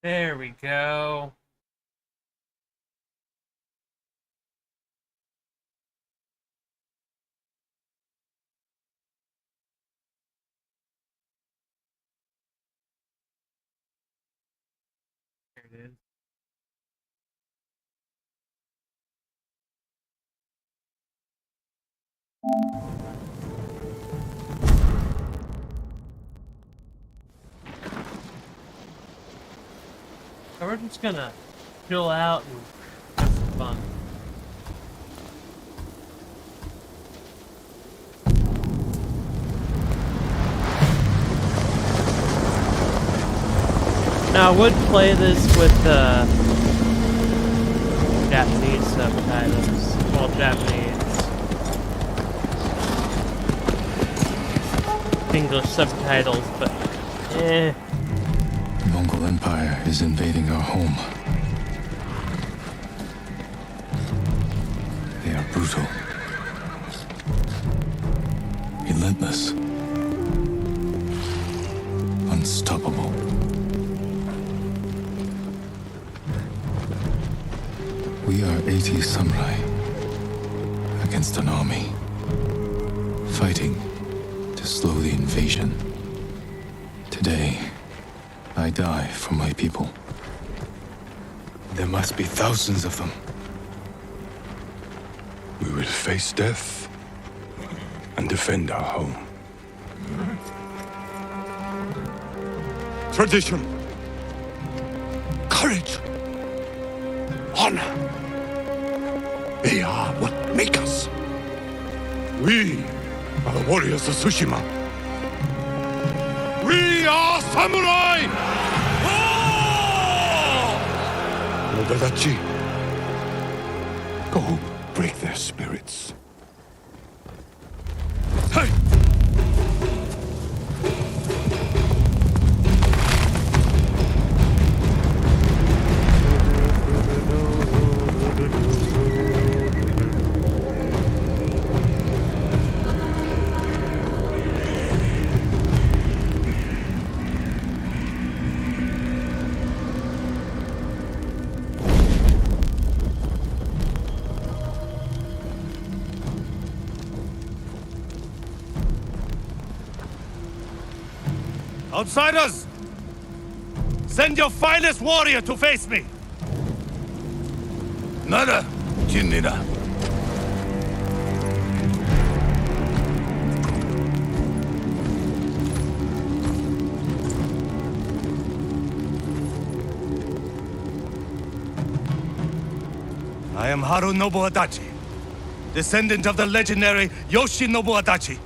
There we go. There it is. So we're just gonna chill out and have some fun. Now I would play this with Japanese subtitles. Well, Japanese. English subtitles, but eh. The Mongol Empire is invading our home. They are brutal, relentless, unstoppable. We are 80 samurai against an army, fighting to slow the invasion. Today, I die for my people. There must be thousands of them. We will face death and defend our home. Tradition, courage, honor. They are what make us. We are the warriors of Tsushima. We are samurai! Nodadachi, go break their spirits. Hey! Outsiders! Send your finest warrior to face me! Nada, Jinnida. I am Haru Nobuadachi, descendant of the legendary Yoshinobu Adachi.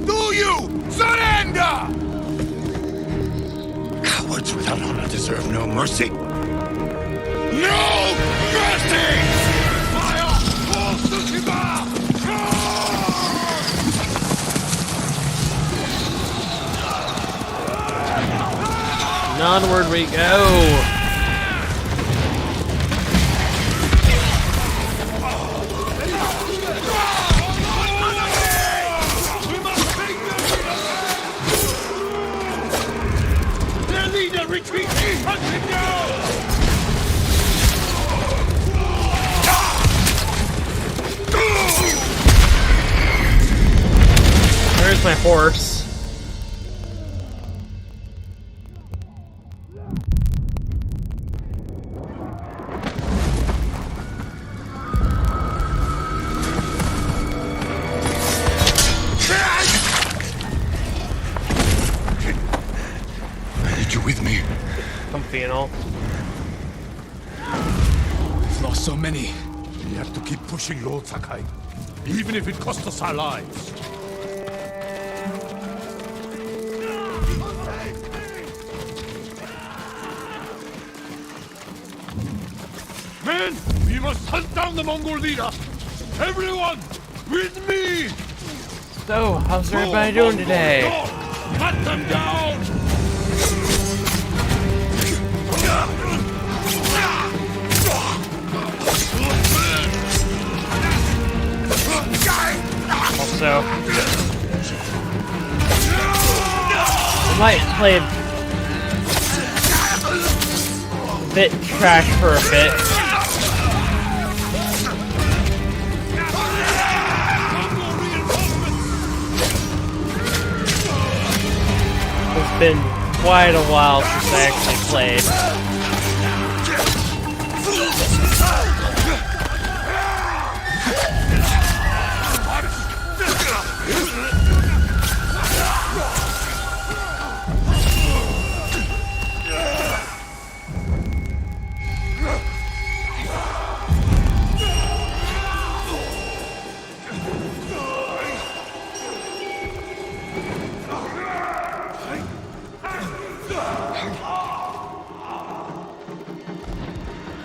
Do you surrender? Cowards without honor deserve no mercy. No mercy! Fire! All Tsushima! Onward we go. Retreat! Hunt him down! Where's my horse? You with me? Comfy and all. We've lost so many. We have to keep pushing, Lord Sakai, even if it costs us our lives. Men, we must hunt down the Mongol leader! Everyone, with me! So, how's everybody doing today? Cut them down! Also, I might play a bit trash for a bit. It's been quite a while since I actually played.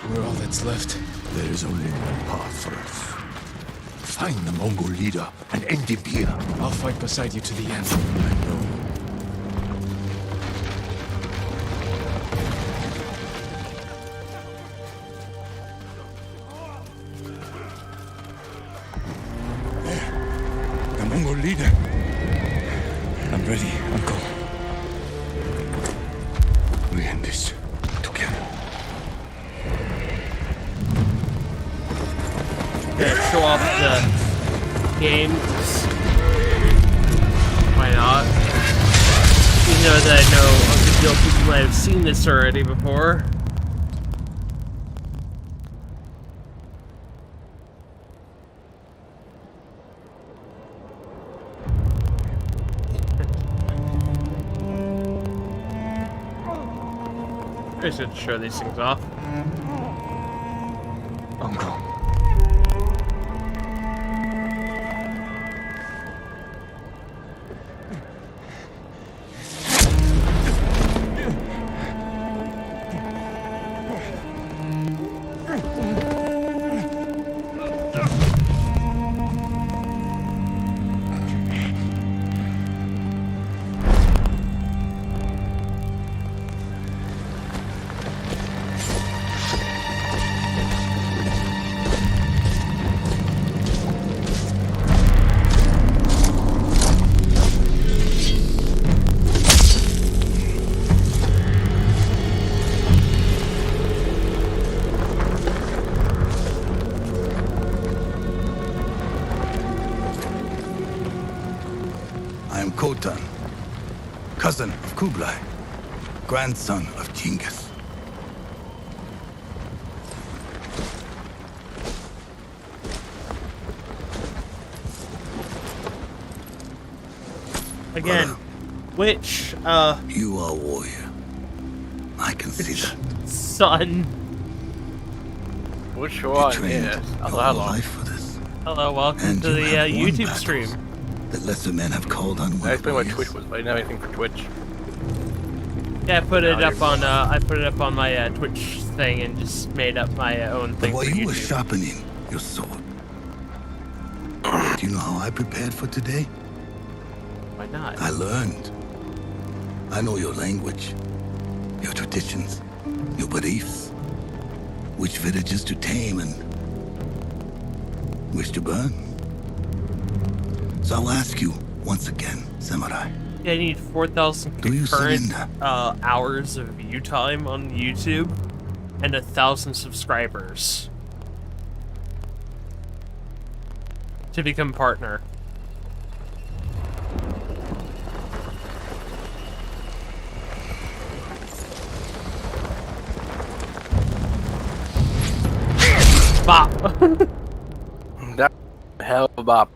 We're all that's left. There is only one path for us. Find the Mongol leader and end him here. I'll fight beside you to the end. I know. There. The Mongol leader. I'm ready, Uncle. We end this together. Gonna show off the game. Why not? You know that I know a good deal of people might have seen this already before. I should show these things off. Uncle. I am Khotan, cousin of Kublai, grandson of Genghis. Again, which, You are a warrior. I can see that. son. Which You one? trained Yes. your Hello, whole hello. life for this. Hello, welcome And to you the have won YouTube battles stream. that lesser men have called on. I explained what Twitch was, but I didn't have anything for Twitch. Yeah, I put it Now up on my Twitch thing and just made up my own But thing for while you were YouTube. sharpening your sword, do you know how I prepared for today? Why not? I learned. I know your language, your traditions, your beliefs, which villages to tame and which to burn. So I'll ask you once again, Samurai. Yeah, I need 4,000 Do you concurrent surrender? hours of view time on YouTube and 1,000 subscribers to become partner. Bop. That hell of a bop.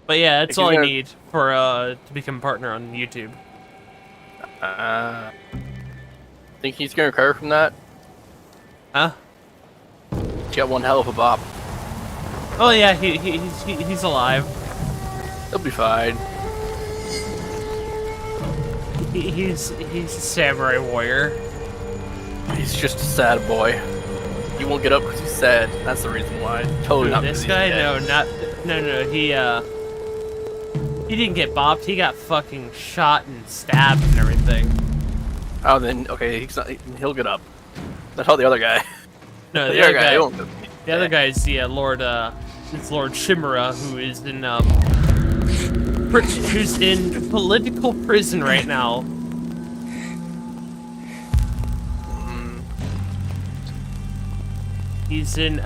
But yeah, that's If all I you're- need for to become partner on YouTube. Think he's gonna recover from that? Huh? He's got one hell of a bop. Oh yeah, he's alive. He'll be fine. He's a samurai warrior. He's just a sad boy. He won't get up because he's sad. That's the reason why. Totally not. This 'cause guy? he's dead. No. He didn't get bopped. He got fucking shot and stabbed and everything. Oh, then okay, he'll get up. That's how the other guy. No, the other guy. He won't get up. The other guy is the Lord. It's Lord Chimera, who is in who's in political prison right now. He's in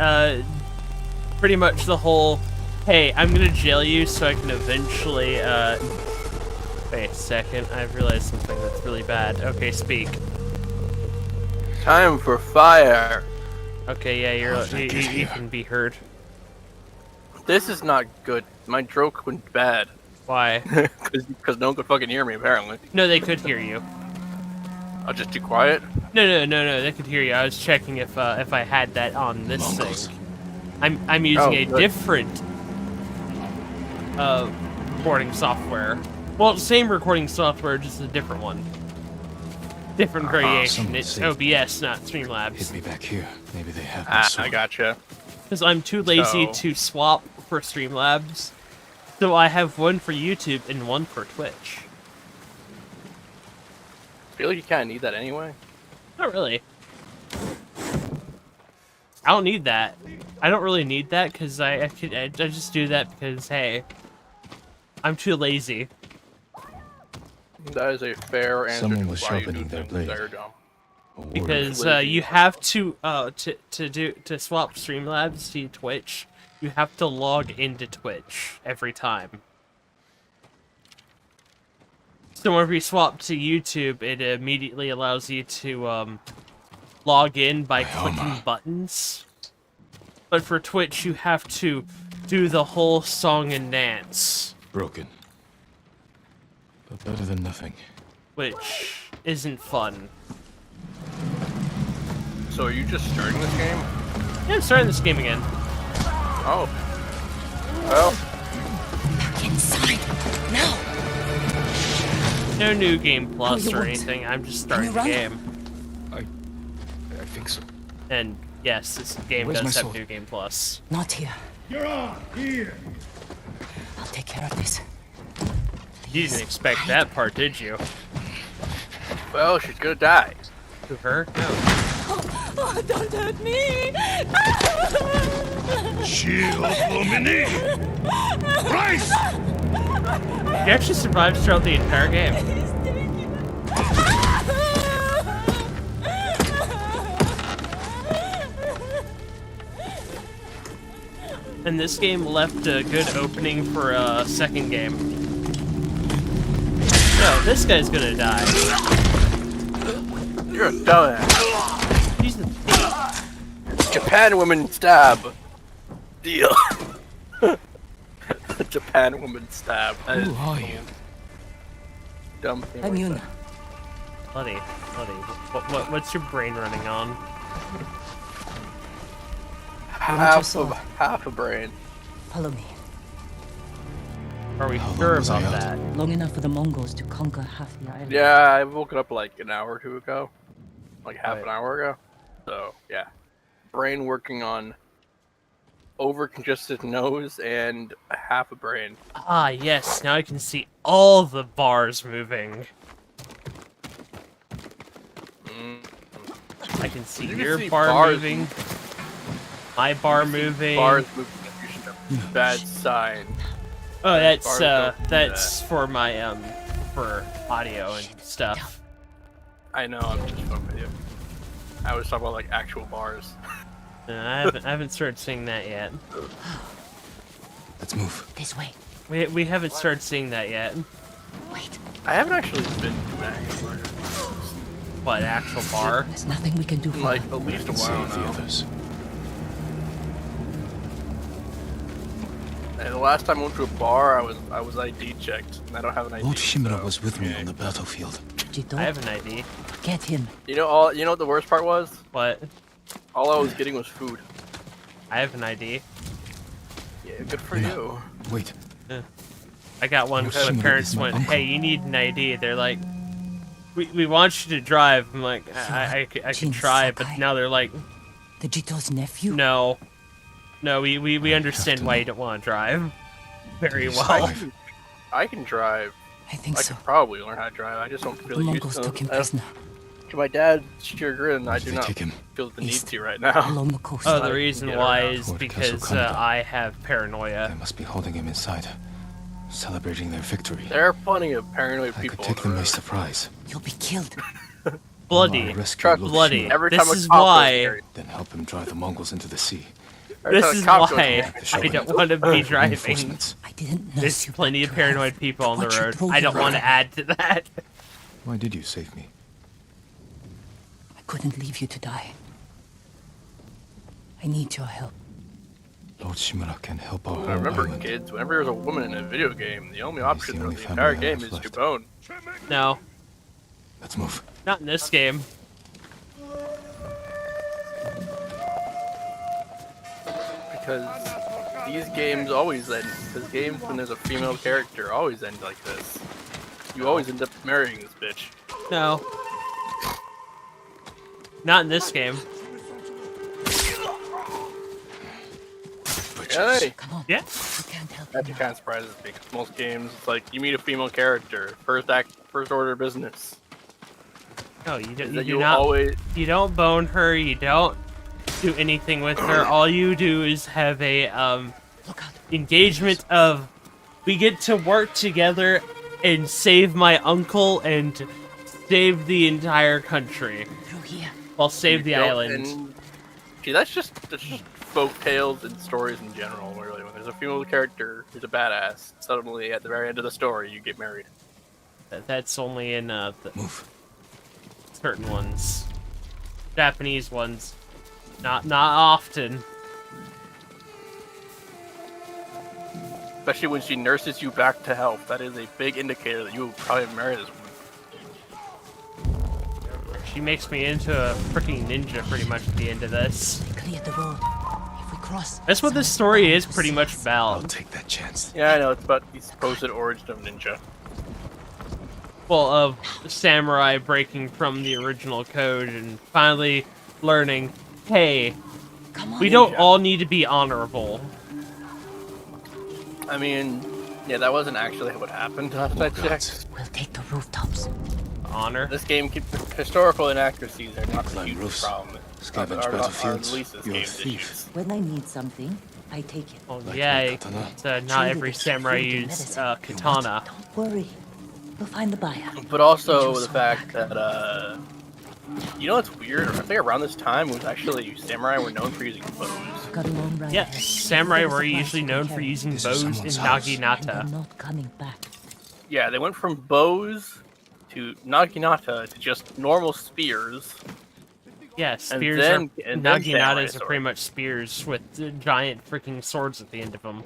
pretty much the whole. Hey, I'm gonna jail you so I can eventually Wait a second. I've realized something that's really bad. Okay, speak. Time for fire. Okay, yeah, you can be heard. This is not good. My joke went bad. Why? Because no one could fucking hear me, apparently. No, they could hear you. I'll just be quiet. No, they could hear you. I was checking if I had that on this Mongols. thing. I'm using a good. different recording software. Well, same recording software, just a different one. Different variation. someone It's saved OBS, not Hit Streamlabs. me back here. Maybe they have my Ah, sword. I gotcha. Because I'm too lazy So- to swap for Streamlabs. So I have one for YouTube and one for Twitch. I feel like you kind of need that anyway. Not really. I don't need that. I don't really need that because I just do that because, hey, I'm too lazy. That is a fair answer. Someone to was why you sharpening do their things blade. that are dumb. A warrior. Because Lazy. you have to swap Streamlabs to Twitch, you have to log into Twitch every time. So whenever you swap to YouTube, it immediately allows you to log in by clicking buttons. But for Twitch, you have to do the whole song and dance, Broken. But better than nothing. which isn't fun. So are you just starting this game? Yeah, I'm starting this game again. Oh. Well, Inside. Now. No new game plus you or want? anything. I'm just starting the run? game. I think so. And yes, this game Where's does my have sword? new game plus. Not here. You're on here. I'll take care of this. You didn't expect that part, did you? well, she's gonna die. To her? No. Oh, don't hurt me. She actually survived throughout the entire game. And this game left a good opening for a second game. No, this guy's gonna die. You're a dumbass. He's the thief. Japan woman stab. Deal. Japan woman stab. That is Who are you? dumb thing. I'm Yuna. Buddy. What's your brain running on? Half a brain. Follow me. Are we How long sure was I about out? that? Long enough for the Mongols to conquer half the island. Yeah, I woke up like an hour or two ago. Like half Right. an hour ago. So, yeah. Brain working on over-congested nose and half a brain. Ah, yes, now I can see all the bars moving. I can see You can your see bar bars moving, my bar moving. Bars moving is a bad sign. Oh, that's bars don't do that's for my for audio and stuff. I know, I'm just fucking with you. I was talking about like actual bars. I haven't started seeing that yet. Let's move. This way. We haven't started seeing that yet. Wait. I haven't actually been to an actual bar. What actual bar? There's nothing we can do in for like them. at least a And while save the now. others. And the last time I went to a bar, I was ID checked, and I don't have an ID. Lord Shimura so- was with me on the battlefield. Jito, I have an ID. get him. You know what the worst part was? What? All I was getting was food. I have an ID. Yeah, good for No. you. Wait. I got one Oh, because my Shimura parents is my went, uncle. "Hey, you need an ID." They're like, "We want you to drive." I'm like, I can Jin try, but Sakai. now they're like, Vegito's nephew? No. No, we understand why you don't want to drive. Very Please, well. Clive. I can drive. I think I so. could probably learn how to drive. I just don't The feel used Mongols to took him it. prisoner. To my dad's chagrin, I Where did do they not take him? feel the need East. to right now. Along the coast. Oh, the reason get why around. is Toward Castle because Canada. I have paranoia. They must be holding him inside, celebrating their victory. There are plenty of paranoid I people could take on them the by road. surprise. You'll be killed. Bloody. I'll rescue Truck Lord bloody. Shima, Every This time a is cop goes why- near- then help him drive the Mongols into the sea. every This time a is cop goes why near- I don't want to be driving. Reinforcements. I didn't know There's you plenty of back to health. paranoid people on the Watch your road. throat, I don't you want to brother. add to that. Why did you save me? I couldn't leave you to die. I need your help. Lord Shimura can help our whole Remember, island. kids, whenever there's a woman in a video game, the only option the for only the family entire I game have is to left. bone. No, Let's move. not in this game. Because these games always end. Because games when there's a female character always end like this. You always end up marrying this bitch. No. Not in this game. Hey, Come on. Yeah. We can't help you that now. kind of surprises me. 'Cause most games, it's like you meet a female character, first order of business. No, you Is don't. You that do you not. always You don't bone her. You don't do anything with her. All you do is have a Look out. engagement of we get to work together and save my uncle and save the entire country. Through here. Well, save the don't- island. and- see, that's just folk tales and stories in general. Really, when there's a female character who's a badass, suddenly at the very end of the story, you get married. That's only in Move. certain ones, Japanese ones. Not often. Especially when she nurses you back to health. That is a big indicator that you will probably marry this woman. She makes me into a freaking ninja pretty much at the end of this. We cleared the road. If we cross. That's what this someone's story bound is to pretty see much us. I'll about. take that chance. Yeah, I know. It's about the supposed origin of ninja. Well, of samurai breaking from the original code and finally learning, hey, Come on. we don't Ninja. all need to be honorable. I mean, yeah, that wasn't actually what happened last I checked. We'll take the rooftops. Honor. This game, historical inaccuracies are not a Climb huge roofs, problem. scavenge Are battlefields. at least this You're a game's thief. issues. When I need something, I take it. Well, Like yeah, my katana. not Surely every they keep samurai food and used medicine. katana. Don't worry. We'll find the buyer. But also Choose the some fact back. that, you know what's weird? I think around this time it was actually samurai were known for using bows. Got a long ride Yes, ahead. samurai We've got were the supplies usually we known can for carry. using This is bows someone's in house. And naginata. they're not coming back. Yeah, they went from bows to naginata to just normal spears. Yeah, spears then- are and then samurai naginatas are sword. pretty much spears with giant freaking swords at the end of them.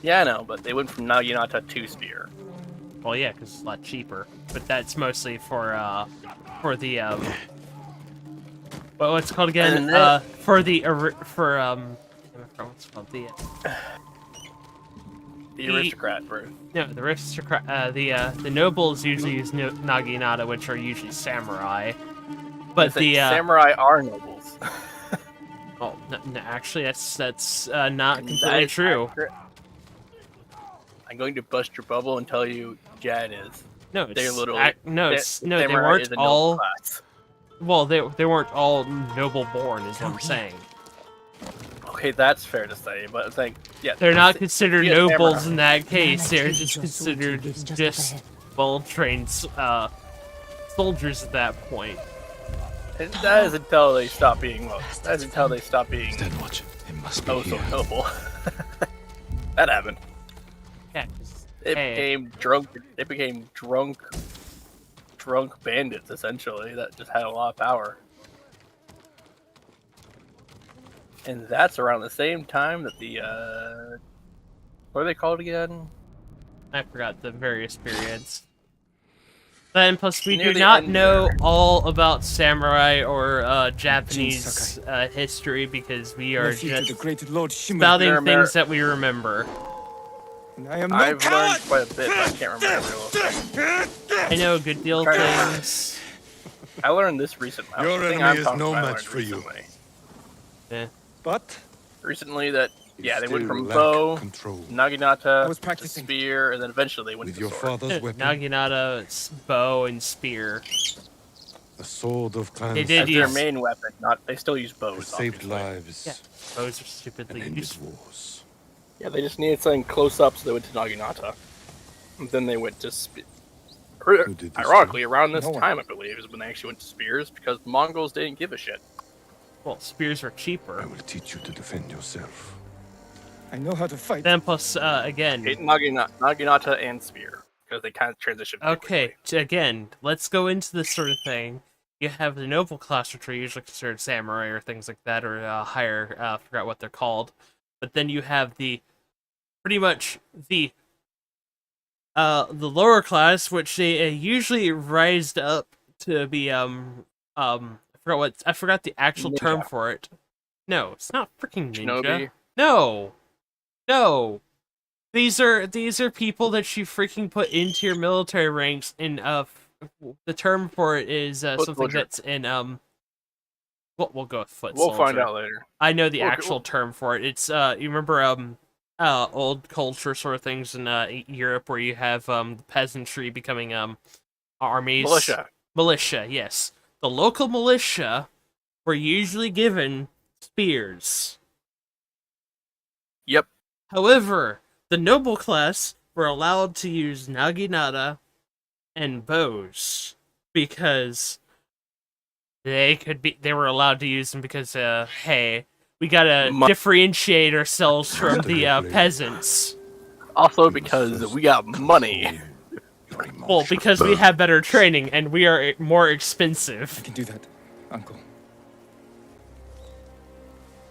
Yeah, I know, but they went from naginata to spear. Well, yeah, because it's a lot cheaper. But that's mostly for the what's it called again? And then- For the what's it called The aristocrat version. no the aristocrat the nobles usually use naginata, which are usually samurai. But It's like the samurai are nobles. oh no, actually that's not That completely is true. accurate. I'm going to bust your bubble and tell you, yeah, it is. No, They're it's literally no, they samurai weren't is a noble all. class. Well, they weren't all noble born, is what I'm Oh, yeah. saying. Okay, that's fair to say, but it's like, yeah, They're not it's- considered be a nobles samurai. in that case. Man, I They're traded just your sword considered to lives just up just ahead. well-trained soldiers at that point. And that is until they stop being well. That is until they stop being Dead watch. It must be oh so here. noble. That happened. Yeah. 'cause, It hey, became drunk. They became drunk bandits essentially that just had a lot of power. And that's around the same time that the what are they called again? I forgot the various periods. Then plus we Near do the not end know there. all about samurai or Japanese history because we are Nephew to the just great Lord Shimura. spouting They're things that we remember. And I am no I've coward! learned quite a bit, but I can't remember every well. I know a good deal of Try to- things. I learned this recently. Your the thing enemy I'm is talking no about I match learned for you. recently. But Recently, that yeah, they went still from lack bow, control. naginata, I was to practicing. spear, and then eventually they went With to your sword. father's weapon, Naginata, bow, and spear. the sword of Clan They did As their use- main weapon, not they still use has bows. saved Obviously. lives Yeah, bows are and stupidly ended useful. wars. Yeah, they just needed something close up, so they went to naginata. And then they went to Who did this ironically, around this No one. time, I believe, is when they actually went to spears because the Mongols didn't give a shit. Well, spears are I cheaper. will teach you to defend yourself. I know how to fight. Then plus, again, Naginata and spear because they kind of transitioned. pretty okay, quickly. again, let's go into this sort of thing. You have the noble class, which are usually considered samurai or things like that, or higher, forgot what they're called. But then you have pretty much the lower class, which they usually rised up to be, I forgot the actual term Ninja. for it. No, it's not freaking ninja. Shinobi. No. These are people that you freaking put into your military ranks in the term for it is Foot something soldier. that's in we'll go with foot We'll soldier. find out later. I know the We'll- actual term for it. It's you remember old culture sort of things in Europe where you have the peasantry becoming armies. Militia, yes. The local militia were usually given spears. Yep. However, the noble class were allowed to use naginata and bows because they were allowed to use them because hey, we gotta differentiate ourselves from the peasants. Also because we got money. Well, because we have better training and we are more I expensive. can do that, Uncle.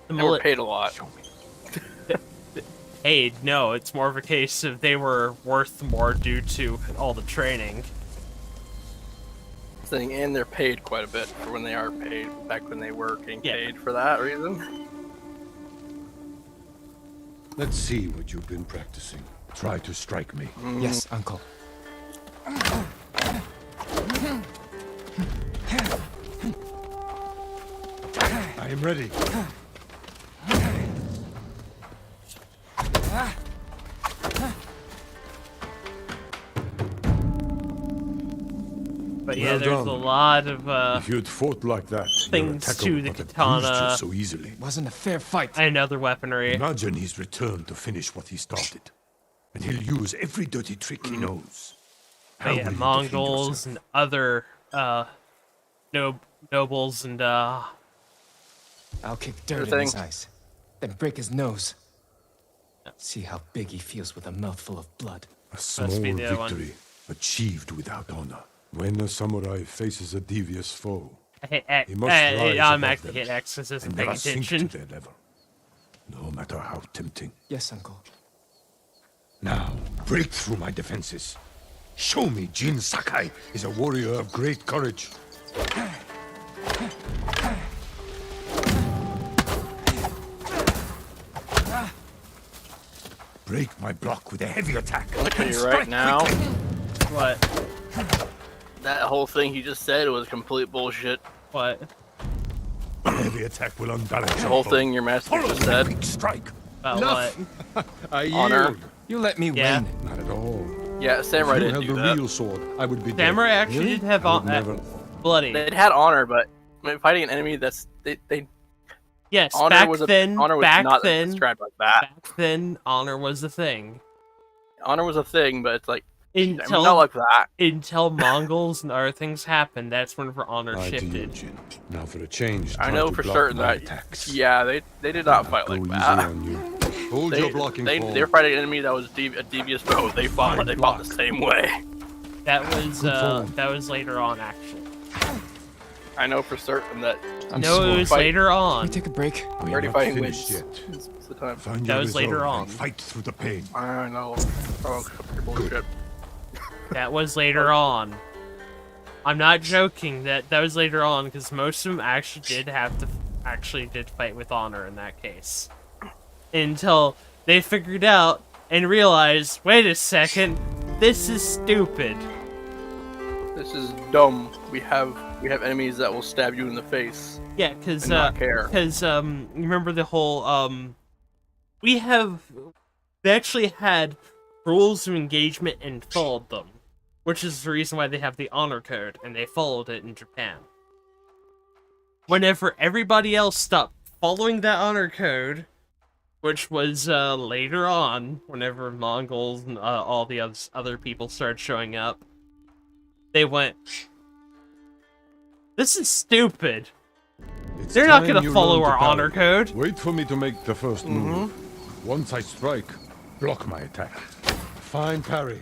The They were paid a lot. Hey, no, it's more of a case of they were worth more due to all the training. And they're paid quite a bit for when they are paid. Back when they were getting Yeah. paid for that reason. Let's see what you've been practicing. Try to strike me. Yes, Uncle. I am ready. But yeah, Well there's a done. lot of If you'd fought like that, things your attacker to would the not have bruised katana. you so easily. Wasn't a fair fight. and other weaponry. Imagine he's returned to finish what he started, and he'll use every dirty trick he knows. How But will yeah, you defend Mongols yourself? and other nobles and I'll kick dirt in thing. his eyes, then break his nose. See how big he feels with a mouthful of blood. A small be the other one. victory achieved without honor. When a samurai faces a devious foe, I hit X. he must rise It above automatically them hit X because isn't and paying never sink to attention. their level, no matter how tempting. Yes, Uncle. Now, break through my defenses. Show me Jin Sakai is a warrior of great courage. Break my block with a heavy attack. I'll tell you Strike right now, quickly. What? that whole thing he just said was complete bullshit. What? A heavy attack will unbalance The your whole foe. thing your master Follow just me, said. quick strike. About Enough. what? I Honor. yield. You let me Yeah. win. Not at all. Yeah, Samurai If you didn't held do the that. real sword, I would be Samurai dead. actually did have I would never. bloody. They had honor, but when fighting an enemy that's they Yes, honor back was then, honor was back not then, described like that. back then, honor was the thing. Honor was a thing, but it's like I mean, Until not like that. until Mongols and other things happened, that's when honor I do, shifted. Jin. Now for a change. I try know to for block certain my that attacks. yeah, they did not fight Go like easy that. on you. Hold your blocking form. They were fighting an enemy that was a devious foe. They fought the same way. That was form. that was later on actually. I know for certain that I'm No, sore. it was Fight. later Can on. we take a break? We are already not fighting finished wins. yet. it's the time. Find That your was later resolve on. and fight through the pain. I know. Oh, bullshit. That was later on. I'm not joking. That was later on because most of them actually did fight with honor in that case. Until they figured out and realized, wait a second, this is stupid. This is dumb. We have We have enemies that will stab you in the face. Yeah, because And not care. remember the whole we actually had rules of engagement and followed them, which is the reason why they have the honor code, and they followed it in Japan. Whenever everybody else stopped following that honor code, which was later on, whenever Mongols and all the other people started showing up, they went, "This is stupid. It's They're not time gonna you follow learn to our parry. honor code." Wait for me to make the first move. Once I strike, block my attack. Fine parry.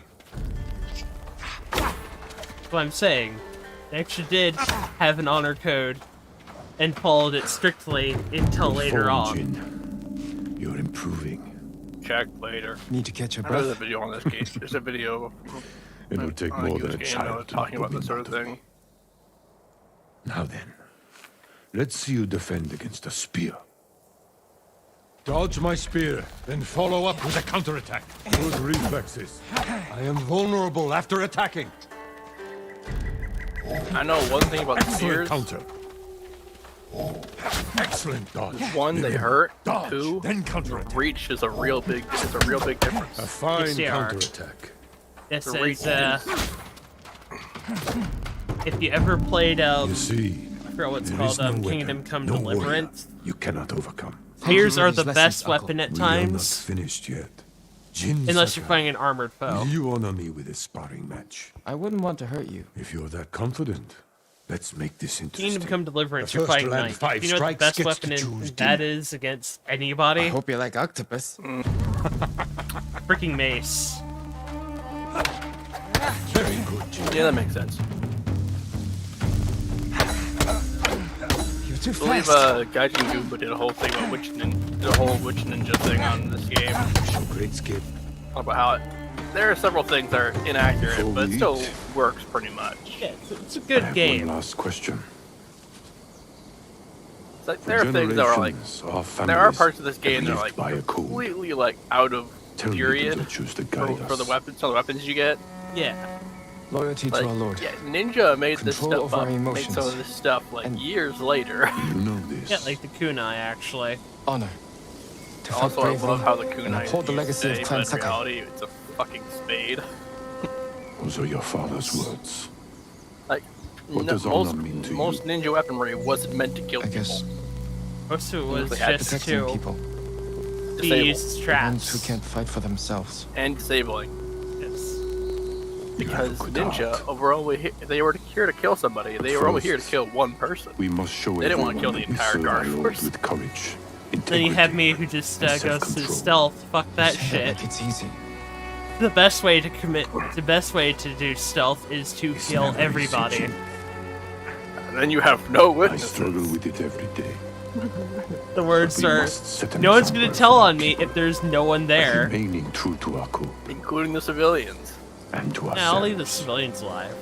That's what I'm saying. They actually did have an honor code and followed it strictly until later Good form, on. Jin. You're improving. Check later. Need to catch your I know there's a breath? video on this game. There's a video It'll take on more this than a game child to talking knock about the this sort of wind out thing. me. Now then, let's see you defend against a spear. Dodge my spear, then follow up with a counterattack. Good reflexes. I am vulnerable after attacking. I know one thing about the Excellent spears. counter. Excellent dodge. One, they hurt. Dodge, Two, then counterattack. reach is a real big difference. A fine Yes, they are. counterattack. This The reach is, if you ever played, You see, I forgot what it's there called, is no Kingdom weapon, Come no warrior Deliverance. you cannot overcome. Spears are these the lessons, best Uncle. weapon at We are not times, finished yet. Jin unless you're Sakai, fighting an armored foe. will you honor me with a sparring match? I wouldn't want to hurt you. If you're that confident, let's make this interesting. Kingdom Come Deliverance, The you're first fighting land knight. five You know what the strikes best gets weapon to choose that dinner. is against anybody? I hope you like octopus. Freaking mace. Very good, Jin. Yeah, that makes sense. You're too I believe fast. Gaijin Gooba did a whole thing about did a whole Witch Ninja thing on this game. Show great skill. About how there are several things that are inaccurate, Before but it we still eat. works pretty much. Yeah, it's a I good have game. one last question. It's like, For there are things that are like generations, our there are families parts of this have game that are lived like by a code. completely like out of Tell me period to choose to for, guide for the us. weapons, some of the weapons you get. Yeah. Loyalty Like, to our lord. yeah, Ninja made this Control stuff of our up, made emotions. some of this stuff like And- years later. You know this. Yeah, like the kunai, actually. Honor. To fight Also, I bravely love how the and kunai is uphold the used legacy today, of Clan but in Sakai. reality, it's a fucking spade. Those are your father's words. Like What does most honor mean to you? most ninja weaponry wasn't meant to kill I guess people. Most of it was They had just protecting to people. be Disable used as Ones who traps. can't fight for themselves. and disabling. Yes. You have a Because good ninja, heart. were only if they were here to kill somebody, they were only here to First, kill one person. We must show They didn't want to everyone kill the that we entire serve guard our Lord force. with courage. Then you have me integrity, who just and goes to self-control. stealth. Fuck that Say it shit. Like it's easy. The best way to do stealth is to It's kill never easy, everybody. Jin. And then you have no I witnesses. struggle with it every day. The words We are, must set an no one's gonna example tell for on me if there's no one there. Remaining true to our code Including the civilians. and to ourselves. Yeah, I'll leave the civilians alive.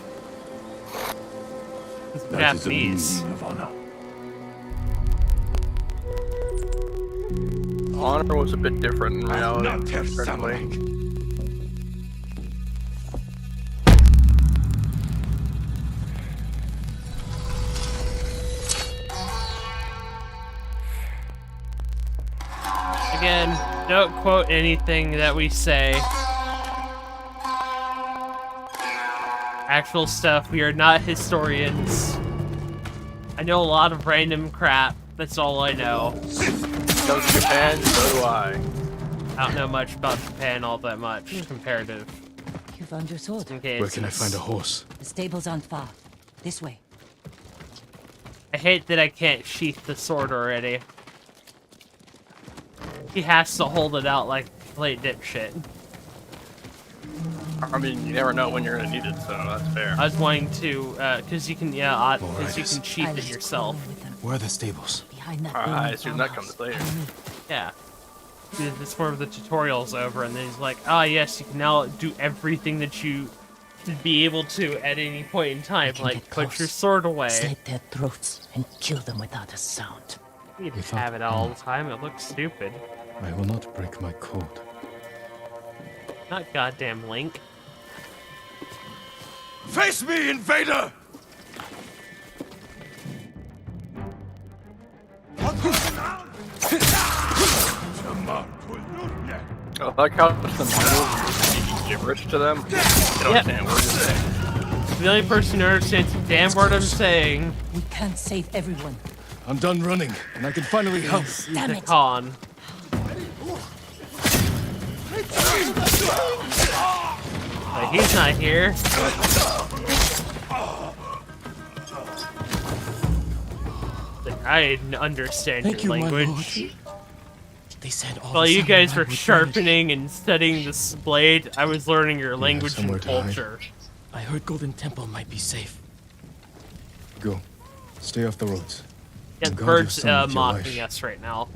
It's That is the Japanese. meaning of honor. Honor was a bit different in reality. Not have certainly. samurai. Again, don't quote anything that we say. Actual stuff, we are not historians. I know a lot of random crap, that's all I know. Goes to Japan, so do I. I don't know much about Japan all that much, comparative. You found your sword. In case Where can I it's- find a horse? The stable's aren't far. This way. I hate that I can't sheath the sword already. He has to hold it out like a complete dipshit. I mean, you never know when you're gonna need it, so that's fair. I was wanting to, cause you can, yeah, cause you Alright. can sheath it yourself. Where are the stables? Behind that I building assume that farmhouse. comes later. Follow me. Yeah. Before the tutorial's over, and then he's like, ah, yes, you can now do everything that you should be able to at any point in time, can like get put close, your sword away. Slit their throats and kill them without a sound. You just Without have it all the time, it looks stupid. I will not break my code. Not goddamn Link. Face me, invader! I like how the Mongols speak gibberish to them. They don't understand what you're saying. The only person who understands a damn word I'm saying We can't save everyone. I'm done running, and I can finally help. is Damn the it. Khan. But he's not here. Like, I understand Thank your you, my language. lord. They said all While the you guys samurai were would vanish. sharpening and studying this blade, I was learning your language somewhere and to hide? culture. I heard Golden Temple might be safe. Go. Stay off the roads. Yeah, And guard your birds son with your mocking life. us right now.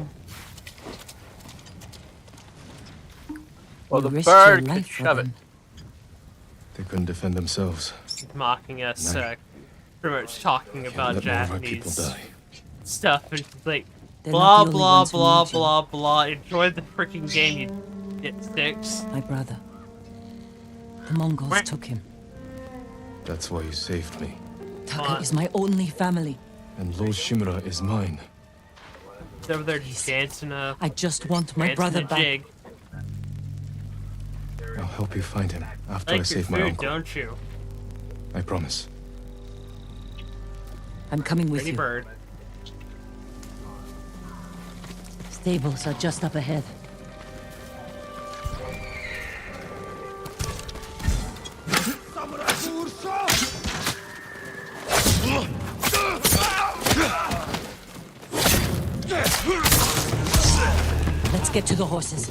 Well, You the risked your bird could life for shove it. them. They couldn't defend themselves. Mocking us, No. pretty much talking Can't about let more of our people Japanese die. stuff. And it's like, They're blah, not the only blah, ones who blah, need you. blah, blah. Enjoy the freaking game, you get sticks. My brother. The Mongols Quack. took him. That's why you saved me. Taka is my only family. And Lord Shimura is mine. He's over there just dancing I just want my dancing brother a back. jig. I'll help you find him after I Like your save my food, uncle. don't you? I promise. I'm coming with Pretty you. bird. Stables are just up ahead. Let's get to the horses.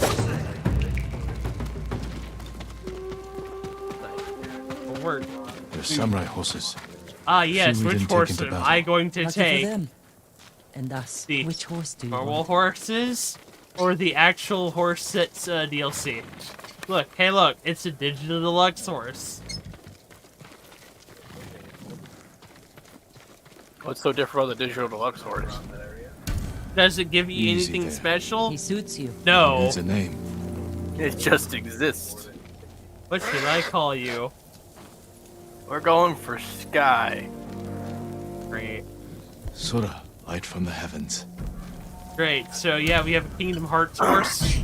Will work. They're samurai horses. Ah, yes, See, we which didn't take horse him to am battle. I going to Lucky for take? them. And us. The Which horse do you Normal want? horses? Or the actual horse that's DLC? Look, hey look, it's a digital deluxe horse. What's so different about the digital deluxe horse? Does it give you Easy anything there. special? He suits you. No. It's a name. It just exists. What should I call you? We're going for Sky. Great. Sora, light from the heavens. Great, so yeah, we have a Kingdom Hearts horse.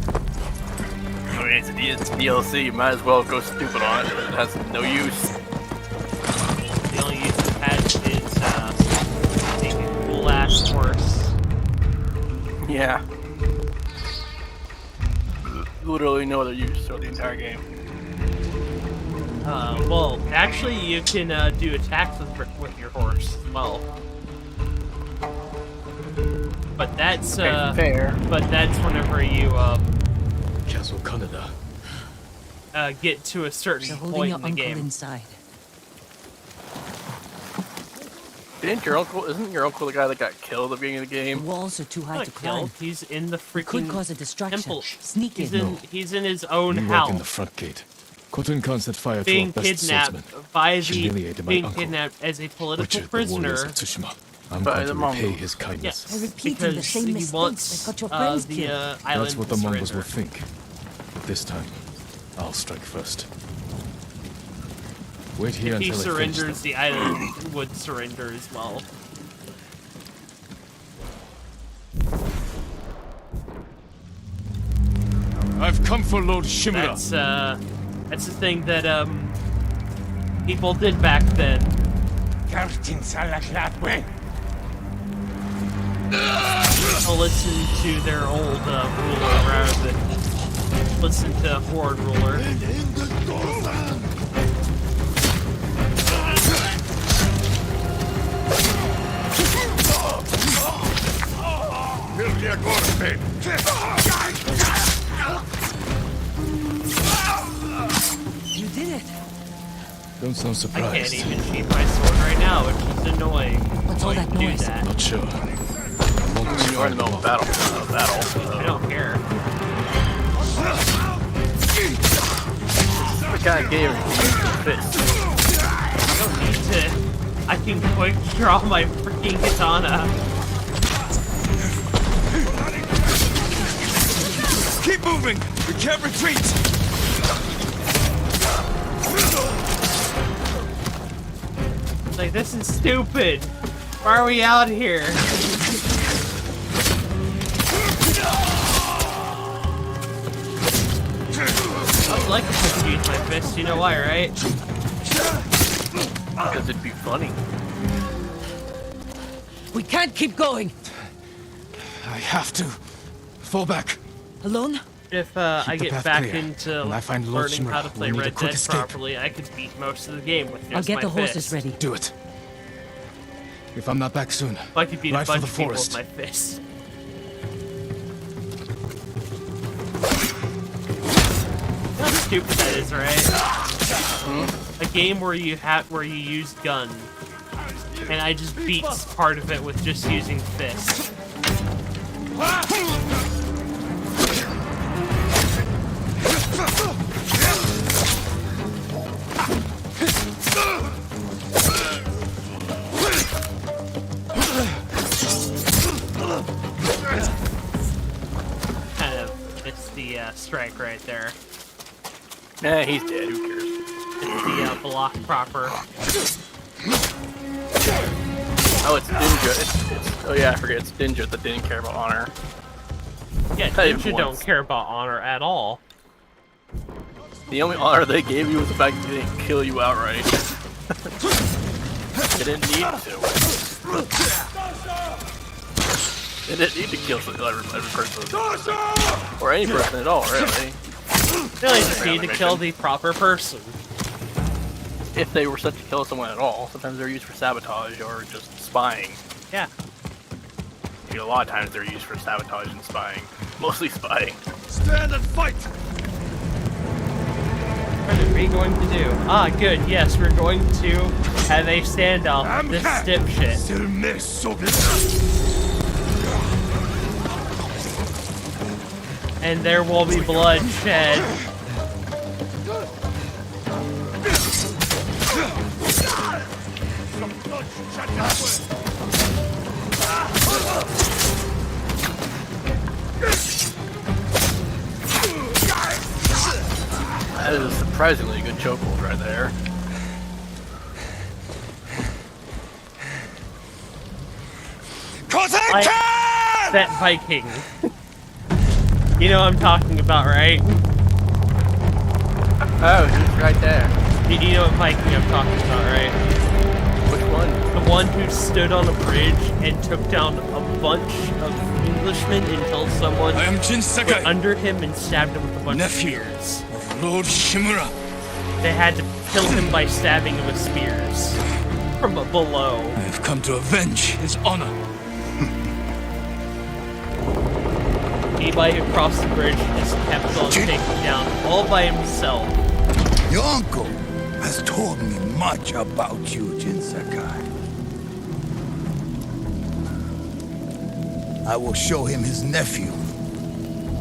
I mean, it's DLC. You might as well go stupid on it. It has no use. The only use it has is being a cool ass horse. Yeah. Literally no other use throughout the entire game. Well, actually, you can do attacks with your horse as well. But that's Fair. but that's whenever you Castle Kaneda. get to a certain They're holding point your in the uncle game. inside. Isn't your uncle the guy that got killed at the beginning of the The game? walls are too high Not to climb. killed. He's in the It could freaking cause a distraction. temple. Sneak He's in. in he's in his own You walk in the house, front gate. Khotun Khan set fire to being our best kidnapped swordsman. by Humiliated my being uncle. kidnapped as a political Butchered the warriors prisoner. of Tsushima. I'm By going the to repay Mongols. his kindness. Yes, repeating the because same he mistakes wants that got your friends the killed. island That's what to the Mongols surrender. will think. But this time, I'll strike first. Wait here If he until I finish surrenders, them. the island would surrender as well. I've come for Lord Shimura. That's the thing that people did back then. People listen to their old ruler rather than listen to a horde ruler. You did it. Don't sound I surprised. can't even sheath my sword right now, which is annoying. What's all Why that do noise? that? Not sure. You're in the middle of battle. I don't care. What kind of game are you using fist? I don't need to. I can quick draw my freaking katana. Keep moving! We can't retreat! Like, this is stupid. Why are we out here? to use my fist. You know why, right? Because it'd be funny. We can't keep going. I have to. Fall back. Alone? If Keep I the get path back clear. into When I find Lord learning how Shimura, to we'll play need a Red quick Dead escape. properly, I could beat most of the game with just I'll get my the horses fist. ready. Do it. If I'm not back soon, I could beat a ride for bunch the of people with forest. my fist. How stupid that is, right? A game where you use gun, and I just beat part of it with just using fist. Kind of missed the strike right there. Nah, he's dead. Who cares? It's the block proper. Oh, it's Ninja. Oh yeah, I forget. It's Ninja that didn't care about honor. Yeah, Not even Ninja don't once. care about honor at all. The only honor they gave you was the fact that they didn't kill you outright. They didn't need to. They didn't need to kill every person. Or any person at all, really. They only just need to kill the proper person. If they were set to kill someone at all, sometimes they're used for sabotage or just spying. Yeah. You know, a lot of times they're used for sabotage and spying. Mostly spying. Stand and fight! What are we going to do? Ah, good. Yes, we're going to have a standoff with this dipshit. And there will be bloodshed. That is a surprisingly good chokehold right there. That Viking. You know what I'm talking about, right? Oh, he's right there. You know what Viking I'm talking about, right? Which one? The one who stood on a bridge and took down a bunch of Englishmen until someone I am Jin went Sakai, under him and stabbed him with a bunch nephew of spears. of Lord Shimura. They had to kill him by stabbing him with spears from below. I have come to avenge his honor. Anybody who crossed the bridge just kept on taking down all by himself. Your uncle has told me much about you, Jin Sakai. I will show him his nephew,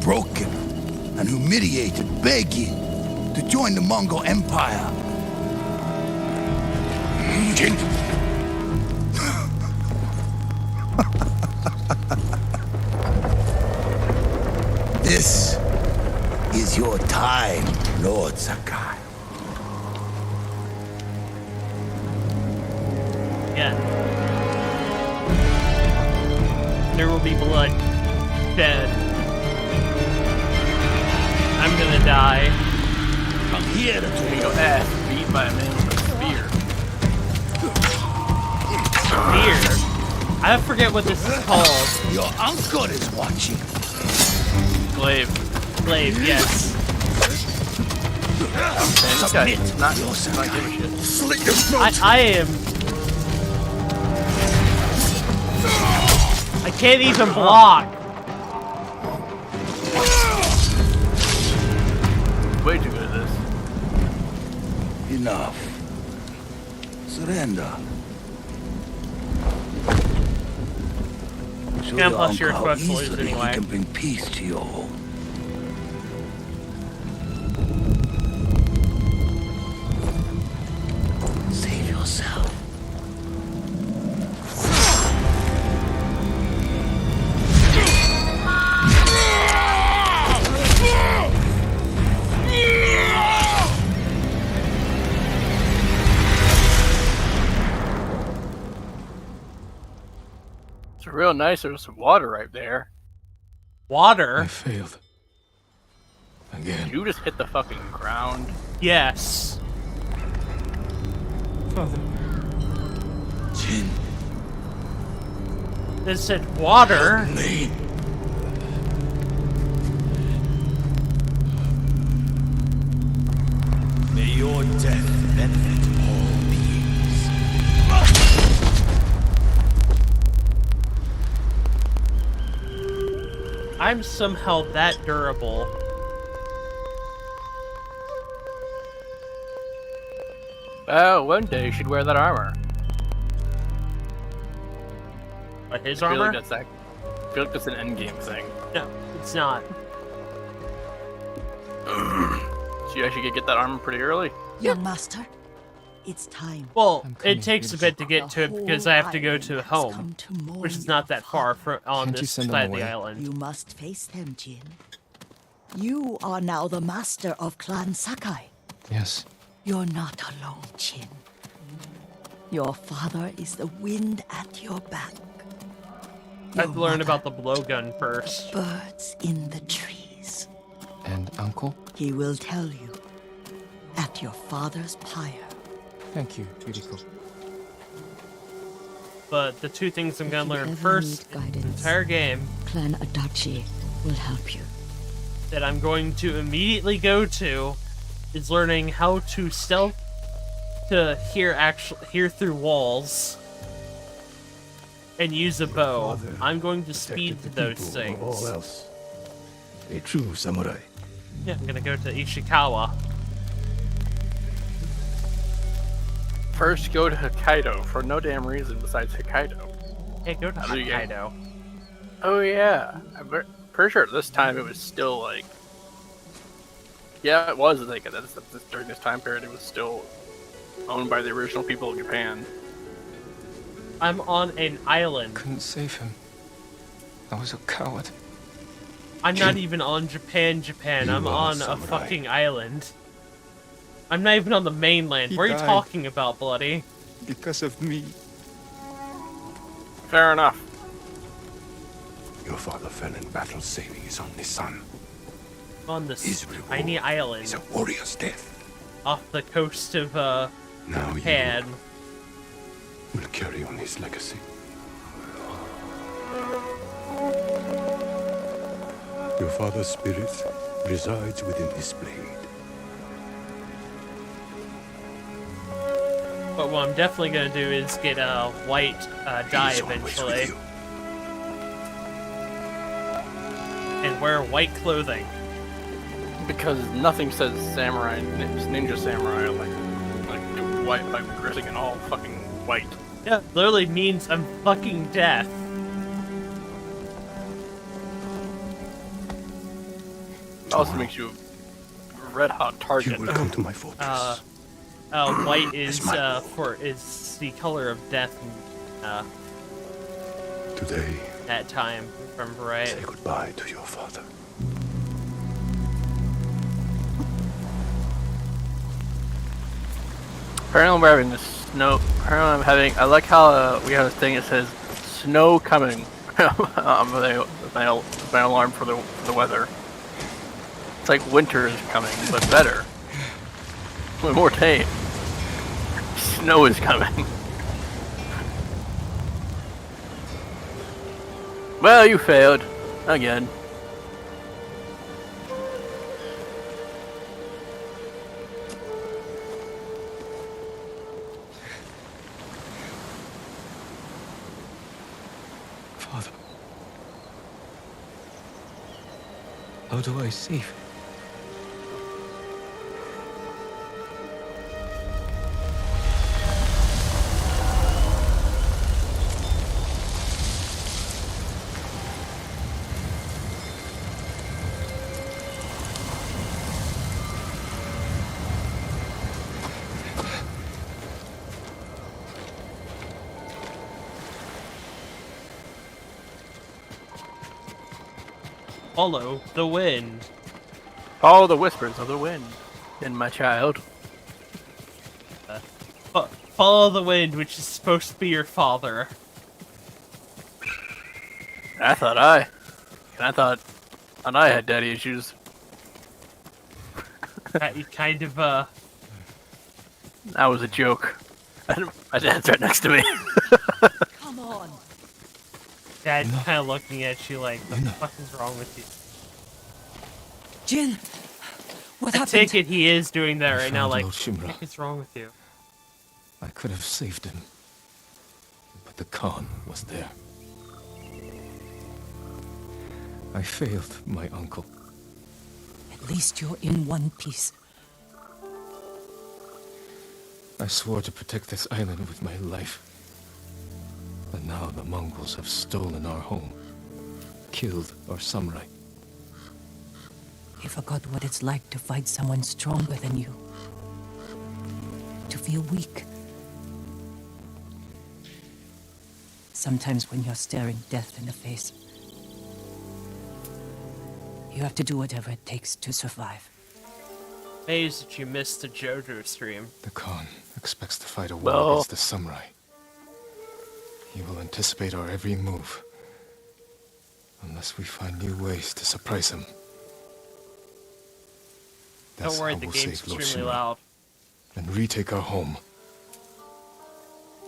broken and humiliated, begging to join the Mongol Empire. Jin. This is your time, Lord Sakai. Yeah. There will be blood. Dead. I'm gonna die. I'm here to Getting your ass beat by a man with a spear. Spear. I forget what this is called. Your uncle is watching. Glaive. Glaive, yes. Man, this guy is not give a shit. Slit your throat. I am... I can't even block. Way too good at this. Enough. Surrender. Show Can't your plus your uncle how request lawyers easily anyway. he can bring peace to your home. Save yourself. It's real nice. There's some water right there. Water? I failed. Again. You just hit the fucking ground. Yes. Father. Jin. It said water. Me. May your death benefit all beings. I'm somehow that durable. Oh, one day you should wear that armor. But his I feel armor? like I feel like that's an endgame thing. No, it's not. So you actually get that armor pretty early. Young master, it's time. Well, I'm coming, it takes a beautiful. bit to get to it because I have to go to home, which is not that far from on Can't you this send them side of the away? island. You must face them, Jin. You are now the master of Clan Sakai. Yes. You're not alone, Jin. Your father is the wind at your back. I have to learn Your about the blowgun first. birds in the trees. And uncle? He will tell you at your father's pyre. Thank you, beautiful. But the two things I'm gonna If you learn ever first, need guidance, the entire game, Clan Adachi will help you. that I'm going to immediately go to, is learning how to stealth to hear through walls and use a bow. Father I'm going to speed protected to the those people things. above all else. A true samurai. Yeah, I'm gonna go to Ishikawa. First, go to Hokkaido for no damn reason besides Hokkaido. Hey, go to How do you get- Hokkaido. Oh yeah, I'm pretty sure this time it was still like. Yeah, it was like during this time period. It was still owned by the original people of Japan. I'm on an island. Couldn't save him. I was a coward. I'm not even on Japan. You I'm are on a samurai. fucking island. I'm not even on the mainland. He What are you died. talking about, bloody? Because of me. Fair enough. Your father fell in battle saving his only son. On this His reward tiny is island a warrior's death. off the coast of Now Japan. you will carry on his legacy. Your father's spirit resides within this blade. But what I'm definitely gonna do is get a white dye He is always eventually, with you. and wear white clothing. Because nothing says samurai, ninja samurai like white, like dressing in all fucking white. Yeah, literally means I'm fucking death. It also makes you a red hot You target. will come to my fortress. White is my war. is the color of death. Today, That time, if I remember right. say goodbye to your father. Apparently we're having this snow. Apparently I'm having. I like how we have this thing that says snow coming. my alarm for the weather. It's like winter is coming, but better. With more tame. Snow is coming. Well, you failed. Again. Father. How do I save him? Follow the wind. Follow the whispers of the wind, in my child. Follow the wind, which is supposed to be your father. I thought I had daddy issues. You kind of, That was a joke. My dad's right next to me. Come on. Dad's kind of looking at you like, the fuck is wrong with you? Jin, what I happened? take it he is doing that right now, found like, Lord Shimura. what is wrong with you? I could have saved him. But the Khan was there. I failed my uncle. At least you're in one piece. I swore to protect this island with my life. But now the Mongols have stolen our home. Killed our samurai. You forgot what it's like to fight someone stronger than you. To feel weak. Sometimes when you're staring death in the face, you have to do whatever it takes to survive. Amazed that you missed the JoJo stream. The Khan expects to fight a war Well- against the samurai. He will anticipate our every move. Unless we find new ways to surprise him. That's Don't worry, how the we'll game's save Lord extremely Shimura loud. and retake our home.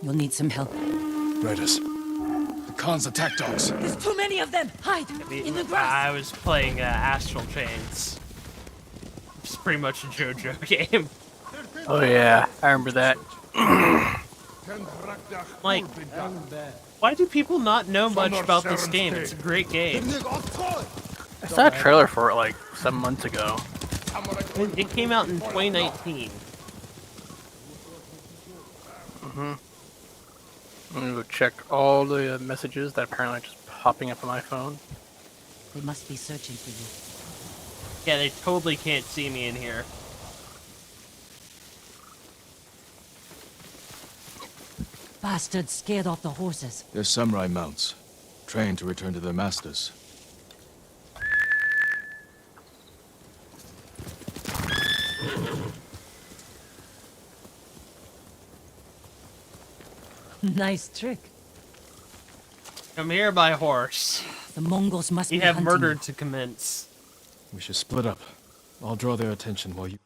You'll need some help. Riders. The Khan's attack dogs. There's too many of them! Hide! In the grass! I was playing Astral Chains. Which is pretty much a JoJo game. Oh yeah, I remember that. Like, why do people not know much about this game? It's a great game. I saw a trailer for it like 7 months ago. It came out in 2019. I'm gonna go check all the messages that apparently are just popping up on my phone. They must be searching for you. Yeah, they totally can't see me in here. Bastards scared off the horses. They're samurai mounts, trained to return to their masters. Nice trick. Come here, my horse. The Mongols must You be have hunting murder you. to commence. We should split up. I'll draw their attention while you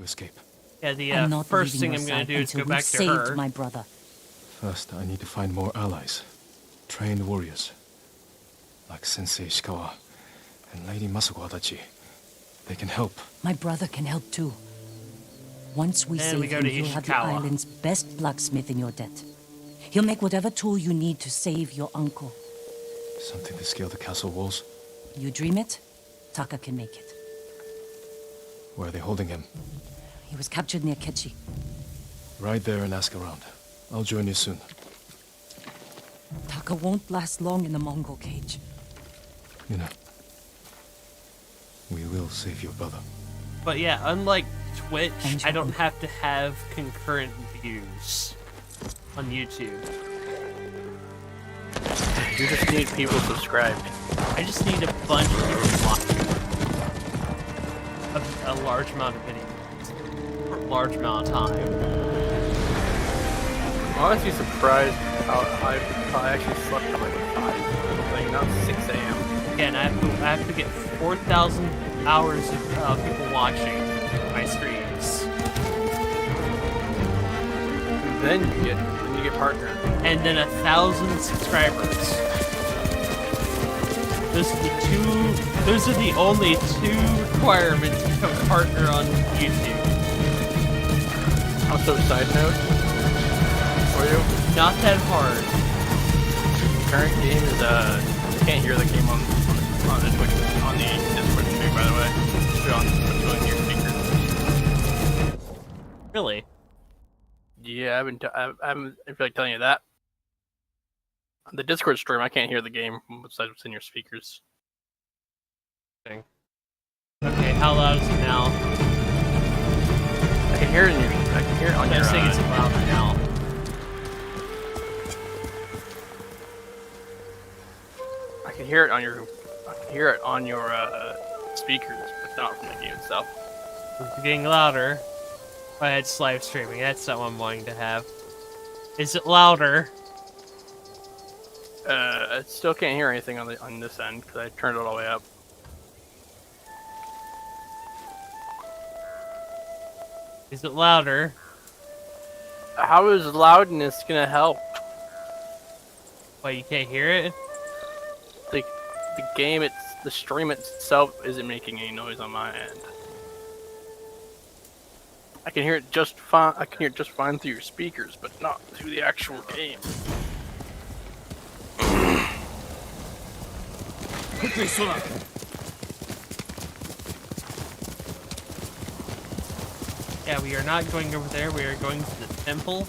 escape. Yeah, the I'm not first leaving thing your I'm gonna side do is until go back we've to saved her. my brother. First, I need to find more allies. Trained warriors. Like Sensei Ishikawa and Lady Masako Adachi. They can help. My brother can help too. Once we And save we go him, to you'll have the Ishikawa. island's best blacksmith in your debt. He'll make whatever tool you need to save your uncle. Something to scale the castle walls. You dream it, Taka can make it. Where are they holding him? He was captured near Kechi. Ride there and ask around. I'll join you soon. Taka won't last long in the Mongol cage. You know, we will save your brother. But yeah, unlike Twitch, And I your don't uncle. have to have concurrent views on YouTube. You just need people subscribed. I just need a bunch of people watching a large amount of videos for a large amount of time. I'm honestly surprised how I actually slept till like 5, like not 6 a.m. Again, I have to get 4,000 hours of people watching my streams, Then you get partnered. and then 1,000 subscribers. Those are the only two requirements to become a partner on YouTube. Also, side note for you, Not that hard. current game is you can't hear the game on the Twitch on the Discord stream, by the way. Put on your speakers. Really? Yeah, I haven't I feel like telling you that. On the Discord stream, I can't hear the game besides what's in your speakers. Okay, how loud is it now? I can hear it on I your. think it's louder now. I can hear it on your speakers, but not from the game itself. It's getting louder. But it's live streaming. That's not what I'm wanting to have. Is it louder? I still can't hear anything on this end because I turned it all the way up. Is it louder? How is loudness gonna help? Why, you can't hear it? Like, the stream itself isn't making any noise on my end. I can hear it just fine. I can hear it just fine through your speakers, but not through the actual game. Quickly, Sora! Yeah, we are not going over there. We are going to the temple.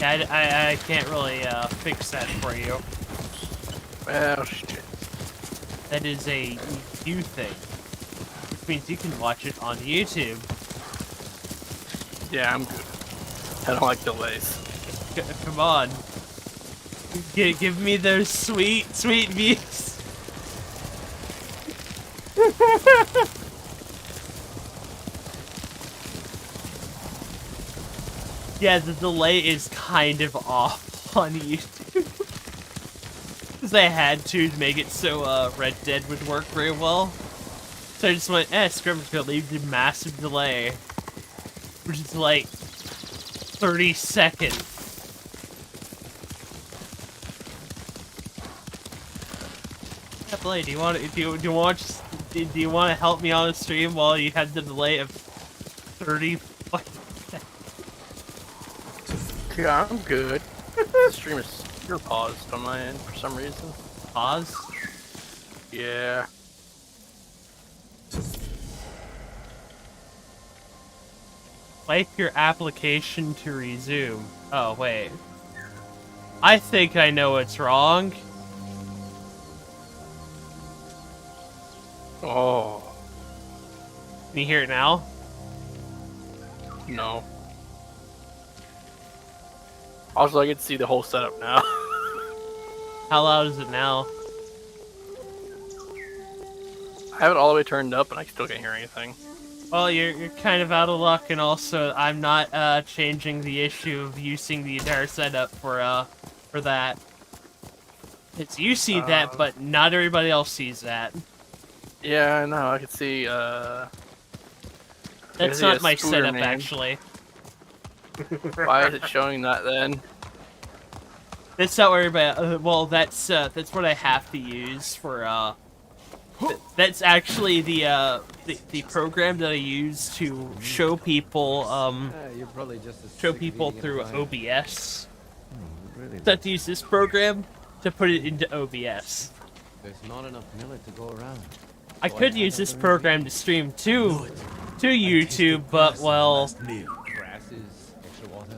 Yeah, I can't really fix that for you. Well, shit. That is a you thing, which means you can watch it on YouTube. Yeah, I'm good. I don't like delays. Come on, give me those sweet views. Yeah, the delay is kind of off on YouTube. Because I had to make it so Red Dead would work very well. So I just went, screw it, I'm just gonna leave the massive delay. Which is like 30 seconds. Yeah, Blade, do you want to help me on the stream while you had the delay of 30 fucking seconds? Yeah, I'm good. The stream is still paused on my end for some reason. Pause? Yeah. Like your application to resume. Oh, wait. I think I know what's wrong. Oh, Can you hear it now? no. Also, I can see the whole setup now. How loud is it now? I have it all the way turned up and I still can't hear anything. Well, you're kind of out of luck, and also I'm not changing the issue of using the entire setup for that. It's you see that, but not everybody else sees that. Yeah, I know. I can see. That's see not a my scooter setup, name. actually. Why is it showing that then? That's not where everybody. Well, that's what I have to use for. That's actually the program that I use to show people through OBS. So I have to use this program to put it into OBS. There's not enough millet to go around. I could use this program to stream to YouTube, but well, Grasses, extra water,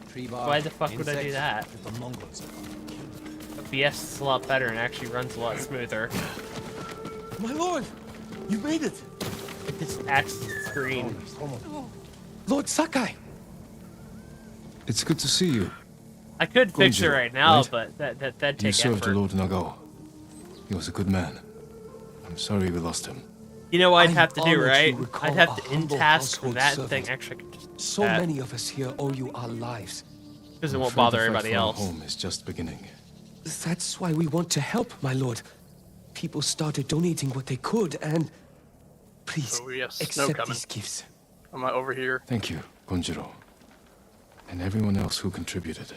tree bark. why the fuck would I do that? The Mongols. OBS is a lot better and actually runs a lot smoother. My lord, you made it. It just acts as a screen. Lord Sakai. It's good to see you. I could fix it Gonjo, right now, right? but that'd You take served effort. Lord Nagao. He was a good man. I'm sorry we lost him. You know what I'd I'm have to do, honored you right? recall I'd have a to humble in-task for household that servant. thing. Actually, I could just do So that, many of us here owe you our lives. because it I'm won't afraid bother the fight everybody for our else. home is just beginning. That's why we want to help, my lord. People started donating what they could, and please Oh, we have snow accept coming. these gifts. Am I over here? Thank you, Gonjiro. And everyone else who contributed.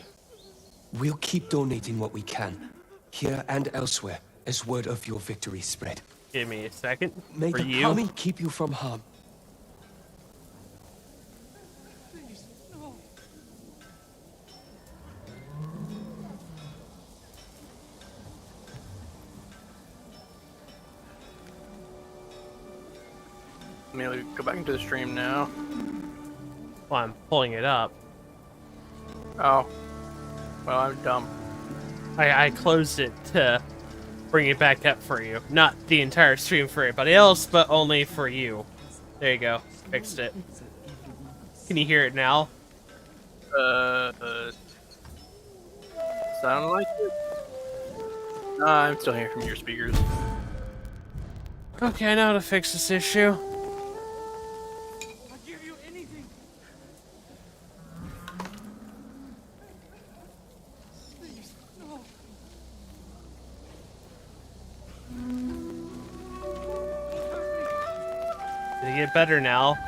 We'll keep donating what we can, here and elsewhere, as word of your victory spread. Give me a second. May For the you. Kami keep you from harm. Let me go back into the stream now. Well, I'm pulling it up. Oh. Well, I'm dumb. I closed it to bring it back up for you. Not the entire stream for everybody else, but only for you. There you go. Fixed it. Can you hear it now? Sound like it? Nah, I'm still hearing from your speakers. Okay, I know how to fix this issue. Did it get better now?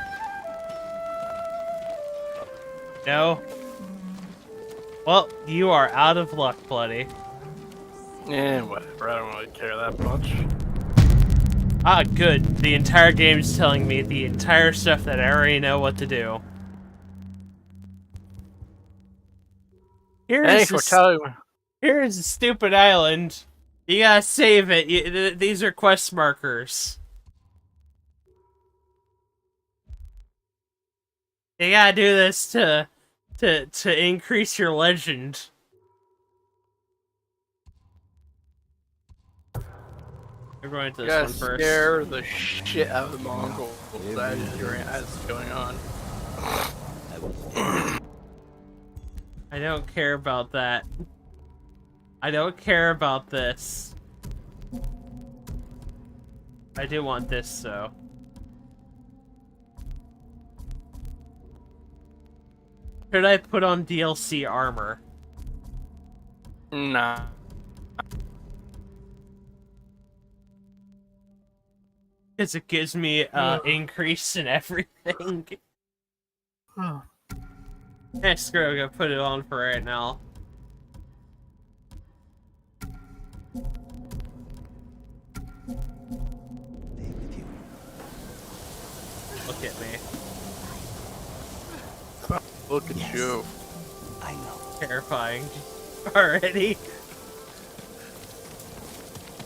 No? Well, you are out of luck, buddy. Yeah, whatever. I don't really care that much. Ah, good. The entire game's telling me the entire stuff that I already know what to do. Thanks for telling me. Here's a stupid island. You gotta save it. These are quest markers. You gotta do this to increase your legend. We're going to You this gotta one first. scare the shit out of the Mongols as going on. I don't care about that. I don't care about this. I do want this, though. Should I put on DLC armor? Nah. Because it gives me increase in everything. Eh, screw it, I'm gonna put it on for right now. Look at me. Look at you. I know. Terrifying. Already.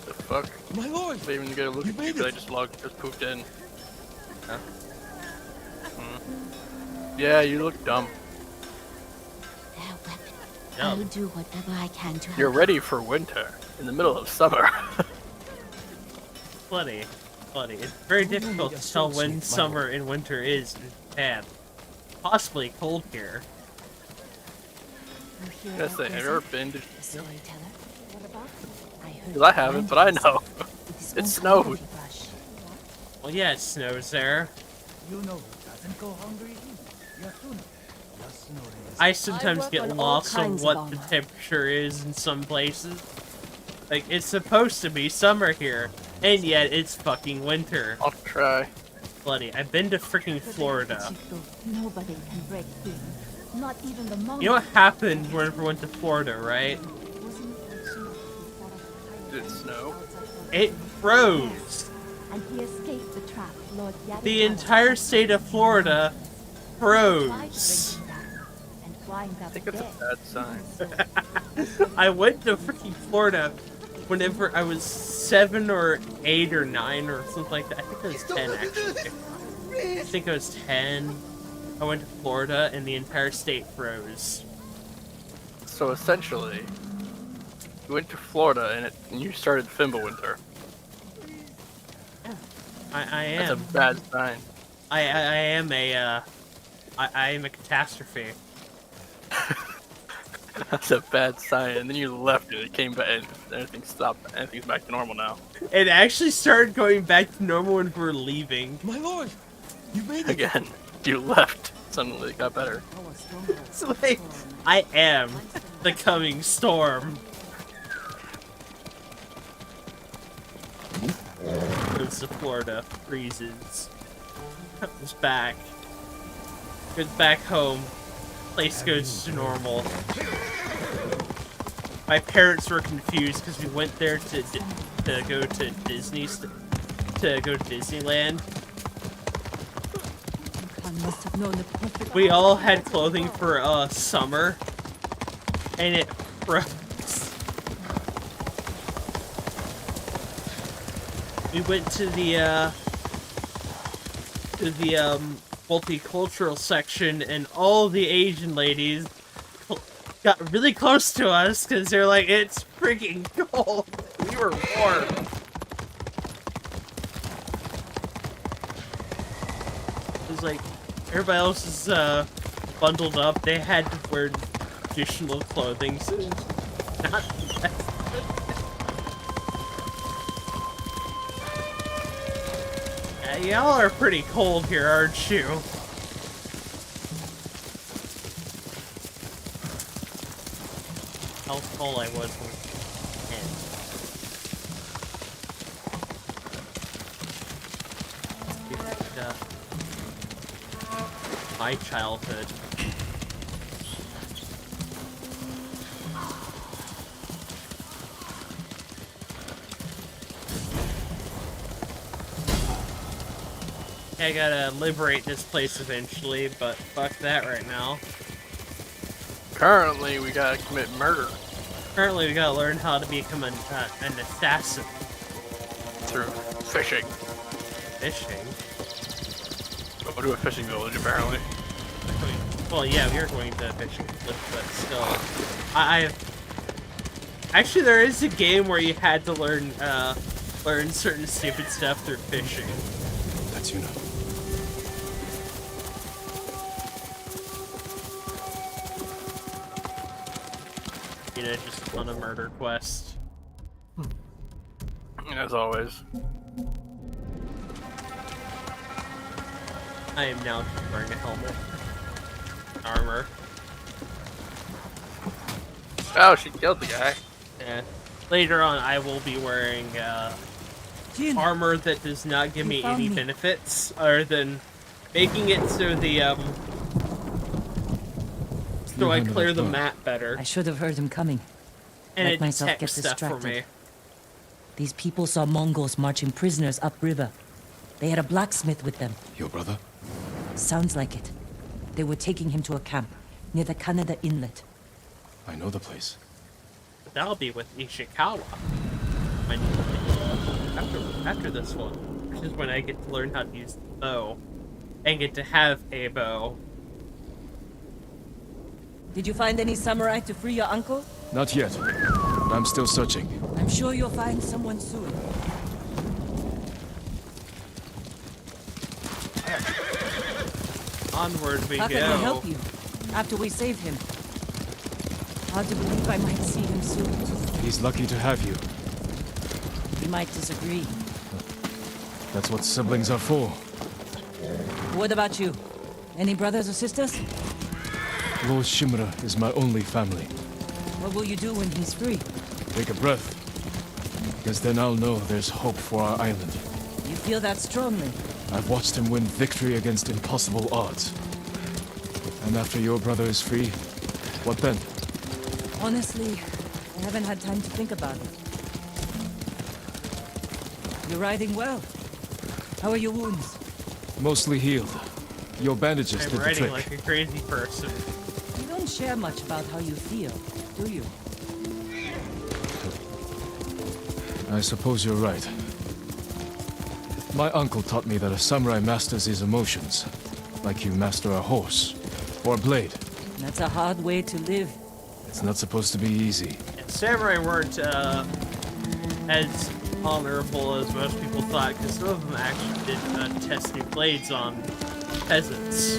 The fuck? My lord! I didn't even get a look You at made you, it. just pooped in. Huh? Yeah, you look dumb. Their weapon. Yum. I'll do whatever I can to help. You're ready for winter, in the middle of summer. Bloody. It's very difficult to tell when summer and winter is in Japan. Possibly cold here. You hear Yes, about have you ever Blizzard, been to... the storyteller? What about? I heard Because I haven't, but I know. With his It own snowed. coyote brush. Well, yeah, it snows there. You know who doesn't go hungry? Yasuna. I sometimes work get on all lost on kinds of what the armor. temperature is in some places. Like, it's supposed to be summer here, and yet it's fucking winter. I'll try. Bloody, I've been to freaking Florida. Nobody can break through. Not even the monk. You know what happened whenever we went to Florida, right? Did it snow? It froze. And he escaped the trap Lord The entire state of Florida froze. I think it's a bad sign. I went to freaking Florida whenever I was 7 or 8 or 9 or something like that. I think it was 10 actually. I think it was 10. I went to Florida and the entire state froze. So essentially, you went to Florida and you started Fimbulwinter. I That's a am. bad sign. I am a I am a catastrophe. That's a bad sign. And then you left and it came back and everything stopped. Everything's back to normal now. It actually started going back to normal when we were leaving. My lord! You made it! Again, you left. Suddenly it got better. It's like, I am the coming storm. Goes to Florida, freezes. Comes back. Goes back home. Place goes to normal. My parents were confused because we went there to go to Disneyland. Must have known the perfect. We all had clothing for summer, and it froze. We went to the multicultural section, and all the Asian ladies got really close to us because they're like, "It's freaking cold." We were warm. It was like everybody else is bundled up. They had to wear additional clothing. So not the best. Y'all are pretty cold here, aren't you? How cold I was when I was 10. my childhood. I gotta liberate this place eventually, but fuck that right now. Currently, we gotta commit murder Currently, we gotta learn how to become an assassin. through fishing. Fishing? Go to a fishing village, apparently. Well, yeah, we are going to a fishing village, but still. Actually, there is a game where you had to learn certain stupid stuff through fishing. That's you know. You know, just on a murder quest. As always. I am now wearing a helmet. Armor. Oh, she killed the guy. Yeah. Later on, I will be wearing Jin, armor that does not give You me found any me. benefits other than making it so the so I handle clear it the well. map better, I should have heard him coming. and let it myself detects get stuff for distracted. me. These people saw Mongols marching prisoners upriver. They had a blacksmith with them. Your brother? Sounds like it. They were taking him to a camp near the Kaneda Inlet. I know the place. That'll be with Ishikawa. When after this one, which is when I get to learn how to use the bow, and get to have a bow. Did you find any samurai to free your uncle? Not yet. But I'm still searching. I'm sure you'll find someone soon. Onward we How go. can we help you after we saved him? Hard to believe I might see him soon. He's lucky to have you. We might disagree. That's what siblings are for. What about you? Any brothers or sisters? Lord Shimura is my only family. What will you do when he's free? Take a breath. Because then I'll know there's hope for our island. You feel that strongly? I've watched him win victory against impossible odds. And after your brother is free, what then? Honestly, I haven't had time to think about it. You're riding well. How are your wounds? Mostly healed. Your bandages I'm did the riding trick. like a crazy person. You don't share much about how you feel, do you? I suppose you're right. My uncle taught me that a samurai masters his emotions, like you master a horse or a blade. That's a hard way to live. It's not supposed to be easy. And samurai weren't as honorable as most people thought, because some of them actually did test new blades on peasants.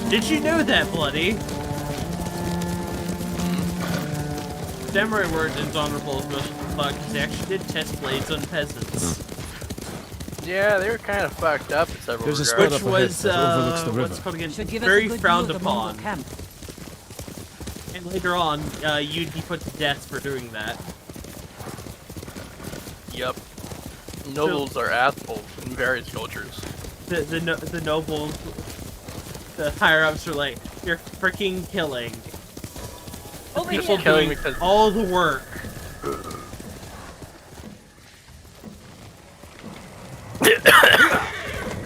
Did you know that, Bloody? Samurai weren't as honorable as most people thought, because they actually did test blades on peasants. Yeah, they were kind of fucked up in several There's a regards. spot Which up ahead was, that overlooks the river. what's it called again? Should give us a Very good frowned view of the Mongol upon. camp. And later on, you'd be put to death for doing that. Yep. Nobles are assholes in various cultures. The nobles, the higher ups are like, you're freaking killing. Over People here. killing doing because all the work.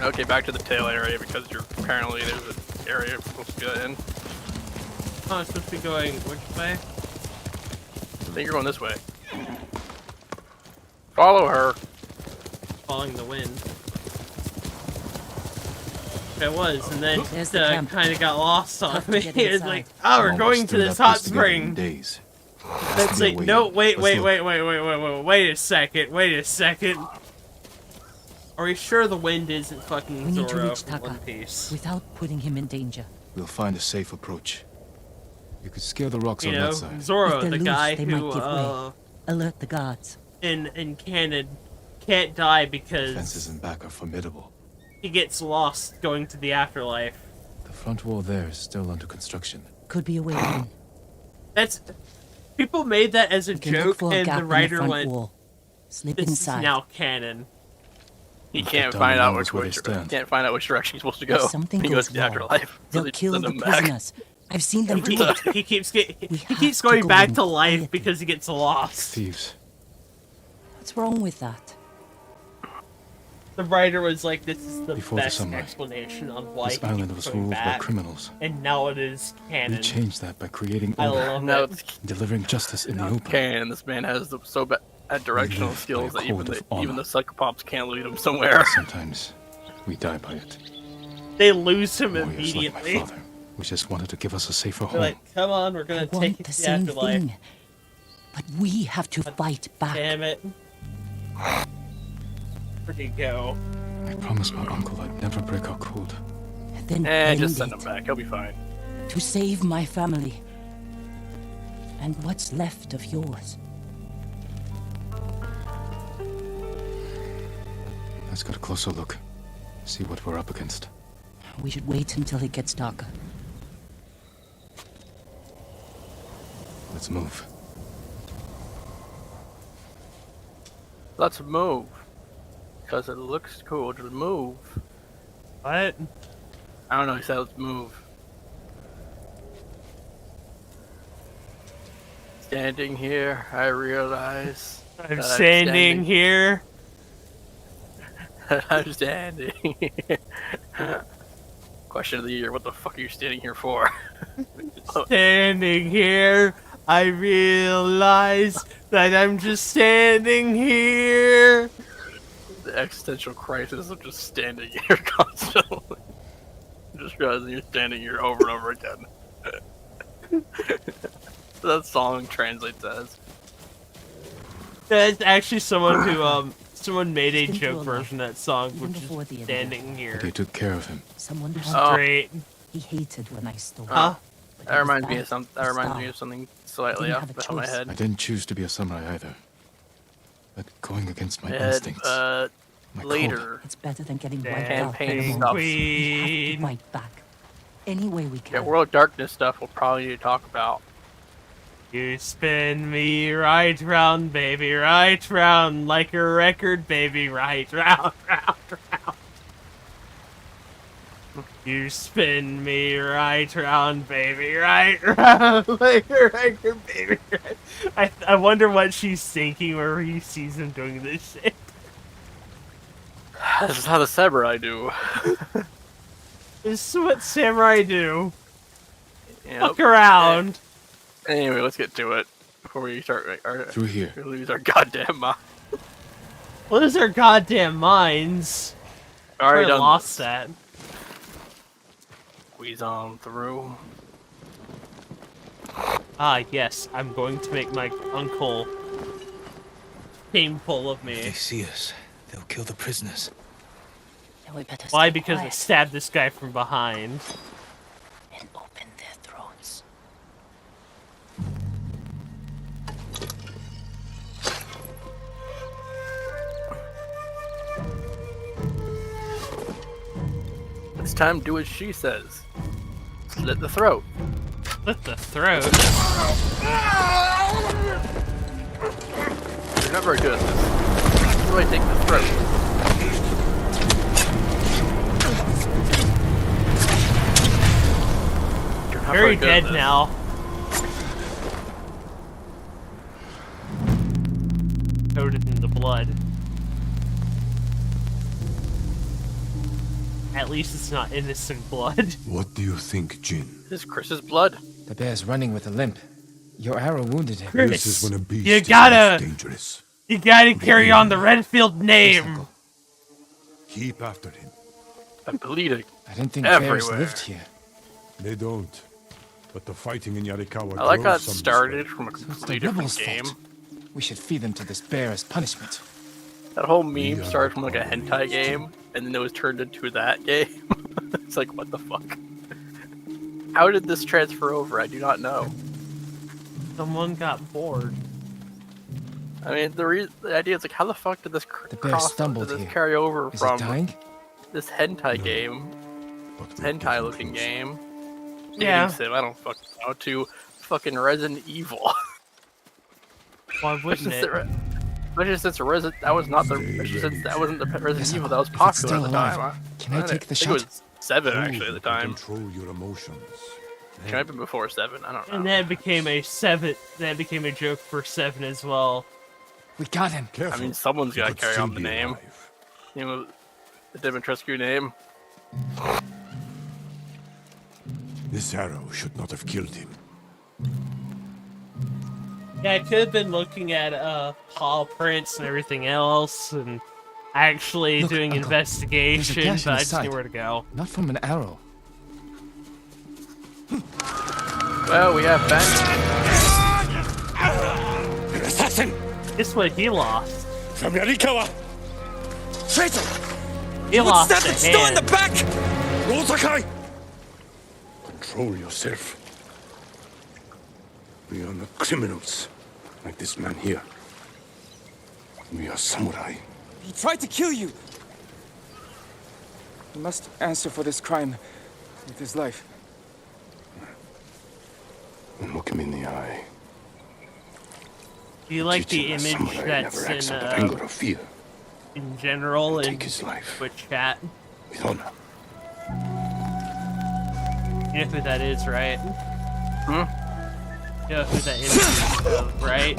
Okay, back to the tail area because you're apparently there's an area you're supposed to get in. Oh, I'm supposed to be going which way? I think you're going this way. Follow her. Following the wind. I was, and then There's the camp. kind of got lost on Tough to me. get It's inside. like, oh, we're Almost going to still this got hot this together in spring. days. That's Be like, away. no, wait Let's a look. second. Are we sure the wind isn't fucking We need to Zoro reach from One Taka Piece? without putting him in danger. We'll find a safe approach. You could scare the rocks You on know, that side. Zoro, If they're the loose, guy they might who give way. Alert the guards. in canon can't die Fences because in back are formidable. he gets lost going to the afterlife. The front wall there is still under construction. Could be a way in. That's people made that as a We can look joke, for a and gap the in the writer front went, wall. Slip "This inside. is now canon." He Get can't down find and out knows which where they way. stand. Can't find out which direction he's supposed to If go. something He goes goes to the wrong, afterlife. they'll They kill send the him back. prisoners. I've seen them do He, it. he keeps We he have keeps to going go back in to life quietly. because he gets lost. Thieves. What's wrong with that? The writer was like, "This is the Before the best samurai, explanation on why This he island keeps was going ruled back." by criminals. And now it is We canon. changed that by creating I order love No, it. it's and delivering justice in the open. canon. This man has so bad directional live by skills a that even code the, of honor. even the psychopops can't lead him somewhere. Sometimes we die by it. They lose him Warriors like my immediately. father, who just wanted to give us a safer They're home. like, "Come on, we're I gonna take want it the to the same afterlife." thing. But we have to fight back. Damn it! Where'd he go? I promised my uncle I'd never break our code. Then Just end send him it. back. He'll be fine. To save my family. And what's left of yours. Let's get a closer look. See what we're up against. We should wait until it gets darker. Let's move. Let's move. Because it looks cool to move. What? I don't know, he said let's move. Standing here, I realize I'm that standing here. I'm standing. Question of the year, what the fuck are you standing here for? Standing here, I realize that I'm just standing here. The existential crisis of just standing here constantly. Just realizing you're standing here over and over again. That song translates as. That's actually someone who someone made a It's been joke too long, version of that song, even which before is the internet. standing here. But you took care of him. Someone who Oh. Great. he hated when I stole. Huh? But That it was reminds me of that, some. That the reminds star. me of something slightly Didn't off have a the top of my choice. head. I didn't choose to be a samurai either. But going against my Ed, instincts. My code. later. It's better than getting wiped out. Campaign by the stuff. monks. We have to Queen. fight back. Any way we Yeah, can. World of Darkness stuff we'll probably need to talk about. You spin me right round, baby, right round, like a record, baby, right round, round, round. You spin me right round, baby, right round, like a record, baby. Right. I wonder what she's thinking where he sees him doing this shit. This is how the samurai do. This is what samurai do. Yep. Fuck around. Anyway, let's get to it before we start. Through here. We lose our goddamn mind. What is our goddamn minds? Already I done. lost that. Squeeze on through. Ah, yes, I'm going to make my uncle shameful of If they me. see us, they'll kill the prisoners. Then we better Why? stay Because I quiet stabbed this guy from behind. and open their throats. This time, do as she says. Slit the throat. Slit the throat. You're not very good at this. How do I take the throat? You're not Very good at dead this. now. Coated in the blood. At least it's not innocent blood. What do you think, Jin? This is Chris's blood. The bear's running with a limp. Your arrow wounded him. Chris, This is when a beast you is gotta- most dangerous. You gotta carry on the Redfield name. Keep after him. I'm bleeding. I didn't think bears Everywhere. lived here. They don't. But the fighting in Yarikawa I like how it drove some started despair. from a So it's the completely different rebels' game. fault. We should feed them to this bear as punishment. That whole We meme are started from like a the hentai warriors. game, and then it was turned into that game. It's like, what the fuck? How did this transfer over? I do not know. Someone got bored. I mean, the idea is like, how the fuck did this The bear stumbled did this here. carry over Is from it dying? this hentai No. game, But with hentai different looking rules. game, Yeah. dating sim, I don't fucking know, to fucking Resident Evil. Why wouldn't it? Especially since that was not the that wasn't the Resident Evil that was If it's popular still at the time. alive, can I take the think it shot? was 7 Prove actually at the you can time. Control your emotions. Can have been before 7. I don't know. And that became a 7. That became a joke for 7 as well. We got him. Careful. I mean, someone's he got to could carry still on the be name. alive. You know, the Dimitrescu name. This arrow should not have killed him. Yeah, I could have been looking at paw prints and everything else, and actually Look, doing Uncle, investigation, there's a gash in but I his just knew side. where to go. Not from an arrow. Well, we have Ben. An assassin Guess what he lost? from Yarikawa. Traitor! He lost a Still in the hand. back! Rosakai! Control yourself. We are not criminals like this man here. We are samurai. He tried to kill you! He must answer for this crime with his life. And look him in the eye. Do you like the Teaching a image samurai that's never acts in out of anger or fear. in general in Take his life Twitch chat? with honor. You know who that is, right? Hmm? You know who that image is of, right?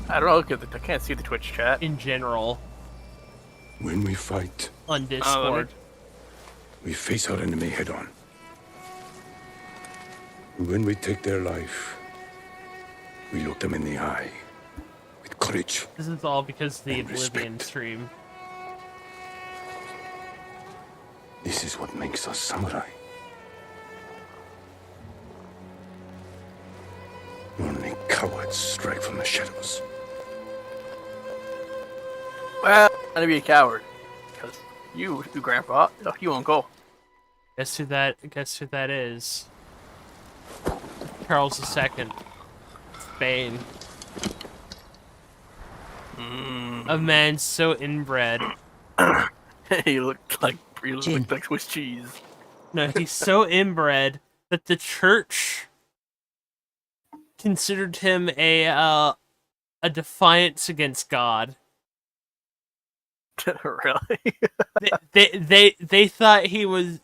I don't know. Look at I can't see the Twitch chat. In general, When we fight, on Discord. we face our enemy head on. When we take their life, we look them in the eye with courage. This is all because of the And Oblivion respect. stream. This is what makes us samurai. Only cowards strike from the shadows. Well, I'm gonna be a coward. Because you Grandpa, you won't go. Guess who that is? Charles II. Spain. A man so inbred. He looked like Swiss cheese. No, he's so inbred that the church considered him a defiance against God. Really? They thought he was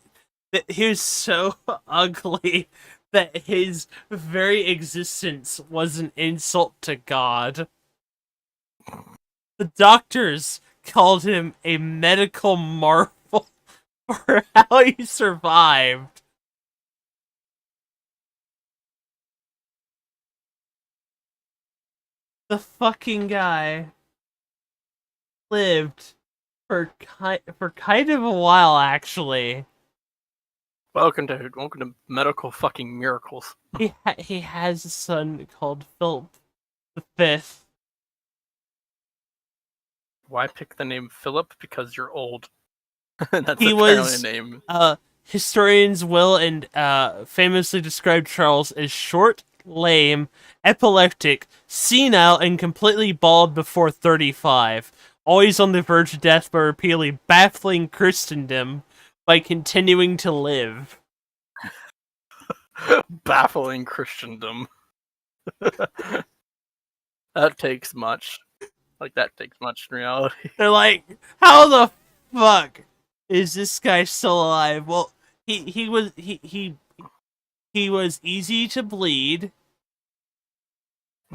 so ugly that his very existence was an insult to God. The doctors called him a medical marvel for how he survived. The fucking guy lived for kind of a while, actually. Welcome to medical fucking miracles. He has a son called Philip V. Why pick the name Philip? Because you're old. That's He apparently was a name. Historians will and famously describe Charles as short, lame, epileptic, senile, and completely bald before 35. Always on the verge of death, but repeatedly baffling Christendom by continuing to live. Baffling Christendom. That takes much. Like, that takes much in reality. They're like, how the fuck is this guy still alive? Well, he was easy to bleed.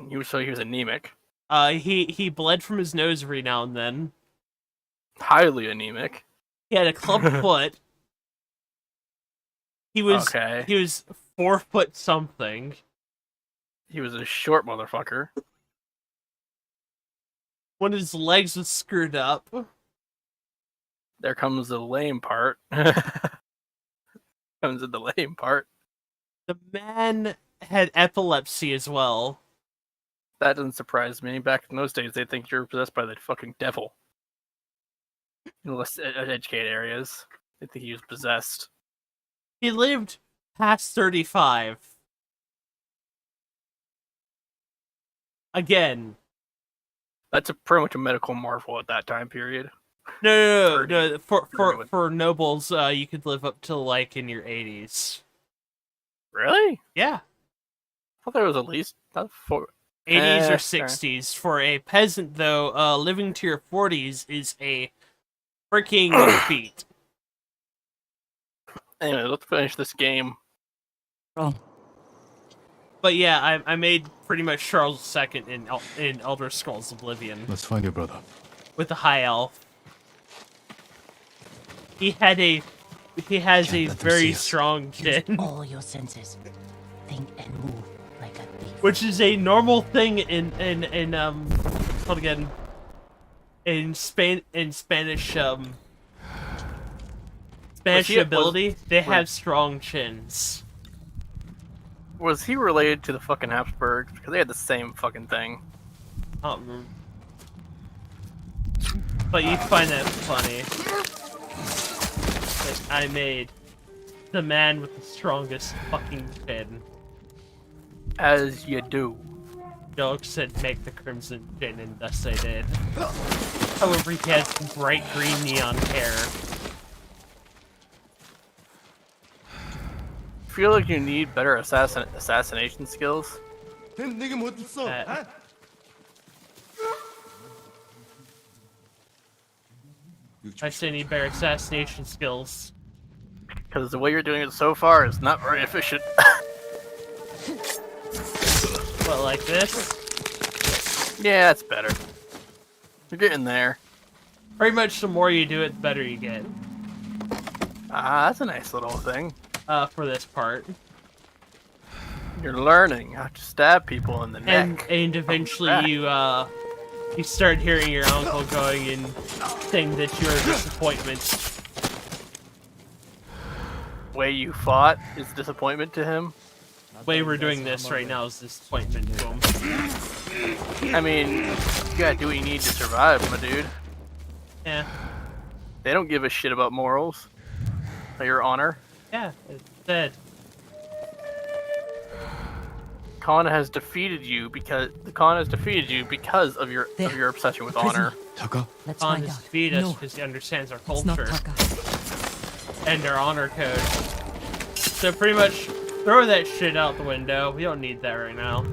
He was anemic. He bled from his nose every now and then. Highly anemic. He had a clubbed foot. He was 4 foot something. He was a short motherfucker. One of his legs was screwed up. There comes the lame part. Comes in the lame part. The man had epilepsy as well. That doesn't surprise me. Back in those days, they think you're possessed by the fucking devil. In less educated areas, they think he was possessed. He lived past 35. Again. That's pretty much a medical marvel at that time period. No. For nobles, you could live up to like in your 80s. Really? Yeah. I thought there was at least 80s or fair. 60s. For a peasant, though, living to your 40s is a freaking feat. Anyway, let's finish this game. Wrong. But yeah, I made pretty much Charles II in Elder Scrolls Oblivion Let's find your brother. with the high elf. He has a let them very see us. strong Use chin, all your senses. Think and move like a thief. which is a normal thing in what's it called again, in Spanish he- ability. They have strong chins. Was he related to the fucking Habsburgs? Because they had the same fucking thing. I don't remember. But you find that funny. Like, I made the man with the strongest fucking chin. As you do. Joke said make the crimson chin, and thus I did. However, he has bright green neon hair. Feel like you need better assassination skills. I say need better assassination skills. Because the way you're doing it so far is not very efficient. What, like this? Yeah, it's better. You're getting there. Pretty much the more you do it, the better you get. Ah, that's a nice little thing. For this part. You're learning how to stab people in the neck. And eventually you start hearing your uncle going and saying that you're a disappointment. Way you fought is disappointment to him. The way we're doing this right now is disappointment to him. I mean, you gotta do what you need to survive, my dude. Yeah. They don't give a shit about morals. Or your honor. Yeah, it's dead. Khan has defeated you because of your obsession with honor. Taka? Let's Khan find has out. defeated us No, because he understands our it's not culture Taka. and our honor code. So pretty much throw that shit out the window. We don't need that right now.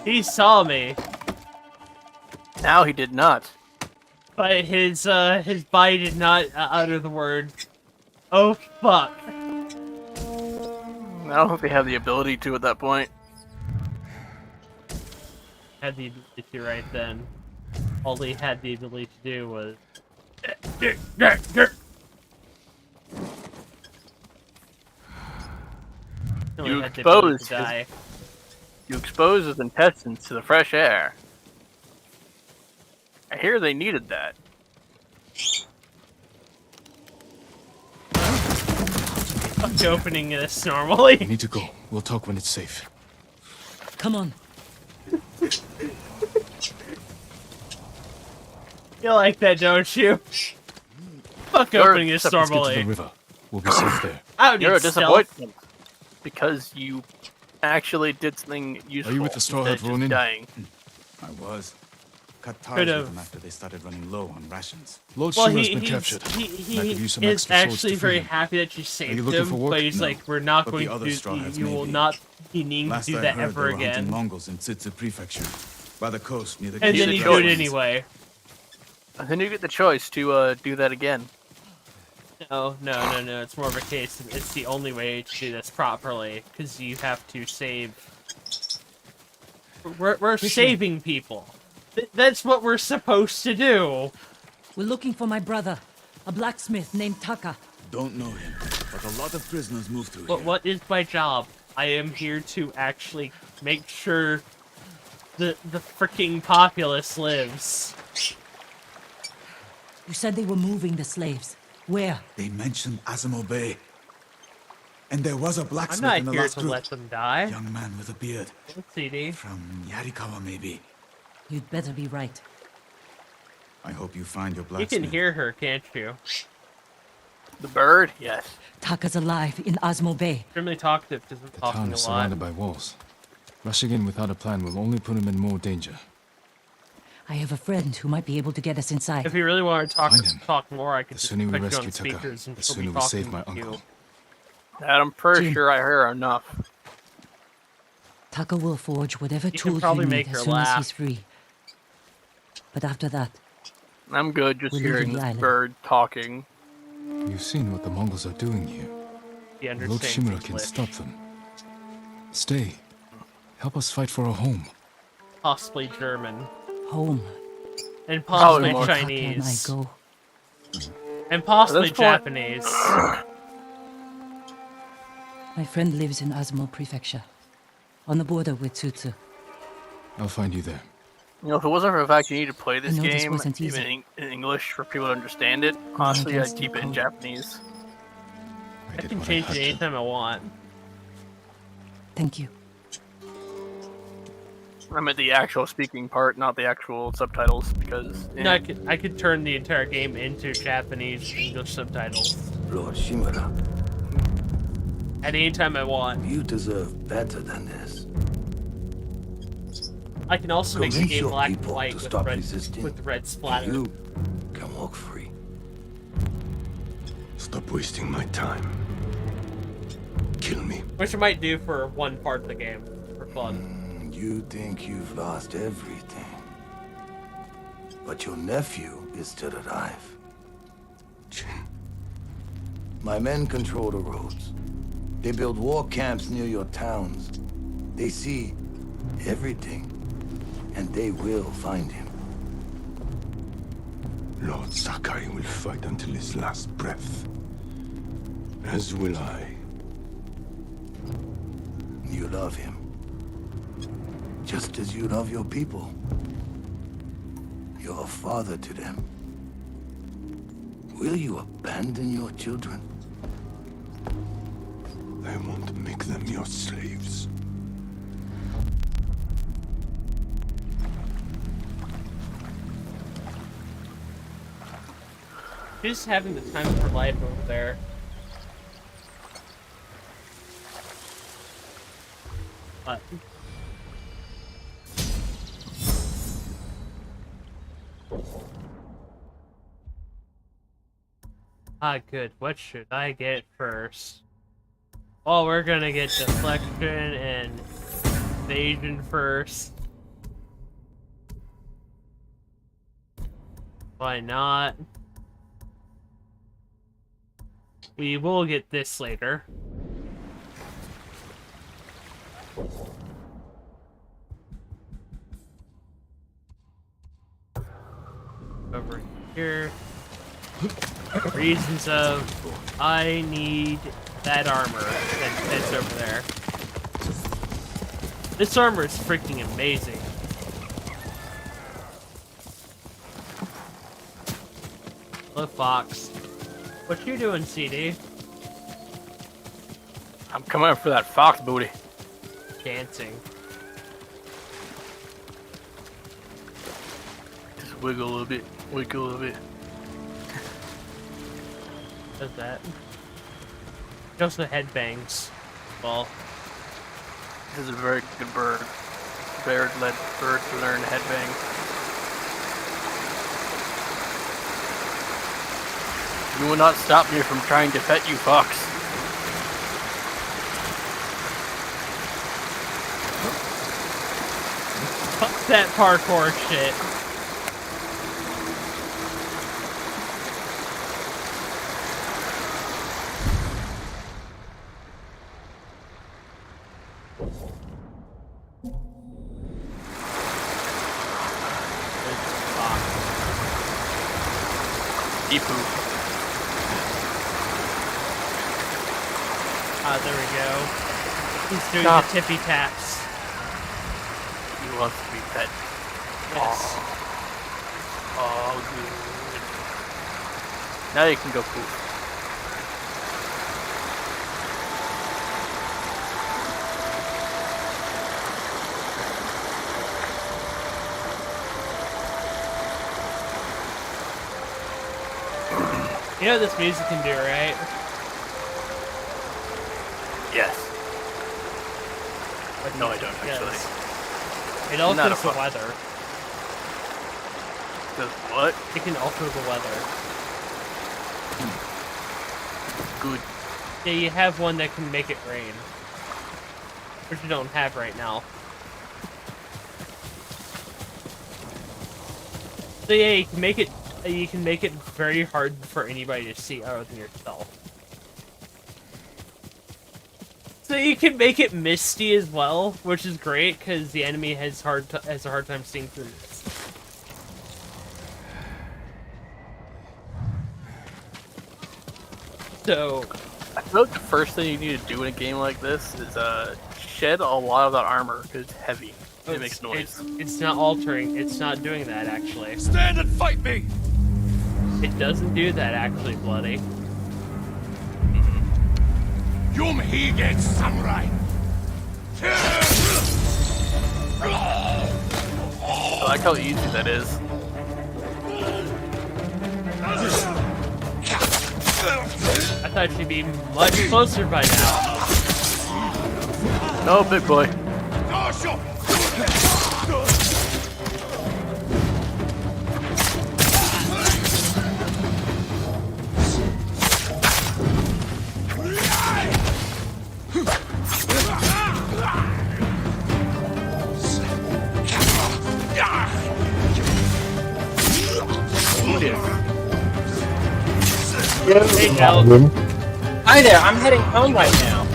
He saw me, Now he did not. but his body did not utter the word, "Oh fuck." I don't think they have the ability to at that point. Had the ability to right then. All he had the ability to do was. He only You had the ability exposed to die. You expose his intestines to the fresh air. I hear they needed that. Fuck opening this normally. We need to go. We'll talk when it's safe. Come on. You like that, don't you? Fuck You're- opening this Let's get to the normally. river. We'll be safe there. I don't You're a need stealth. disappointment. Because you actually did something useful. with the Straw Hat instead of just Ronin? dying. I was. Cut ties Could've. with them after they started running low on rations. Lord Well, Shima's he, been he's, captured. he, And I could use some is extra swords actually to very free him. happy that you saved looking him, for work? but he's No. like, we're not But going the to other do, Straw Hats you may will be. not be needing to Last do I that heard, ever they were hunting again. Mongols in Tsitsi Prefecture, by the coast near the And You then get you the do it choice. anyway. And then you get the choice to do that again. No, it's more of a case of it's the only way to do this properly, because you have to save. We're saving people. That's what we're supposed to do. We're looking for my brother, a blacksmith named Taka. Don't know him, but a lot of prisoners move through But here. what is my job? I am here to actually make sure the freaking populace lives. You said they were moving the slaves. Where? They mentioned Azamo Bay. And there was a I'm blacksmith not in the here last to group. let them die. Young man with a beard. CD. From Yarikawa, maybe. You'd better be right. I hope you find your You blacksmith. can hear her, can't you? The bird? Yes. Taka's alive in Osmo Bay. Extremely talkative because we're The talking town a is lot. surrounded by walls. Rushing in without a plan will only put him in more danger. I have a friend who might be able to get us inside. If you really want to Find him. talk more, I could The just sooner we put you rescue on Tucker, speakers and the she'll be sooner we save talking my to you. uncle. That I'm pretty Jim. sure I hear enough. Tucker will forge whatever You can tools you probably need make as her soon as laugh. he's free. But after that, I'm good just We're leaving hearing the this island. bird talking. You've seen what the Mongols are doing here. He Lord understands Shimura can English. stop them. Stay. Help us fight for a home. Possibly German. home. And Probably possibly more. Tucker and I Chinese. go. And possibly At this point- Japanese. My friend lives in Azamo Prefecture, on the border with Tsutsu. I'll find you there. You know, if it wasn't for the fact you need to play this know this game wasn't even easy. in English for people to understand it, honestly, I'd against keep the it in code. Japanese. I did can what change had it to. anytime I want. Thank you. I meant the actual speaking part, not the actual subtitles, because No, I could turn the entire game into Japanese English subtitles Lord Shimura, at any time I want. you deserve better than this. I can also make the Convince game your black and people white to with stop red, resisting. with red splatter. You can walk free. Stop wasting my time. Kill me. Which I might do for one part of the game, for fun. You think you've lost everything. But your nephew is still alive. My men control the roads. They build war camps near your towns. They see everything. And they will find him. Lord Sakai will fight until his last breath. As will I. You love him. Just as you love your people. You're a father to them. Will you abandon your children? I won't make them your slaves. She's having the time of her life over there. But good. What should I get first? Well, we're gonna get deflection and evasion first. Why not? We will get this later. Over here. Reasons of I need that armor that's over there. This armor is freaking amazing. Hello, Fox. What you doing, CD? I'm coming up for that fox booty. Dancing. Just wiggle a little bit, wiggle a little bit. Does that? Just the headbangs. Well, This is a very good bird. Bird-led bird to learn headbang. You will not stop me from trying to pet you, fox. fuck that parkour shit. Ipu. Ah, there we go. He's doing Stop. the tippy taps. He wants to be pet. Yes. Oh, good. Now you can go poop. You know what this music can do, right? Yes. No, I don't Yes. actually. It Not a alters the fuck. weather. Does what? It can alter the weather. Good. Yeah, you have one that can make it rain. Which you don't have right now. So yeah, you can make it very hard for anybody to see other than yourself. So you can make it misty as well, which is great because the enemy has a hard time seeing through mist. So I feel like the first thing you need to do in a game like this is shed a lot of that armor because it's heavy. It makes noise. It's not altering. It's not doing that actually. Stand and fight me! It doesn't do that actually, Bloody. Yum Hige Samurai! I like how easy that is. I thought she'd be much closer by now. No, big boy. Hey, Cal. Hi there, I'm heading home right now.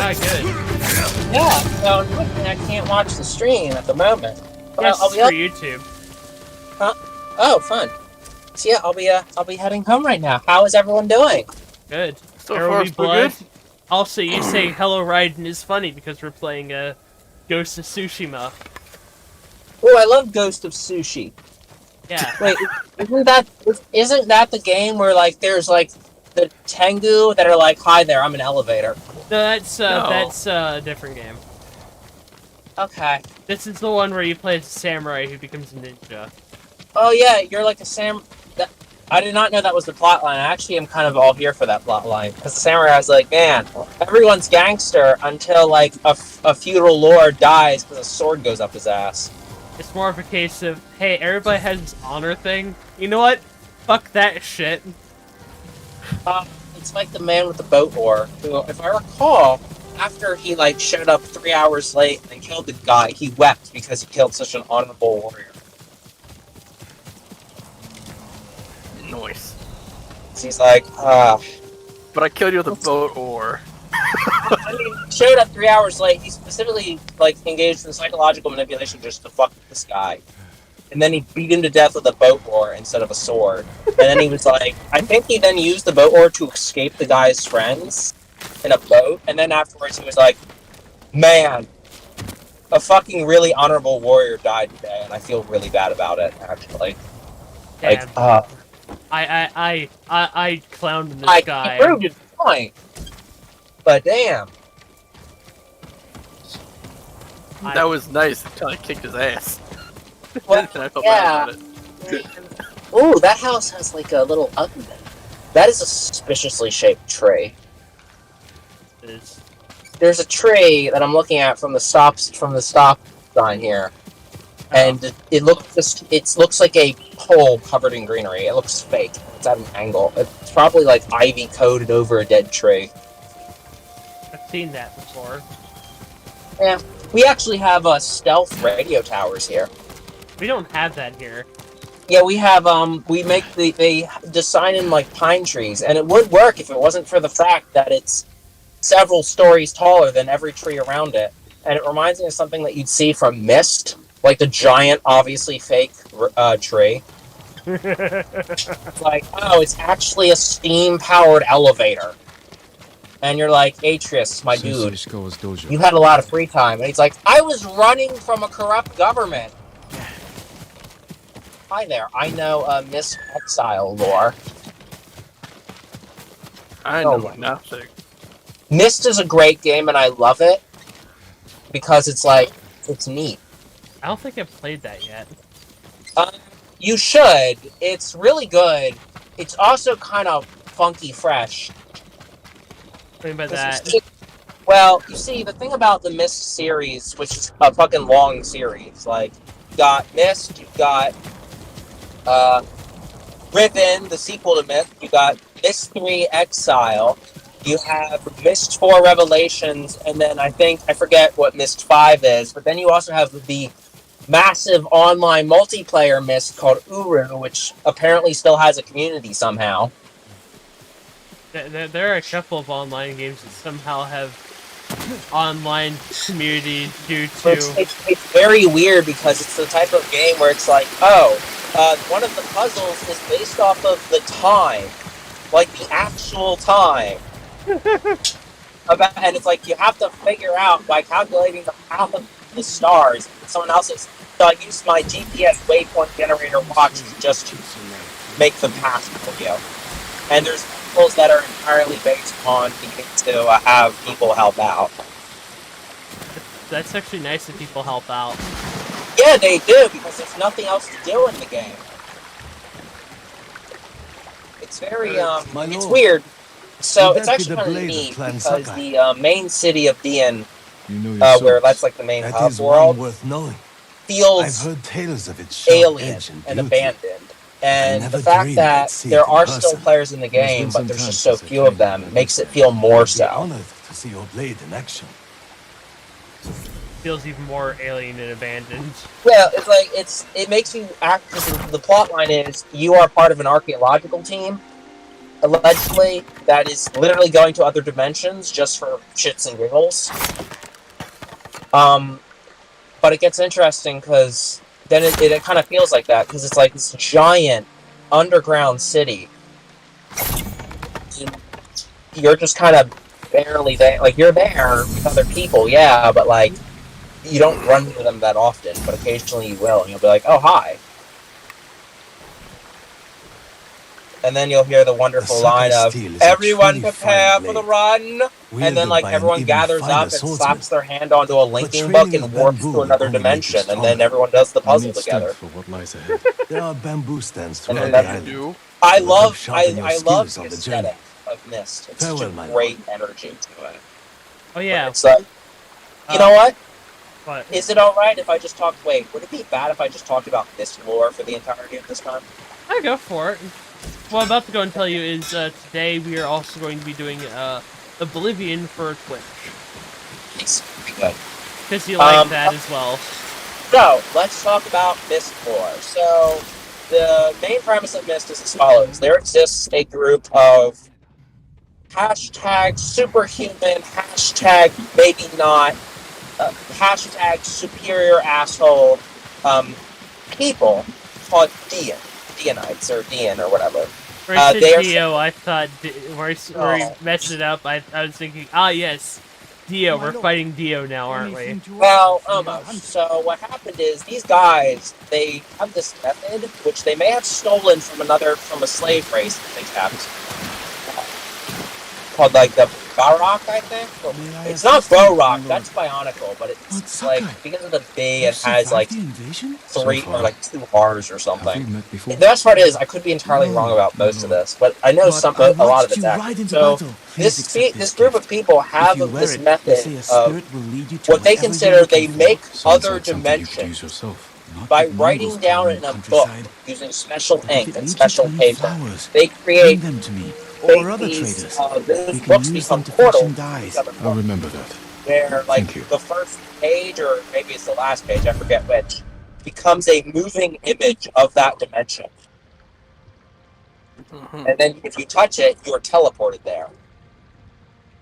Ah, good. Yeah, so unfortunately I can't watch the stream at the moment. But Yes, I'll be for up. YouTube. Oh, fun. So yeah, I'll be heading home right now. How is everyone doing? Good. So There will far, be so blood. good. Also, you saying hello, Raiden is funny because we're playing Ghost of Tsushima. Oh, I love Ghost of Sushi. Yeah. Wait, isn't that the game where like there's like the Tengu that are like, hi there, I'm an elevator. No, that's a different game. Okay. This is the one where you play as a samurai who becomes a ninja. Oh yeah, you're like a I did not know that was the plot line. I actually am kind of all here for that plot line because the samurai's like, man, everyone's gangster until like a feudal lord dies because a sword goes up his ass. It's more of a case of, hey, everybody has this honor thing. You know what? Fuck that shit. It's like the man with the boat oar, who, if I recall, after he like showed up 3 hours late and killed the guy, he wept because he killed such an honorable warrior. Nice. So he's like, But I killed you with a boat oar. I mean, he showed up 3 hours late. He specifically like engaged in psychological manipulation just to fuck this guy. And then he beat him to death with a boat oar instead of a sword. And then he was like, I think he then used the boat oar to escape the guy's friends in a boat. And then afterwards he was like, man, a fucking really honorable warrior died today, and I feel really bad about it, actually. Damn. Like, I clowned in this guy. He proved his point. But damn. That was nice until I kicked his ass. Well, And I felt yeah. bad about it. Ooh, that house has like a little oven. That is a suspiciously shaped tree. There's a tree that I'm looking at from the stop sign here, and it looks like a pole covered in greenery. It looks fake. It's at an angle. It's probably like ivy coated over a dead tree. I've seen that before. Yeah, we actually have stealth radio towers here. We don't have that here. Yeah, we have we make they design in like pine trees, and it would work if it wasn't for the fact that it's several stories taller than every tree around it. And it reminds me of something that you'd see from Myst, like the giant, obviously fake tree. It's like, oh, it's actually a steam-powered elevator. And you're like, Atreus, my dude, you had a lot of free time. And he's like, I was running from a corrupt government. Hi there, I know Miss Exile lore. I know nothing. Myst is a great game, and I love it because it's like, it's neat. I don't think I've played that yet. You should. It's really good. It's also kind of funky fresh. What do you mean by that? Well, you see, the thing about the Myst series, which is a fucking long series, like, you got Myst, you've got Riven, the sequel to Myst, you got Myst 3 Exile, you have Myst 4 Revelations, and then I forget what Myst 5 is, but then you also have the massive online multiplayer Myst called Uru, which apparently still has a community somehow. There are a couple of online games that somehow have online community due to... It's very weird because it's the type of game where it's like, one of the puzzles is based off of the time. Like, the actual time. And it's like, you have to figure out by calculating the path of the stars. Someone else's... So I used my GPS waypoint generator watch just to make the path for you. And there's puzzles that are entirely based on needing to have people help out. That's actually nice that people help out. Yeah, they do, because there's nothing else to do in the game. It's very, it's weird. So it's actually kind of neat, because the main city of Dian, where that's like the main hub world, feels alien and abandoned. And the fact that there are still players in the game, but there's just so few of them, makes it feel more so. Feels even more alien and abandoned. Well, it's like it makes you act. The plot line is you are part of an archaeological team, allegedly, that is literally going to other dimensions just for shits and giggles. But it gets interesting because then it kind of feels like that, because it's like this giant underground city. You're just kind of barely there. Like, you're there with other people, yeah, but like, you don't run into them that often, but occasionally you will, and you'll be like, oh, hi. And then you'll hear the wonderful line of, everyone prepare for the run! And then, like, everyone gathers up and slaps their hand onto a linking book and warps to another dimension, and then everyone does the puzzle together. There are bamboo stands throughout the island. I love the aesthetic of Myst. It's such a great energy to it. Oh, yeah. It's like, you know what? What? Is it alright if I just talked... Wait, would it be bad if I just talked about Myst lore for the entirety of this time? I go for it. What I'm about to go and tell you is today we are also going to be doing Oblivion for Twitch. It's pretty good. Because you like that as well. So, let's talk about Myst lore. So, the main premise of Myst is as follows. There exists a group of hashtag superhuman, hashtag maybe not, hashtag superior asshole people called Dianites, or Dian, or whatever. When I said Dio, I thought, where he messed it up, I was thinking, yes, Dio, we're fighting Dio now, aren't we? Well, almost. So what happened is, these guys, they have this method, which they may have stolen from a slave race that they kept, called, like, the Barak, I think? It's not Borak, that's Bionicle, but it's like, because of the B, it has, like, 3 or, like, 2 R's or something. The best part is, I could be entirely wrong about most of this, but I know a lot of it's accurate. So, this group of people have this method of what they consider they make other dimensions by writing down in a book using special ink and special paper. They create these books become portals. I'll remember that. Where, like, the first page, or maybe it's the last page, I forget which, becomes a moving image of that dimension. And then if you touch it, you're teleported there.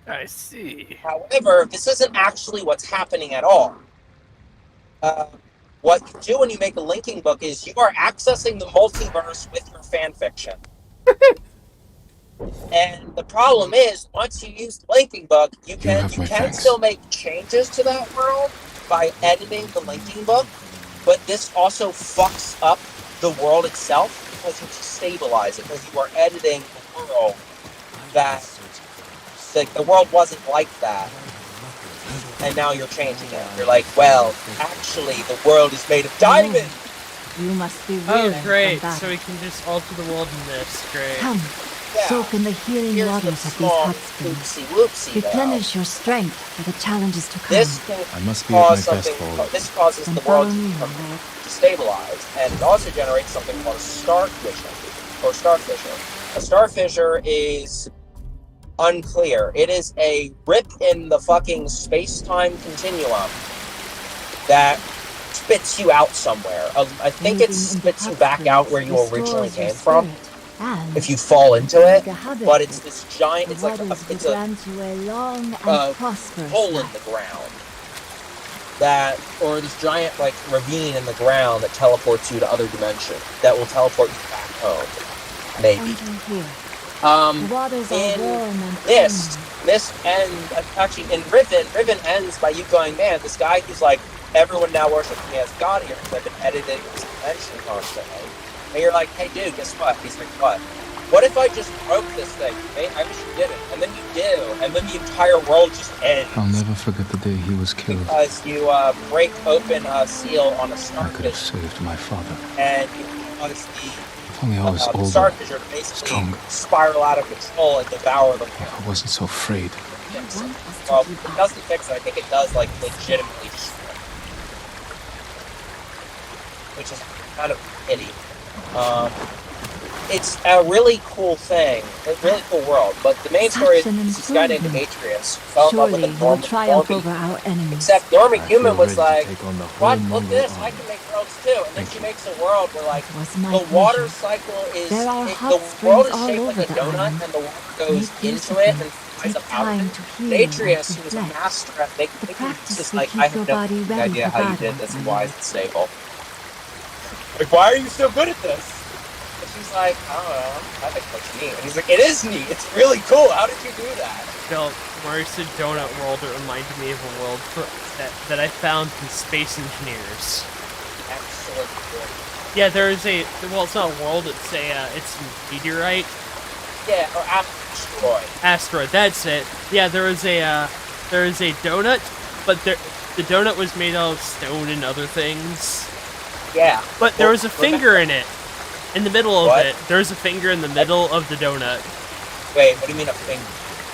I see. However, this isn't actually what's happening at all. What you do when you make a linking book is you are accessing the multiverse with your fanfiction. And the problem is, once you use the linking book, you can still make changes to that world by editing the linking book, but this also fucks up the world itself because you destabilize it, because you are editing the world that, like, the world wasn't like that, and now you're changing it. You're like, well, actually, the world is made of diamond! You must be Oh, great, so we can just alter the world in this, great. Come, Yeah. Soak in the healing Here's the waters of these small hot springs. oopsie-loopsie, though. Replenish your strength for the challenges to come. This can I must be at my cause best something. for all. This causes Then the world follow me, to my lord. stabilize, and it also generates something called a star fissure, or star fissure. A star fissure is unclear. It is a rip in the fucking space-time continuum that spits you out somewhere. I think it spits you back out where you originally came from if you fall into it. But it's this giant. It's like it's a hole in the ground that, or this giant like ravine in the ground that teleports you to other dimensions. That will teleport you back home. Maybe. In this ends actually in Riven ends by you going, man, this guy who's like everyone now worships me as God here because I've been editing this dimension constantly. And you're like, hey dude, guess what? He's like, what? What if I just broke this thing? Hey, I wish you didn't. And then you do, and then the entire world just ends. I'll never forget the day he was killed. Because you break open a seal on a I starfish. could have saved my father. And you cause If only I was the older, starfish are basically stronger. spiral out of control and devour them. If I wasn't so afraid. Well, it doesn't fix it. I think it does, like, legitimately destroy it. Which is kind of a pity. It's a really cool thing, a really cool world, but the main story is this guy named Atreus who fell in love with a normie, except normie human was like, what, look at this, I can make worlds too, and then she makes a world where like, the water cycle is, the world is shaped like a donut, and the water goes into it and flies up out of it. And Atreus, who was a master at making things, is like, I have no idea how you did this and why is it stable. Like, why are you so good at this? And she's like, I don't know, I think that's neat. And he's like, it is neat, it's really cool, how did you do that? Bill, where you said Donut World, it reminded me of a world that I found in Space Engineers. Excellent. Yeah, there's a, well, it's not a world, it's a meteorite. Yeah, or asteroid. Asteroid, that's it. Yeah, there is a donut, but the donut was made out of stone and other things. Yeah. But there was a finger in it. In the middle of it. There's a finger in the middle of the donut. Wait, what do you mean a finger?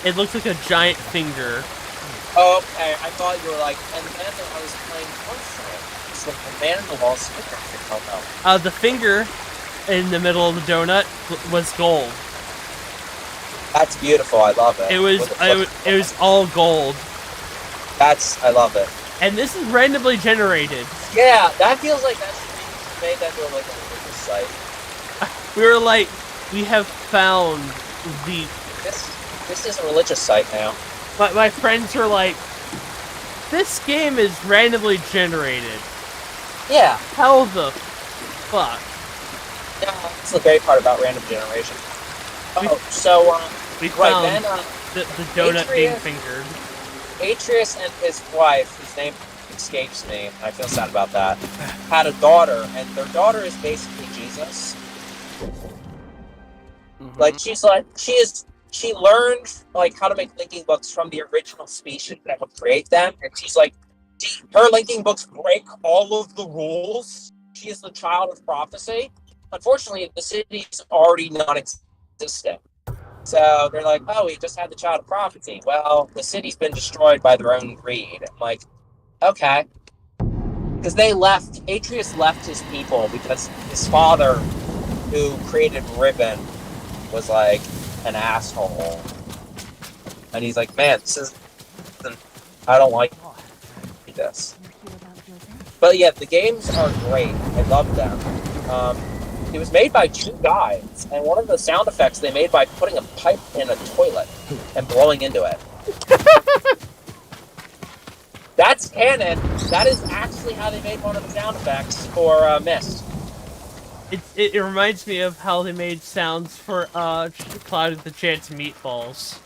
It looked like a giant finger. Oh, okay. I thought you were like, and then I was playing Warframe. It's like the man in the wall finger. Oh, no. The finger in the middle of the donut was gold. That's beautiful. I love it. It was all gold. I love it. And this is randomly generated. Yeah, that feels like that's made that to like a religious site. We were like, we have found the... This is a religious site now. My friends were like, this game is randomly generated. Yeah. How the fuck? Yeah, that's the great part about random generation. Oh, so, we found then, the donut being fingered. Atreus and his wife, whose name escapes me, and I feel sad about that, had a daughter, and their daughter is basically Jesus. Like, she learned, like, how to make linking books from the original species that would create them, and she's like, her linking books break all of the rules. She is the child of prophecy. Unfortunately, the city's already non-existent. So they're like, oh, we just had the child of prophecy. Well, the city's been destroyed by their own greed. I'm like, okay. Because Atreus left his people because his father, who created Riven, was like an asshole. And he's like, man, I don't like this. But yeah, the games are great. I love them. It was made by two guys, and one of the sound effects they made by putting a pipe in a toilet and blowing into it. That's canon. That is actually how they made one of the sound effects for Myst. It reminds me of how they made sounds for Cloud of the Chance Meatballs.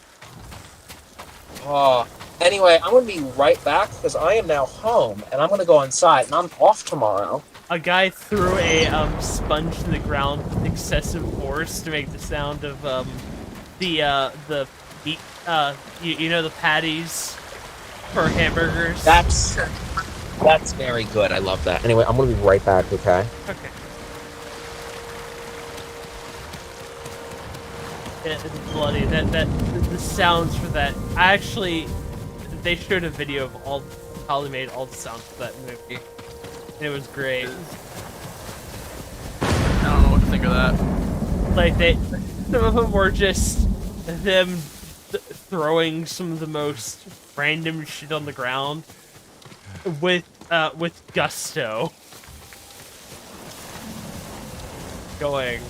Anyway, I'm going to be right back because I am now home, and I'm going to go inside, and I'm off tomorrow. A guy threw a sponge in the ground with excessive force to make the sound of the meat, you know, the patties for hamburgers. That's very good. I love that. Anyway, I'm gonna be right back. Okay. Okay. It's bloody. The sounds for that. They showed a video of how they made all the sounds for that movie. And it was great. I don't know what to think of that. Like some of them were just them throwing some of the most random shit on the ground with gusto. Going,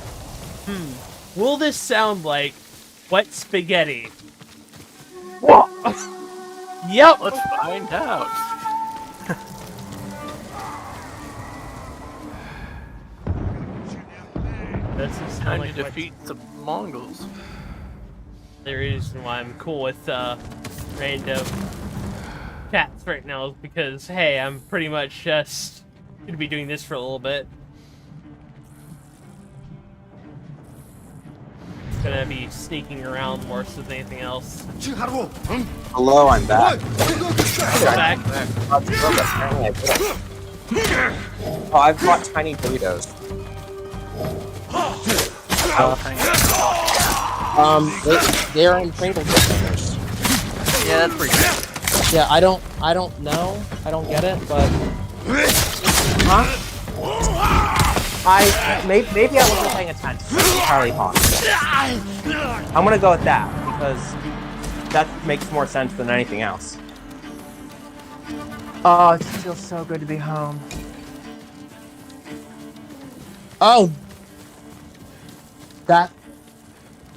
will this sound like wet spaghetti? Yep. Let's find out. This is Time like to defeat the Mongols. the reason why I'm cool with random chats right now is because, hey, I'm pretty much just gonna be doing this for a little bit. Gonna be sneaking around more so than anything else. Hello, I'm back. Back. Oh, I've bought tiny burritos. They're in Pringle containers. Yeah, that's pretty good. Yeah, I don't know. I don't get it, but huh? Maybe I wasn't paying attention. It's entirely possible. I'm gonna go with that because that makes more sense than anything else. Oh, it feels so good to be home. Oh,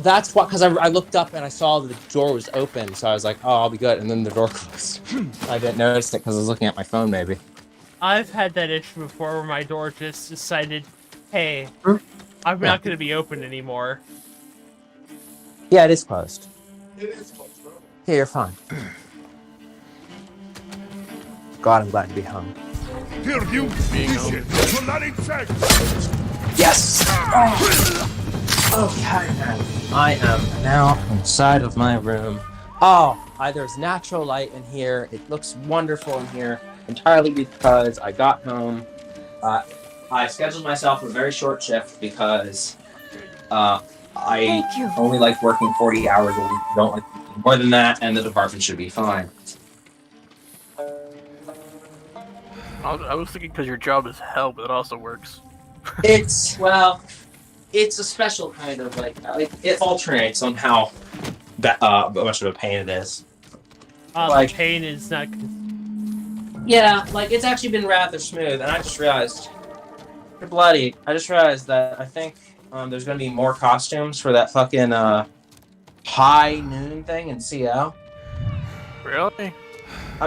that's what, because I looked up and I saw the door was open, so I was like, oh, I'll be good, and then the door closed. I didn't notice it because I was looking at my phone, maybe. I've had that issue before where my door just decided, hey, I'm not going to be open anymore. Yeah, it is closed. It is closed, bro. Yeah, you're fine. God, I'm glad to be home. Yes! Okay, I am now inside of my room. Oh, there's natural light in here. It looks wonderful in here. Entirely because I got home. I scheduled myself a very short shift because I only like working 40 hours a week. Don't like more than that, and the department should be fine. I was thinking because your job is hell, but it also works. It's a special kind of like it alternates on how much of a pain it is. The pain is not. Yeah, it's actually been rather smooth, and I just realized that I think there's gonna be more costumes for that fucking high noon thing in CO. Really?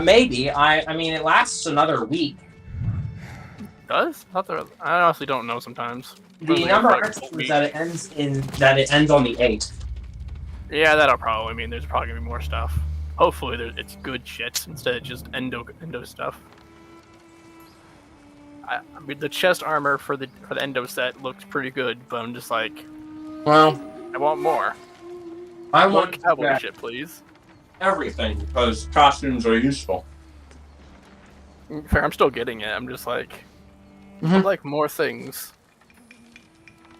Maybe. I mean, it lasts another week. Does? I honestly don't know sometimes. The number of episodes is that it ends on the 8th. Yeah, that'll probably mean there's probably gonna be more stuff. Hopefully, it's good shit instead of just endo stuff. I mean, the chest armor for the endo set looks pretty good, but I'm just like, well, I want more. I more want cowboy shit, please. Everything, because costumes are useful. Fair, I'm still getting it. I'm just like, I'd like more things.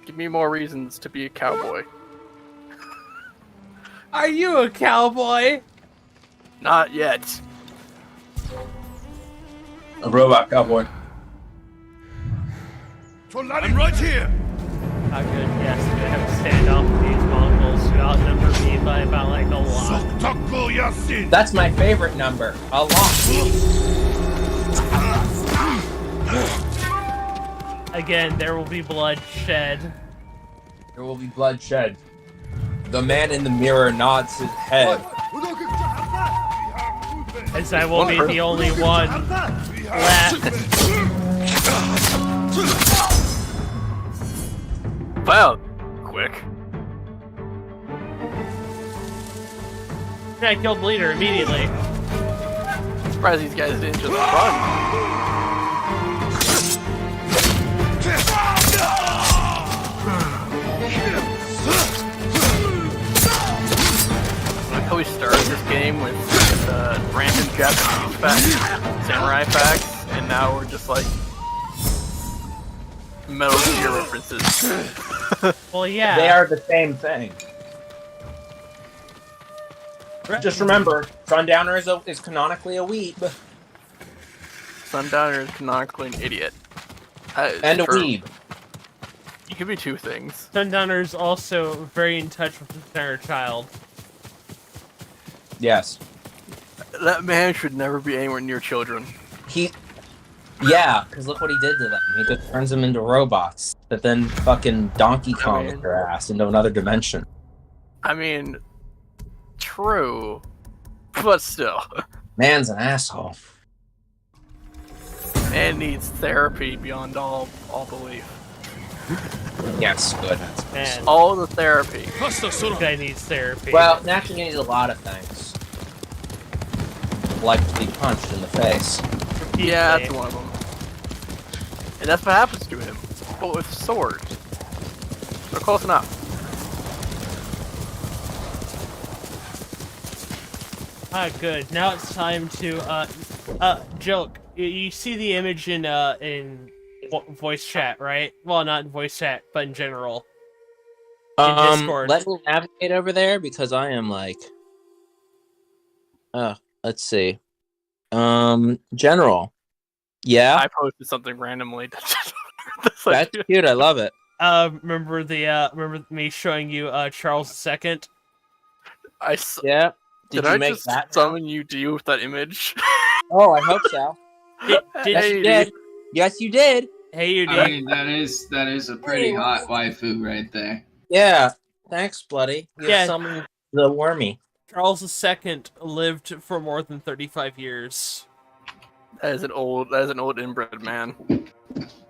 Give me more reasons to be a cowboy. Are you a cowboy? Not yet. A robot cowboy. I'm right here. How good? Yes, I'm gonna have to stand off with these Mongols who outnumber me by about a lot. That's my favorite number. A lot. Again, there will be bloodshed. There will be bloodshed. The man in the mirror nods his head. As I will be the only one left. Well, quick. I killed the leader immediately. Surprised these guys didn't just run. Like how we started this game with random Japanese facts, samurai facts, and now we're just like Metal Gear references. Well, yeah. They are the same thing. Just remember, Sundowner is canonically a weeb. Sundowner is canonically an idiot. And a true. weeb. You could be two things. Sundowner's also very in touch with his inner child. Yes. That man should never be anywhere near children. Yeah, because look what he did to them. He just turns them into robots that then fucking Donkey Kong their ass into another dimension. I mean, true, but still. Man's an asshole. Man needs therapy beyond all belief. Yes, good. Man, all the therapy. This guy needs therapy. Well, naturally needs a lot of things. Like to be punched in the face. Yeah, that's one of them. And that's what happens to him, but with swords. They're close enough. Good. Now it's time to joke. You see the image in voice chat, right? Well, not in voice chat, but in general. In Discord. Let me navigate over there because I am like, let's see. General. Yeah. I posted something randomly. That's cute. I love it. Remember me showing you Charles II? Yeah. Did you I make just that summon you to you with that image? Oh, I hope so. Yes, you did. Yes, you did. Hey, you did. I mean, that is a pretty hot waifu right there. Yeah. Thanks, Bloody. You Yeah. summoned the wormy. Charles II lived for more than 35 years. That is an old inbred man.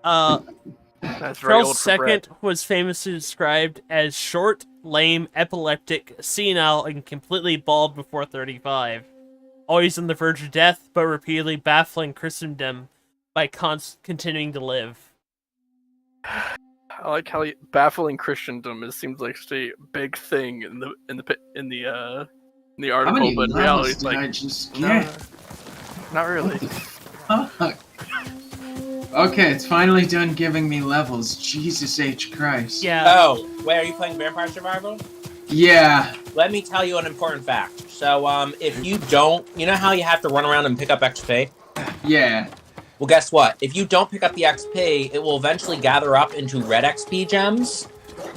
That's very old Charles for II bread. was famously described as short, lame, epileptic, senile, and completely bald before 35. Always on the verge of death, but repeatedly baffling Christendom by continuing to live. I like how baffling Christendom seems like a big thing in the article, How many but in levels reality, it's did like I just no, get? not really. Fuck. Okay, it's finally done giving me levels. Jesus H. Christ. Yeah. Oh, wait, are you playing Vampire Survival? Yeah. Let me tell you an important fact. So, if you don't, you know how you have to run around and pick up XP? Yeah. Well, guess what? If you don't pick up the XP, it will eventually gather up into red XP gems.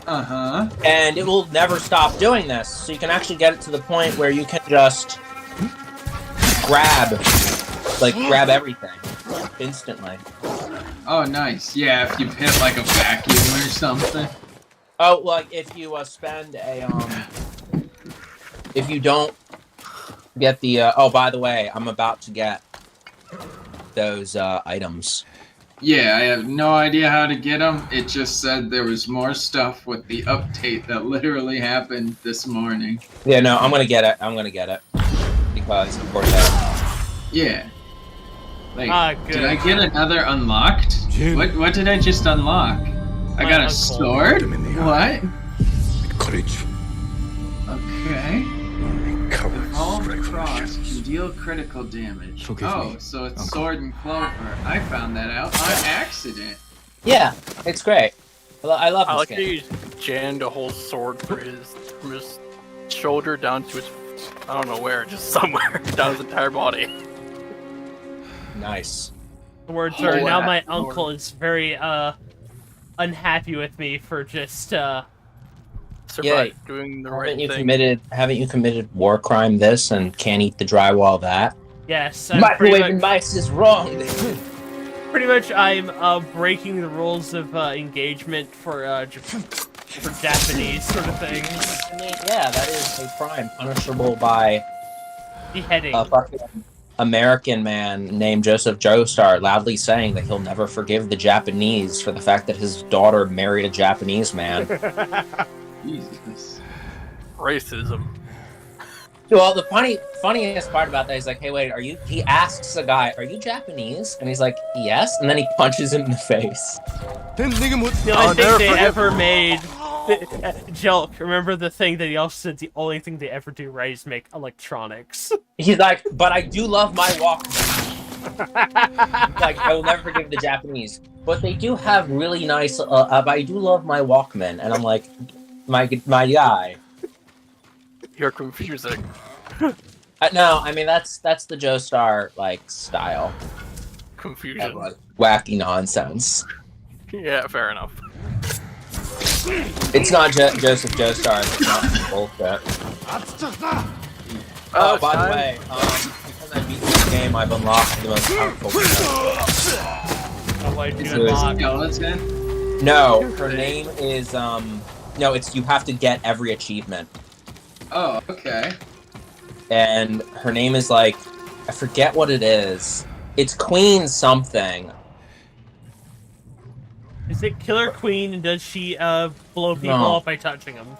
Uh-huh. And it will never stop doing this. So you can actually get it to the point where you can just grab everything instantly. Oh, nice. Yeah, if you hit like a vacuum or something. Oh, like if you spend a if you don't get the oh, by the way, I'm about to get those items. Yeah, I have no idea how to get them. It just said there was more stuff with the update that literally happened this morning. Yeah, no, I'm gonna get it. Because of course Yeah. Like, good. did I get another unlocked? What did I just unlock? I got a sword? What? Courage. Okay. Evolved cross can deal critical damage. Oh, so it's sword and clover. I found that out on accident. Yeah, it's great. I love this I like game. to use Jan to hold sword from his shoulder down to his, I don't know where, just somewhere down his entire body. Nice. The words are, now my uncle is very unhappy with me for just doing the right thing. Haven't you committed war crime this and can't eat the drywall that? Yes. Microwaving mice is wrong. Pretty much, I'm breaking the rules of engagement for Japanese sort of things. I mean, yeah, that is a crime punishable by beheading. A fucking American man named Joseph Joestar loudly saying that he'll never forgive the Japanese for the fact that his daughter married a Japanese man. Jesus. Racism. Well, the funniest part about that is like, hey, wait, he asks a guy, are you Japanese? And he's like, yes. And then he punches him in the face. The only thing they ever made... Jelk, remember the thing that he also said the only thing they ever do right is make electronics. He's like, but I do love my Walkman. Like, I will never forgive the Japanese. But they do have really nice, I do love my Walkman. And I'm like, my guy. You're confusing. No, I mean that's the Joestar like style. Confusion. Of, like, wacky nonsense. Yeah, fair enough. It's not Joseph Joestar. It's not bullshit. Oh, by the way, because I beat this game, I've unlocked the most powerful skeleton? No, her name is no, it's you have to get every achievement. Oh, okay. And her name is like I forget what it is. It's Queen something. Is it Killer Queen, and does she blow people up by touching them?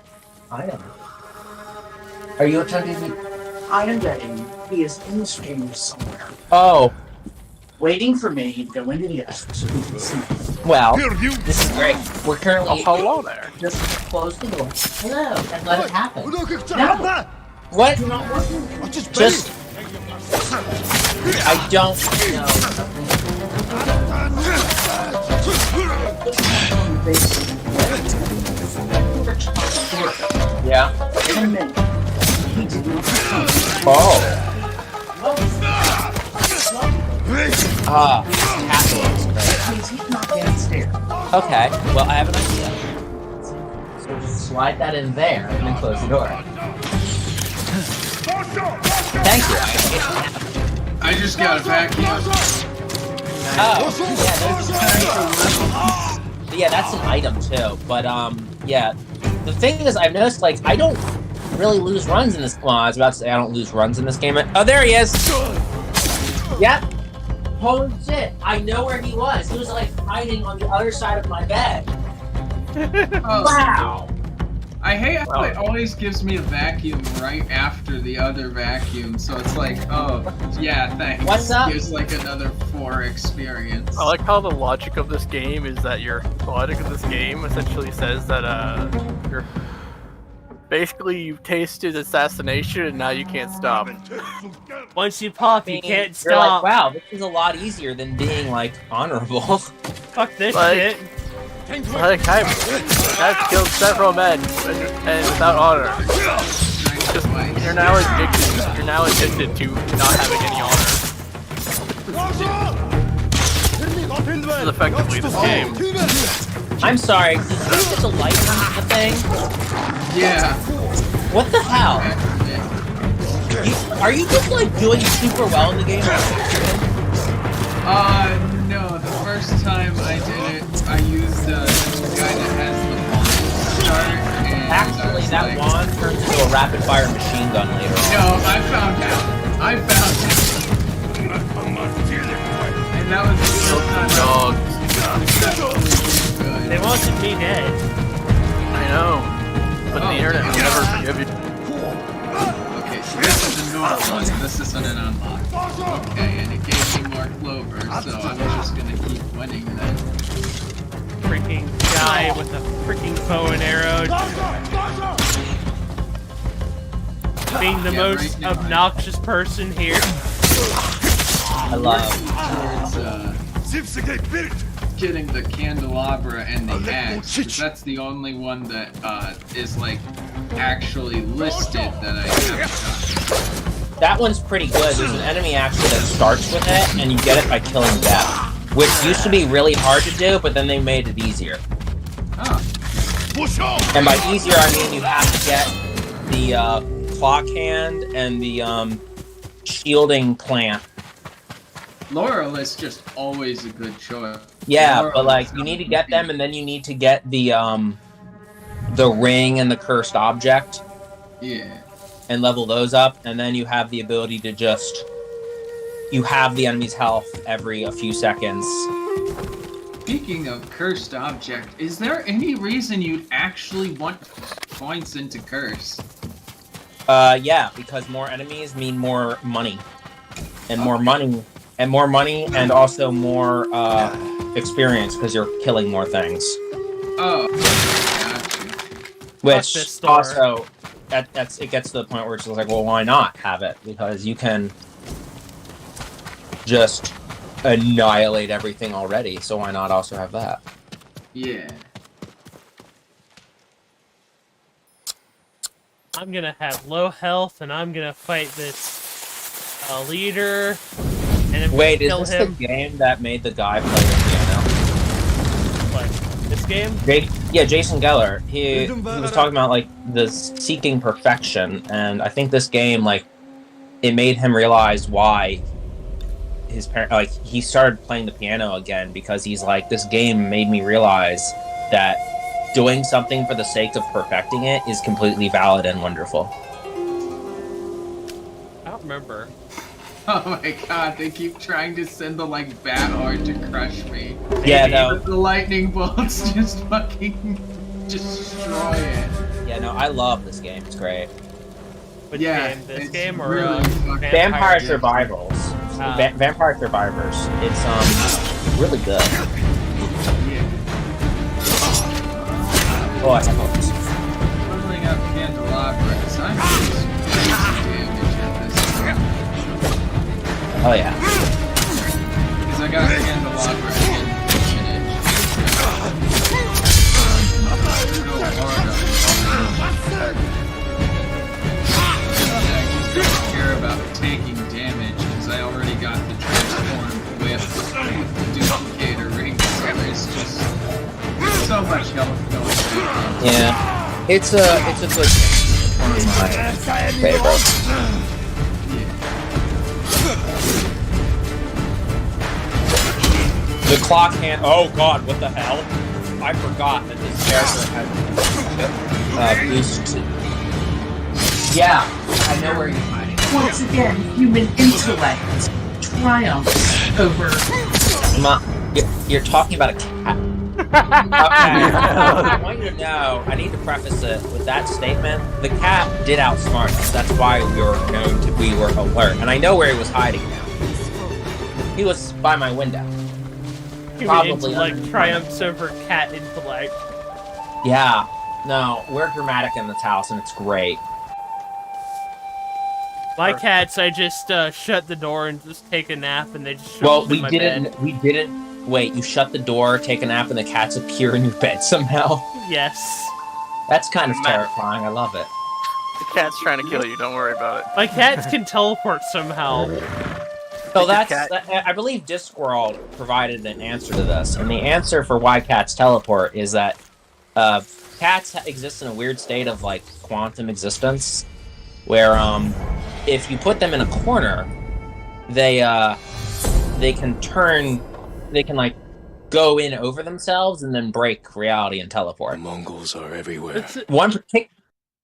I don't know. Are you attempting me? I am getting. He is in the stream somewhere. Oh. Waiting for me to go into the office so we can see. Well, this is great. We're currently... Oh, hello there. Just close the door. Hello, and let it happen. No! What? You're not working. Just... I don't know. Yeah. In a minute. He did not. Oh. He's not downstairs. Okay, well, I have an idea. So just slide that in there and then close the door. Thank you. I just got a vacuum. Oh, yeah, that's an item too. But yeah, the thing is, I've noticed like I don't really lose runs in this. Well, I was about to say I don't lose runs in this game. Oh, there he is. Yep. Holy shit! I know where he was. He was like hiding on the other side of my bed. Wow. I hate how it always gives me a vacuum right after the other vacuum, so it's like, oh, yeah, thanks. What's up? Here's like another 4 experience. I like how the logic of this game is that the logic of this game essentially says that you're basically you've tasted assassination and now you can't stop. Once you pop, you can't You're stop. like, wow, this is a lot easier than being like honorable. Fuck this shit. Like I've killed several men and without honor. Just, you're now addicted. You're now addicted to not having any honor. This is effectively this game. I'm sorry. Did you get the light on the thing? Yeah. What the hell? Are you just like doing super well in the game? No. The first time I did it, I used the guy that has the wand start. And actually, that wand turns into a rapid fire machine gun later on. No, I found out. And that was the first time. Dogs. They wanted me dead. I know. But the internet will never forgive you. Okay, so this is a normal one. This isn't an unlock. Okay, and it gave me more clover, so I'm just gonna keep winning then. Freaking guy with a freaking bow and arrow. Being the most obnoxious person here. I love getting the candelabra and the axe. 'Cause that's the only one that is like actually listed that I haven't done. that one's pretty good. There's an enemy actually that starts with it, and you get it by killing death, which used to be really hard to do, but then they made it easier. Oh. And by easier, I mean you have to get the clock hand and the shielding plant. Laurel is just always a good choice. Yeah, Laurel but like you need to get them, and then you need to get the ring and the cursed object. Yeah. And level those up, and then you have the ability to just you have the enemy's health every a few seconds. Speaking of cursed object, is there any reason you'd actually want points into curse? Yeah, because more enemies mean more money, and more money, and also more experience because you're killing more things. Oh, gotcha. Which also, that's it gets to the point where it's just like, well, why not have it? Because you can just annihilate everything already, so why not also have that? Yeah. I'm gonna have low health, and I'm gonna fight this leader, and I'm Wait, gonna kill is this him. the game that made the guy play the piano? What? This game? Yeah, Jason Geller. He was talking about like the seeking perfection, and I think this game like it made him realize why his parent like he started playing the piano again because he's like, this game made me realize that doing something for the sake of perfecting it is completely valid and wonderful. I don't remember. Oh my god, they keep trying to send the like bat hard to crush me. Yeah, no. But the lightning bolts just fucking destroy it. Yeah, no, I love this game. It's great. Which Yeah, game? This it's game or really Vampire Survivors. Ah. Vampire Survivors. It's really good. Oh, I have hopes. Leveling up Candelabra, because I'm just crazy damage at this point. Oh yeah. Because I got Candelabra and Infinite. Go hard on I just don't care about taking damage, because I already got the transformed with the duplicator ring, so there's just so much health going through. Yeah. It's a good game. One of my favorites. The clock hand. Oh god, what the hell? I forgot that this character has boost. Yeah, I know where you're hiding. Once again, human intellect triumphs over. You're talking about a cat. Okay. I want you to know, I need to preface it with that statement. The cat did outsmart us. That's why we were alert. And I know where he was hiding now. He was by my window. Human Probably intellect triumphs over cat intellect. Yeah. No, we're dramatic in this house, and it's great. My cats, I just shut the door and just take a nap, and they just show up in my bed. We didn't. Wait, you shut the door, take a nap, and the cats appear in your bed somehow? Yes. That's kind of terrifying. I love it. The cat's trying to kill you. Don't worry about it. My cats can teleport somehow. So I believe Discworld provided an answer to this, and the answer for why cats teleport is that cats exist in a weird state of like quantum existence, where if you put them in a corner, they can like go in over themselves and then break reality and teleport. The Mongols are everywhere.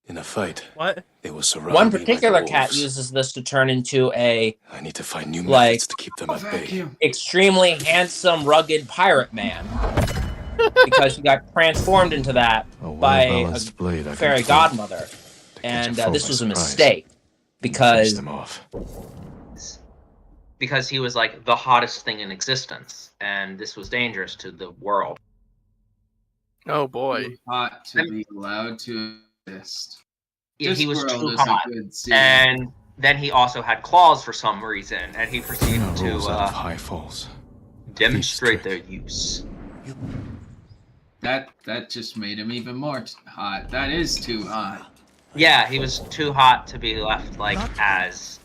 In a fight. What? They will surround One me particular like cat wolves. uses this to turn into a I need to find new methods to keep them at bay. extremely handsome, rugged pirate man. Because he got transformed into that by a fairy godmother. And this was a mistake. Because he was like the hottest thing in existence, and this was dangerous to the world. Oh boy. Too hot to be allowed to exist. Yeah, he was Discworld too is a hot, good series. and then he also had claws for some reason, and he proceeded to high falls. demonstrate their use. That just made him even more hot. That is too hot. Yeah, he was too hot to be left like as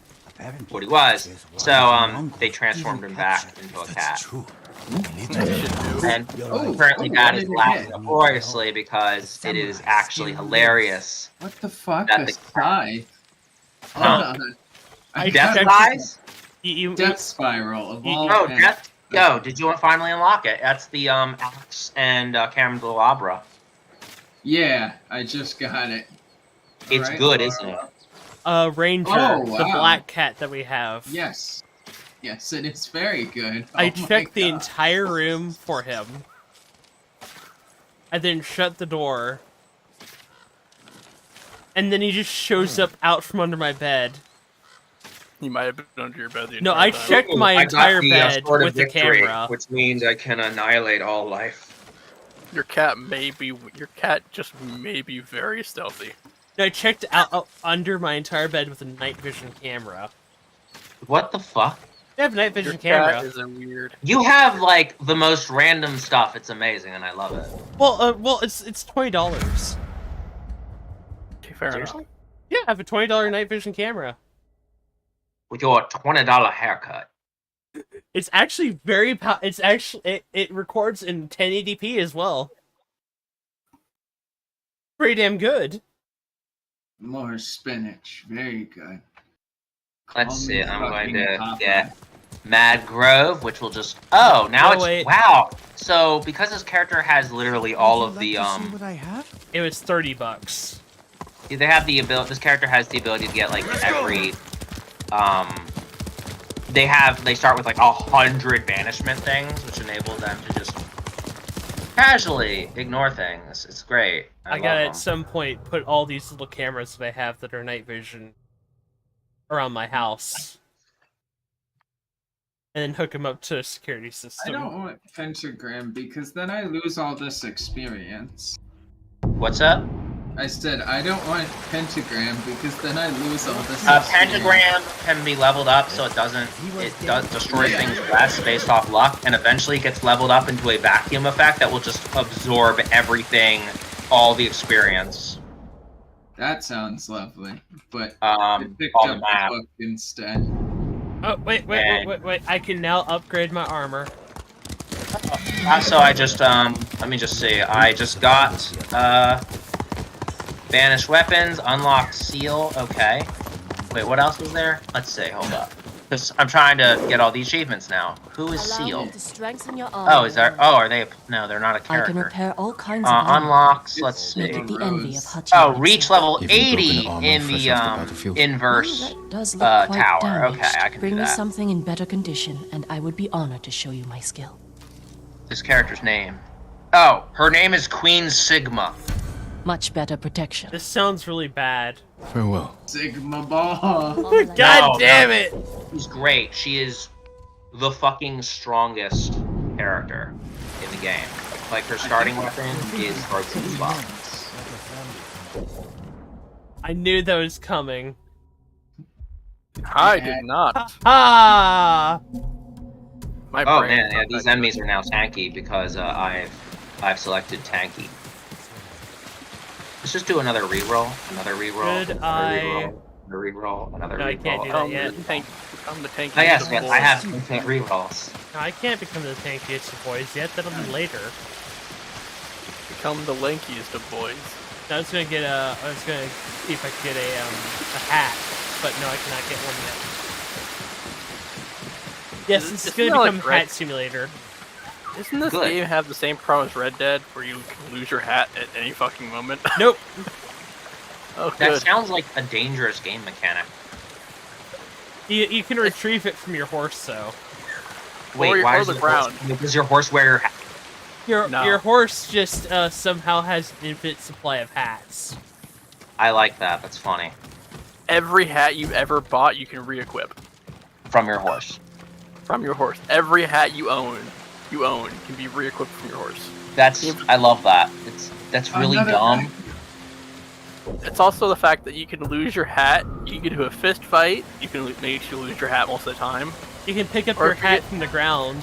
what he was. So they transformed him back into a cat. And currently that is laughing uproariously because it is actually hilarious. What the fuck? That The the sky? Death Spies? Death Spiral of all Oh, things. Death. Yo, did you finally unlock it? That's the axe and candelabra. Yeah, I just got it. It's Right, good, isn't it? Ranger, Oh, the wow. black cat that we have. Yes. Yes, it is very good. I Oh my checked the God. entire room for him. I then shut the door. And then he just shows up out from under my bed. He might have been under your bed the No, entire I time. checked my I got entire the, bed sword of with the victory, camera. which means I can annihilate all life. Your cat just may be very stealthy. No, I checked out under my entire bed with a night vision camera. What the fuck? I have a night vision Your camera. cat is a weird. You have like the most random stuff. It's amazing, and I love it. Well, it's $20. Okay, fair Seriously? enough. Yeah, I have a $20 night vision camera. With your $20 haircut. It's actually very it's actually it records in 1080p as well. Pretty damn good. More spinach. Very good. Let's Call see. me I'm going fucking to Popeye. get Mad Grove, which will just. Oh, now No, it's wait. wow. So because this character has literally all of the What I have? It was $30. They have the ability. This character has the ability to get like every. They start with like 100 banishment things, which enable them to just casually ignore things. It's great. I gotta at some point put all these little cameras that I have that are night vision around my house, and then hook them up to a security I system. don't want pentagram because then I lose all this experience. What's up? I said I don't want pentagram because then I lose all this. Pentagram can be leveled up so it does destroy things less based off luck, and eventually gets leveled up into a vacuum effect that will just absorb everything, all the experience. That sounds lovely, but I picked on up the map. book instead. Oh wait! I can now upgrade my armor. So I just let me just see. I just got banished weapons, unlocked seal. Okay. Wait, what else was there? Let's see. Hold up. Because I'm trying to get all the achievements now. Who is Seal? Oh, is there? Oh, are they? No, they're not a I character. can repair all kinds of Unlocks. Let's see. Make it the envy of Hachi. Oh, reach level 80 in the inverse Does look quite tower. damaged. Okay, I can Bring do me that. something in better condition, and I would be honored to show you my skill. This character's name. Oh, her name is Queen Sigma. Much better protection. This sounds really bad. Farewell. Sigma ball. God damn it! She's great. She is the fucking strongest character in the game. Like her starting weapon is broken as well. I knew that was coming. I did not. Ah! My Oh brain. man, yeah, these enemies are now tanky because I've selected tanky. Let's just do another reroll, another reroll, Could another reroll, another reroll, another No, reroll. I can't do that yet. I'm the tank. Oh yes, yes, I have infinite rerolls. No, I can't become the tankiest of boys yet. That'll be later. Become the lankiest of boys. I was gonna get I was gonna see if I could get a hat, but no, I cannot get one yet. Yes, this is gonna become like Hat Simulator. Isn't this Good. game have the same problem as Red Dead, where you can lose your hat at any fucking moment? Nope. Oh, That good. sounds like a dangerous game mechanic. You can retrieve it from your horse, though. Wait, why is the your ground. Horse, does your horse wear your hat? Your horse just somehow has an infinite supply of hats. I like that. That's funny. Every hat you've ever bought, you can re-equip From your horse. from your horse. Every hat you own can be re-equipped from your horse. I love that. That's really Another dumb. It's also the fact that you can lose your hat. You can get into a fist fight. You can make you lose your hat most of the time. You can pick up Or your if you hat get- from the ground.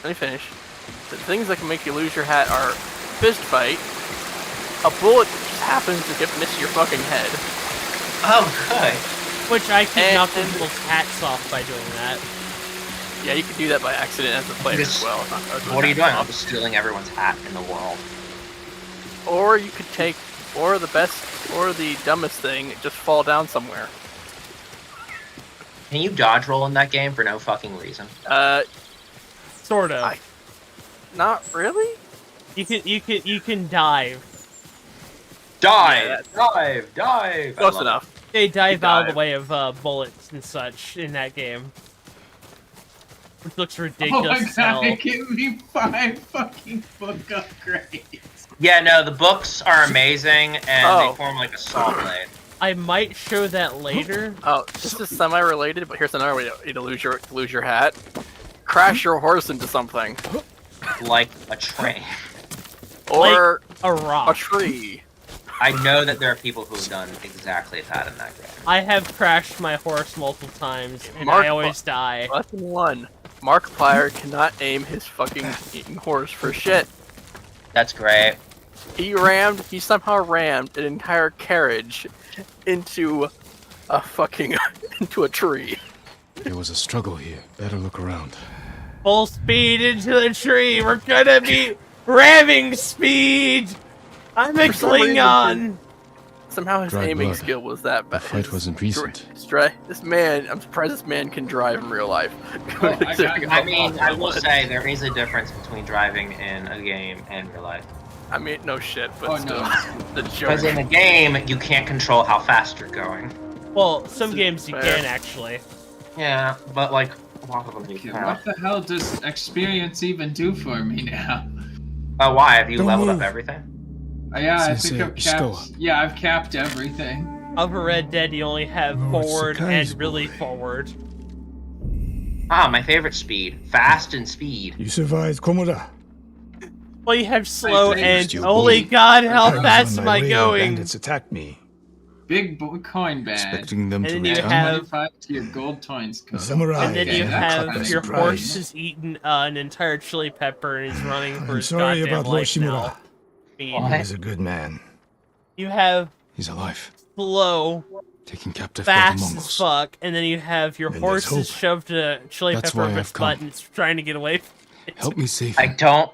Let me finish. The things that can make you lose your hat are fist fight. A bullet just happens to miss your fucking head. Oh, good. Which I keep And- knocking people's hats off by doing that. Yeah, you can do that by accident as a player as well. What are you doing? I'm just stealing everyone's hat in the world. Or you could take, or the dumbest thing, just fall down somewhere. Can you dodge roll in that game for no fucking reason? Sort of. Not really. You can dive. Dive! Dive! Close enough. They dive You out of dive. the way of bullets and such in that game. Which looks Oh ridiculous my as hell. god, give me 5 fucking book upgrades. Yeah, no, the books are amazing, and Oh. they form like a saw blade. I might show that later. Oh, this is semi-related, but here's another way to lose your hat. Crash your horse into something, Like a train. or a rock, a tree. I know that there are people who have done exactly that in that game. I have crashed my horse multiple times, and Mark- I always die. Lesson 1: Markiplier cannot aim his fucking horse for shit. That's great. He somehow rammed an entire carriage into a fucking into a tree. There was a struggle here. Better look around. Full speed into the tree. We're gonna be ramming speed. I'm a Klingon. Somehow his Dry aiming blood. skill was that bad. The fight wasn't recent. This man, I'm surprised this man can drive in real life. I mean, I will say there is a difference between driving in a game and real life. I mean, no shit, but still, the joke. Because in a game, you can't control how fast you're going. Well, some games you can actually. Yeah, but like a lot of them you Okay, can't. what the hell does experience even do for me now? Oh, why? Have you Don't leveled move. up everything? Yeah, I Sensei, think I've capped. Ishikawa. Yeah, I've capped everything. Over Red Dead, you only have forward Sakai's and really forward. Ah, my favorite speed. Fast and speed. You survived Komoda. Well, you have slow and Your holy boy. god, how I was fast on am my I way when going? Bandits attacked me. Big boy coin bag. Expecting them to And then you return. have- 25 to your gold coins. code. Samurai. And then you Yeah, have that's your a surprise. horse has eaten an entire chili pepper and is running for I'm his sorry goddamn about Lord life now. Shimura. Speed. He was a good man. You have He's alive. slow, Taken captive by the fast as Mongols. fuck, and then you have your Then horse there's has shoved a chili That's pepper why up I've its come. butt and it's trying to get away from it. Help me save I him. don't.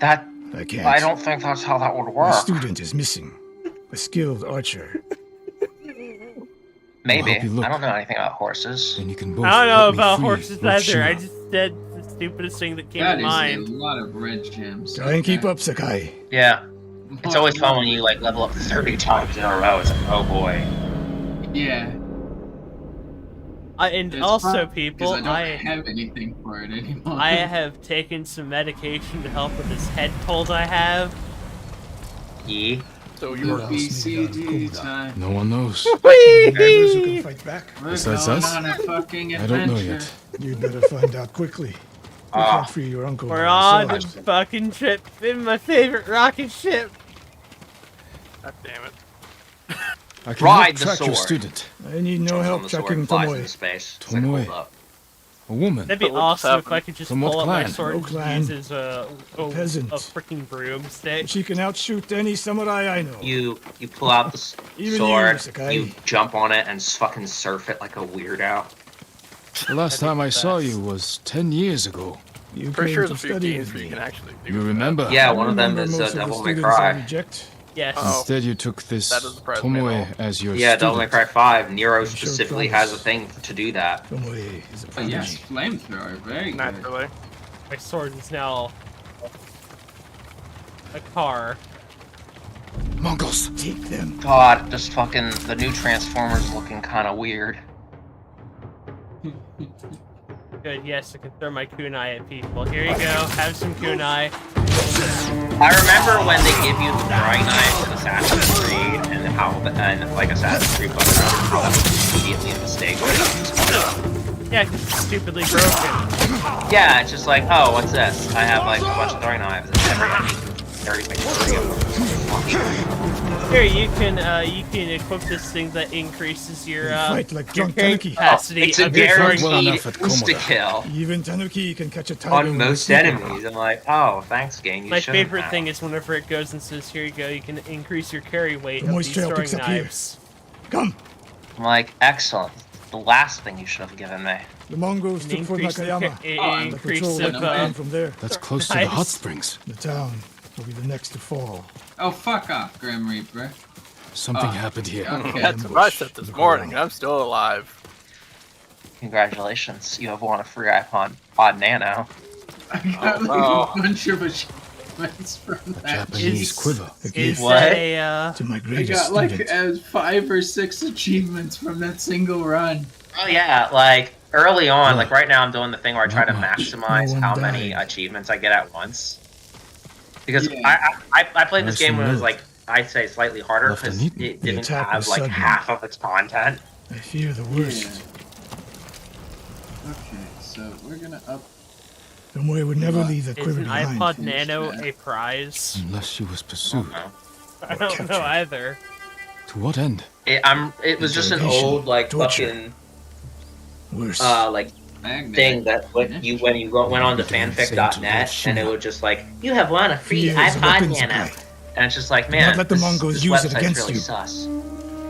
That. I can't. I don't think that's how that would My work. student is missing. A skilled archer. Maybe. help you look. I don't know anything about horses. Then you can both I don't know help me about free horses Lord either. I Shima. just said the stupidest thing that came That to is mind. a lot of red gems. Try and keep up, Sakai. Yeah. It's always fun when you like level up 30 times in a row. It's like, oh boy. Yeah. And It's also, fun, 'cause people, I don't have anything for it anymore. I have taken some medication to help with this head cold I have. Yeah. So you were BCD time. No one knows. Others who can fight back. We're Besides going us? on a fucking I adventure. don't know yet. You'd better find out quickly. We Ah. can't free your uncle. We're by on a ourselves. fucking trip in my favorite rocket ship. God damn it. I can Ride help the track your sword. student. I need no Jumps on help the sword, tracking flies Tomoe. into space. It's like, Tomoe. hold up. A woman. That'd be What's awesome if happening? I could just From what pull up my clan? sword No and clan. use as a Peasant. freaking broomstick. She can outshoot any samurai I know. You pull out the Even you, sword, Sakai. you jump on it and fucking surf it like a weirdo. The last time I saw you was 10 years ago. You Pretty came sure to there's a few study games with where you me. can actually do You remember? Yeah, one of them Remember is most of the Devil May students I Cry. reject? Yes. Oh. Instead, you took this That doesn't surprise me at Tomoe all. as your Yeah, Devil May student. Cry 5. Nero showed specifically promise. has a thing to do that. Tomoe is a Oh prodigy. yes, flamethrower. Very good. Naturally. My sword is now a car. Mongols! Take them. God, just fucking the new Transformers looking kind of weird. Good, yes, I can throw my kunai at people. Here you go, have some kunai. I remember when they give you the throwing knife in Assassin's Creed and how and like Assassin's Creed but how that was immediately a mistake. Yeah, 'cause it's stupidly broken. Yeah, it's just like, oh, what's this? I have like a bunch of throwing knives and every like 3 of them. Here, you can equip this thing that increases your Fight like your drunk carry Tanuki. capacity It's a of your throwing well guaranteed enough at insta Komoda. kill Even Tanuki can catch a tiger on with a most sneaker. enemies. I'm like, oh, thanks, game. You My shouldn't favorite have. thing is whenever it goes and says, here you go, you can increase your carry weight The of moist these trail throwing picks up here. knives. Come. I'm like, excellent. The last thing you should have given me. The Mongols took Fort Increase the Nakayama. ca- The increase patrol of, will come from there. That's close to the Nice. hot springs. The town will be the next to fall. Oh fuck off, Grim Reaper. Something Oh. happened here. Okay. That's what I said this morning. I'm still alive. Congratulations, you have won a free iPod Nano. I got like no. a bunch of achievements from that. Japanese quiver. A Is gift What? that a, to my I greatest got like student. 5 or 6 achievements from that single run. Oh yeah, like early on, Huh. like right now I'm doing the thing where I try to Not much. maximize No one how many died. achievements I get at once. Because Yeah. I played this Nice game when it was move. like, I'd say slightly harder Left because uneaten. it The didn't attack have was like sudden. half of its content. I fear the worst. Okay, so we're gonna up. Tomoe would never leave that is quiver an behind. iPod Nano a prize? Unless she was pursued. I don't captured. know either. To what end? It was just an Interrogation, old like torture. fucking Worse. like Magnet. thing that when you went on to fanfic.net and it would just like, you have won a free Fear is a iPod weapon Nano. supply. And it's just like, man, not let the Mongols this use it website's against really you. sus.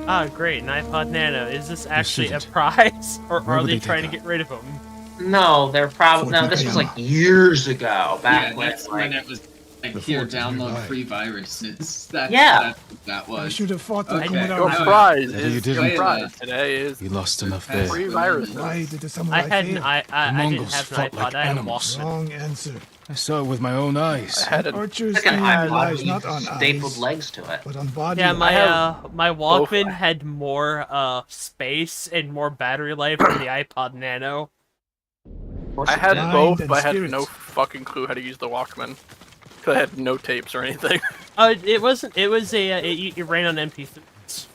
Ah, great, an iPod Nano. Is this actually a shouldn't. prize, or Where are would they they trying to take get rid of them? No, they're probably no. This was like years ago, back Yeah, when that's like when it was like, The here, fort is download nearby. free viruses. That's, Yeah. that's what that was. I should have fought the Okay. Komodo. Your No, prize That you is didn't. your prize today is You lost enough there. free viruses. Why did the samurai I had an fail? I didn't Mongols have an fought iPod. like I had a animals. Walkman. Wrong answer. I saw it with my own eyes. I had an Archers like an aim iPod lies with not on stapled eyes, legs to it. but on body. Yeah, and my have my both. Walkman had more space and more battery life than the iPod Nano. I had Mind both, and but I had spirit. no fucking clue how to use the Walkman. 'Cause I had no tapes or anything. It wasn't. It was a. It ran on MP3s.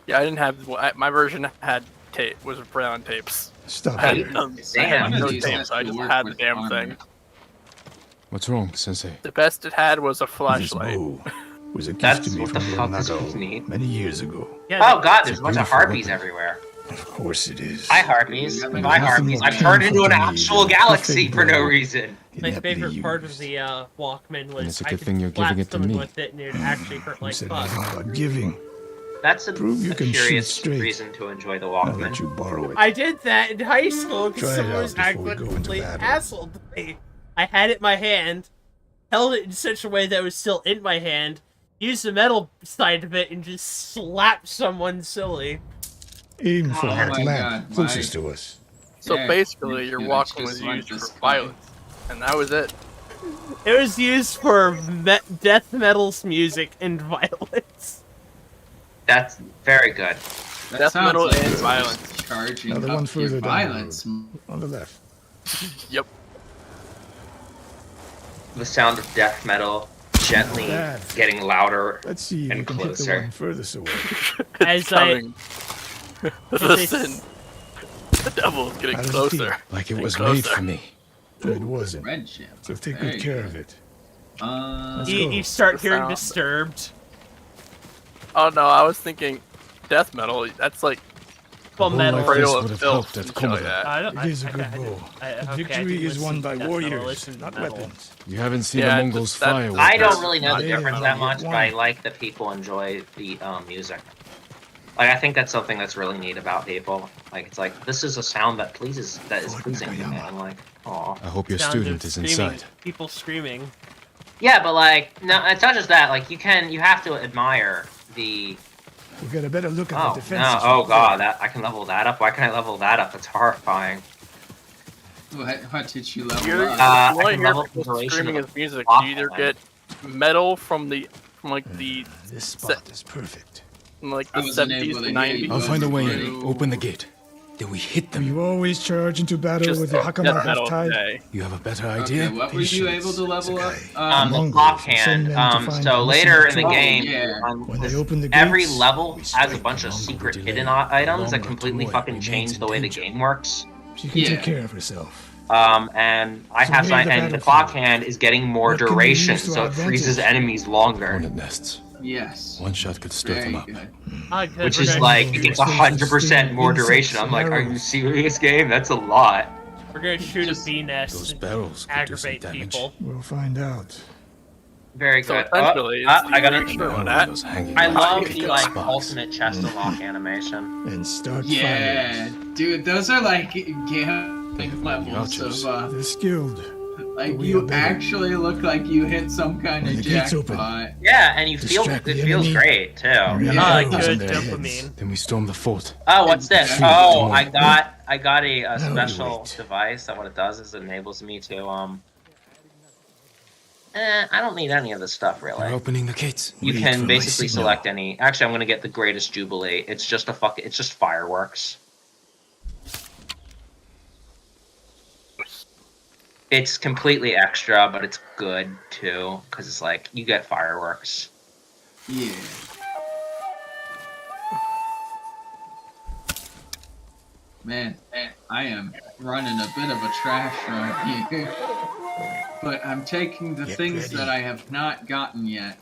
Yeah, I didn't have. My version had tape. Was ran on tapes. Stop I it. had, Damn. I had no One of these tapes. has I to just work had the with damn armor. thing. What's wrong, Sensei? The best it had was a This flashlight. bow was a gift That's to me what the from fuck Lord is Nago with me. many years ago. Yeah, Oh god, there's a bunch of beautiful harpies weapon. everywhere. Of course it is. Hi harpies. There's Bye nothing harpies. more I've turned painful into an to me actual than galaxy perfect for no blow. reason. My Ineptly favorite part of used. the Walkman was it's a I good could thing you're slap giving it to someone me. with it and it would actually hurt Who like said fuck. anything about giving? That's Prove you a can shoot curious straight. reason to enjoy the I'll let Walkman. you borrow it. I did that in high school because Try it someone out was before we go into accidentally battle. hassled me. I had it in my hand, held it in such a way that it was still in my hand, used the metal side of it, and just slapped someone silly. Aim for Oh that my lamp God, closest to us. So Yeah, basically, your I Walkman just was want used this for guy. violence, and that was it. It was used for death metal's music and violence. That's very good. That Death sounds metal like and you're violence. just charging Now the up one your further down the violence. On the left. Yep. The sound of death metal gently Bad. getting louder Let's see if you and can hit the closer. one furthest away. As I, Coming. Listen, the devil is getting How does it closer. feel? Like it and was made closer. for me. It wasn't. Red ship. So take There good you care go. of it. Let's you, go. you start The hearing sound. Disturbed. Oh no, I was thinking death metal. That's like Well, whole metal. life Cradle this of would have Filth helped at and shit like Komodo. that. I don't, It is a good I bow. okay, I Victory didn't is won listen by to death metal, I warriors, listened to not metal. weapons. You haven't seen Yeah, the Mongols just that- fire I weapons. don't really know the They difference have that not much, yet but I won. like that people enjoy the music. Like I think that's something that's really neat about people. Like it's like this is a sound that pleases, that is pleasing to me. I'm like, oh. I hope your Sound student of is screaming, inside. People screaming. Yeah, but like no, it's not just that. Like you have to admire the. We'll get a better look at Oh the defenses. no! Oh god! That I can level that up. Why can I level that up? It's horrifying. What did you level You're, up? I you want to can hear level people duration screaming of his music. the You either Walkman. get metal from the This spot is perfect. from like I the wasn't 70s able to to 90s. hear I'll find a way Ready. in. Open the gate. Then we hit them. You always charge into battle Just with the death Hakama metal half-tied. today. You have a better Okay, idea? what were you able to level up? The Mongols clock will send hand. men to find So the later in missing the Oh, game, yeah. When they open the every gates, level we has a strike bunch the of longer secret delay. hidden items that Longer completely toil fucking remains change in the way the danger. game works. She can Yeah. take care of herself. And I So have maybe some, the and the battlefield. clock hand is getting more What can we duration, use to so our it freezes advantage? enemies longer, Hornet nests. Yes. One shot could stir Very them up. good. which is like it gets 100% more duration. I'm like, are you serious, game? That's a lot. We're gonna shoot Just- a bee nest Those and barrels could do some aggravate damage. people. We'll find out. Very So good. essentially, it's I got the it. sure One that. of those hanging I off love the the gate like spots. ultimate chest unlock animation. And start Yeah, dude, those are like gambling levels Archers. of They're skilled. like We you are better. actually look like you hit some kind When of the gates open. jackpot. Yeah, and you feel Distract it the feels enemy. great too. Really I like arrows that. in Good their dopamine. heads. Then we storm the fort. Oh, what's this? Shoot Oh, them. I got a Now we special wait. device that what it does is it enables me to I don't need any of this stuff They're really. opening the gates. You Wait can for my basically signal. select any. Actually, I'm gonna get the Greatest Jubilee. It's just it's just fireworks. It's completely extra, but it's good too, because it's like you get fireworks. Yeah. Man, I am running a bit of a trash run here. But I'm taking the Get things ready. that I have not gotten yet,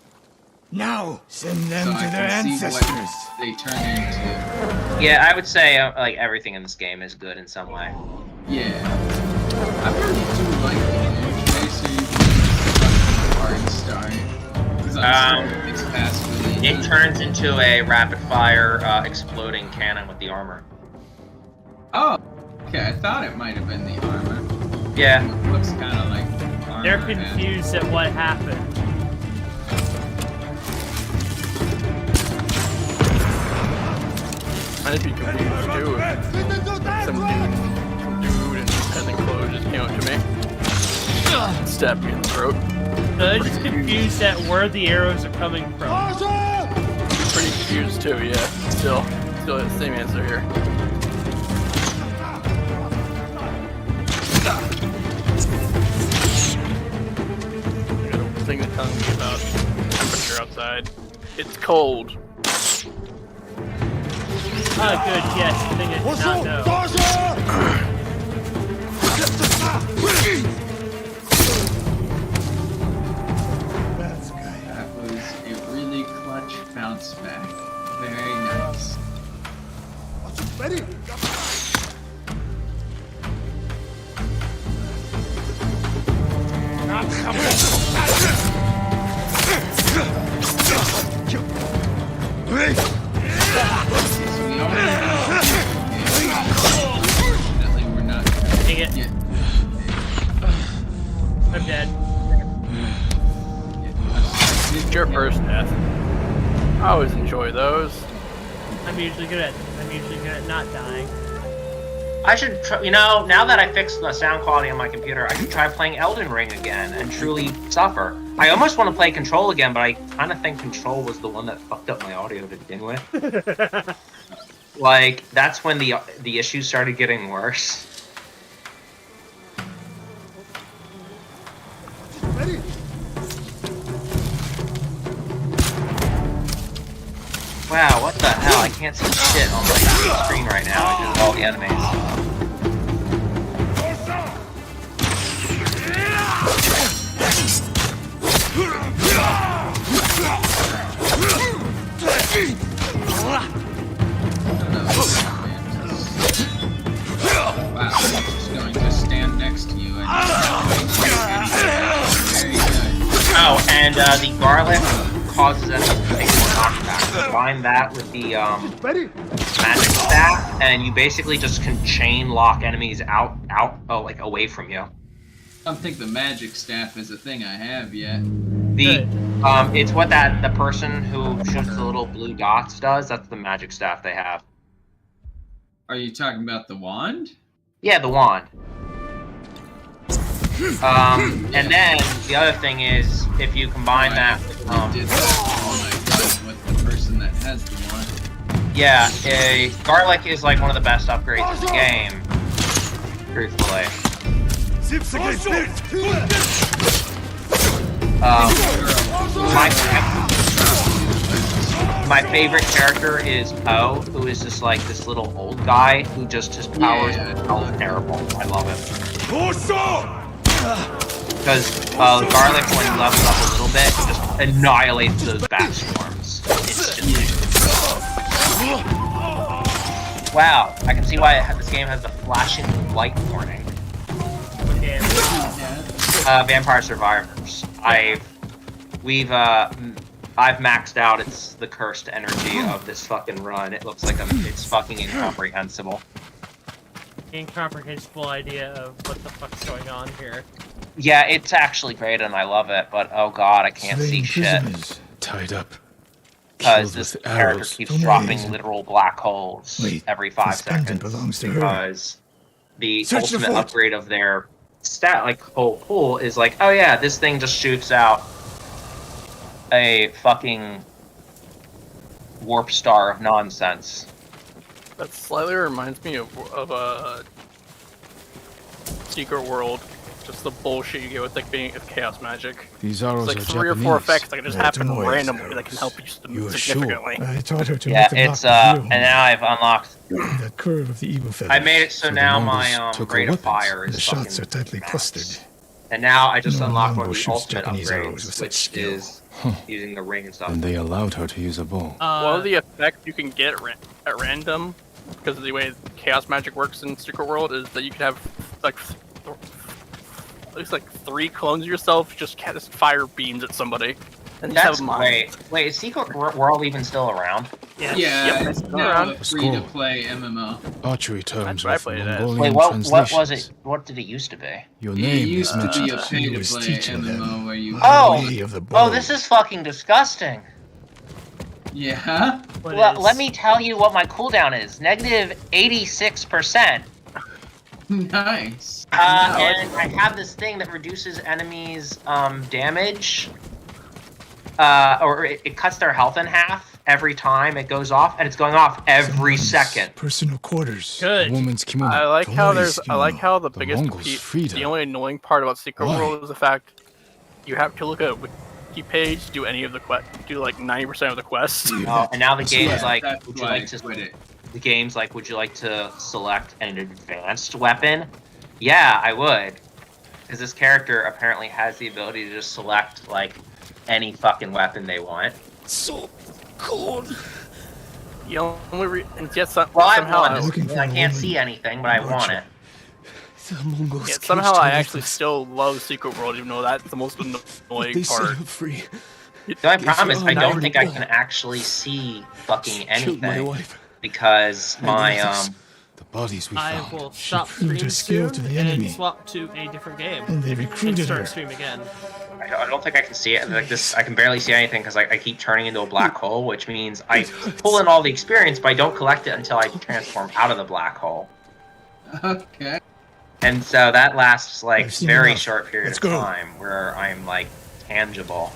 Now, send them so to I their can see ancestors. what they turn into. Yeah, I would say like everything in this game is good in some way. Yeah. I really do like the intro, so you can just fucking hard start. Because its capacity. It turns into a rapid-fire exploding cannon with the armor. Oh, okay. I thought it might have been the armor. Yeah. It looks kind of like armor. They're confused at what happened. I'd be confused too if some dude in peasant clothes just came up to me, stabbed me in the throat. They're just confused at where the arrows are coming from. Pretty confused too, yeah. Still the same answer here. Thing that's telling me about temperature outside. It's cold. Oh, good, yes, the thing I did not know. That was a really clutch bounce back. Very nice. Ready? Definitely we're not. Dang it. Yeah. I'm dead. It's your first death. I always enjoy those. I'm usually good at not dying. I should, now that I fixed the sound quality on my computer, I should try playing Elden Ring again and truly suffer. I almost want to play Control again, but I kind of think Control was the one that fucked up my audio to begin with. Like, that's when the issues started getting worse. Ready? Wow, what the hell? I can't see shit on my screen right now because of all the enemies. Wow, I'm just going to stand next to you and very good. Oh, and the garlic causes enemies to take more knockback. Combine that with the magic staff, and you basically just can chain lock enemies like away from you. I don't think the magic staff is a thing I have yet. It's what the person who shoots the little blue dots does. That's the magic staff they have. Are you talking about the wand? Yeah, the wand. And then the other thing is, if you combine that with, with the person that has the wand. yeah, garlic is like one of the best upgrades in the game, truthfully. My favorite character is Poe, who is just like this little old guy who just his powers are terrible. I love it. Because garlic, when you level up a little bit, just annihilates those bat swarms. Wow, I can see why this game has the flashing light warning. Vampire Survivors. I've maxed out the cursed energy of this fucking run. It looks like it's fucking incomprehensible. Incomprehensible idea of what the fuck's going on here. Yeah, it's actually great and I love it, but oh god, I can't see shit. Tied up. Because this character keeps dropping literal black holes every 5 seconds. Belongs to her. Because the ultimate upgrade of their whole pool is like, oh yeah, this thing just shoots out a fucking warp star of nonsense. That slightly reminds me of Secret World. Just the bullshit you get with like being chaos magic. These arrows it's like are 3 or 4 Japanese. effects that can just happen randomly that can help you significantly. I taught her to Yeah, it's and now I've unlocked. That curve of the eagle feather. I made it so now my rate of fire is the shots are tightly max. clustered. And now I just unlocked one of the shoots ultimate Japanese arrows upgrades, with which such skill. is using the ring and stuff. And they allowed her to use a bow. One of the effects you can get at random, because of the way chaos magic works in Secret World, is that you can have like at least like 3 clones of yourself just cast fire beams at somebody, And just That's have mine. wait. Is Secret World even still around? Yeah. Yeah, Yep, it's still now around. a free-to-play MMO. Archery terms That's with what I played it as. Wait, Mongolian what was translations. it? What did it used to be? Your It name is used to be a mentioned. pay-to-play MMO where you... Oh, this is fucking disgusting. Yeah? Let me tell you what my cooldown is. Negative 86%. Nice. And I have this thing that reduces enemies' damage. Or it cuts their health in half every time it goes off, and it's going off every second. Personal quarters. Good. Woman's kimono. I like how Toys, I like how the Mongols biggest freed her. the only annoying part about Secret Why? World is the fact you have to look at a wiki page to do any of the do like 90% of the quests. Oh, and now the game is like, that's would you why like I to? quit it. The game's like, would you like to select an advanced weapon? Yeah, I would, because this character apparently has the ability to just select like any fucking weapon they want. So cold. The only and yet Well, I somehow want this. I can't see anything, but I want it. The Mongols yeah, somehow caged I her actually with us. still love Secret World, even though that's the most They annoying set part. her free. The only problem is I Israel don't think I never- can actually see fucking Killed my anything wife. because And my the others. The bodies we I found. will stop proved her streaming skill soon to the and enemy. swap to a different game. And they recruited start her. stream again. I don't think I can see it. Like this, I can barely see anything because I keep turning into a black hole, which means I pull in all the experience, but I don't collect it until I transform out of the black hole. Okay. And so that lasts like I've seen very enough. short period Let's of go. time where I'm like tangible.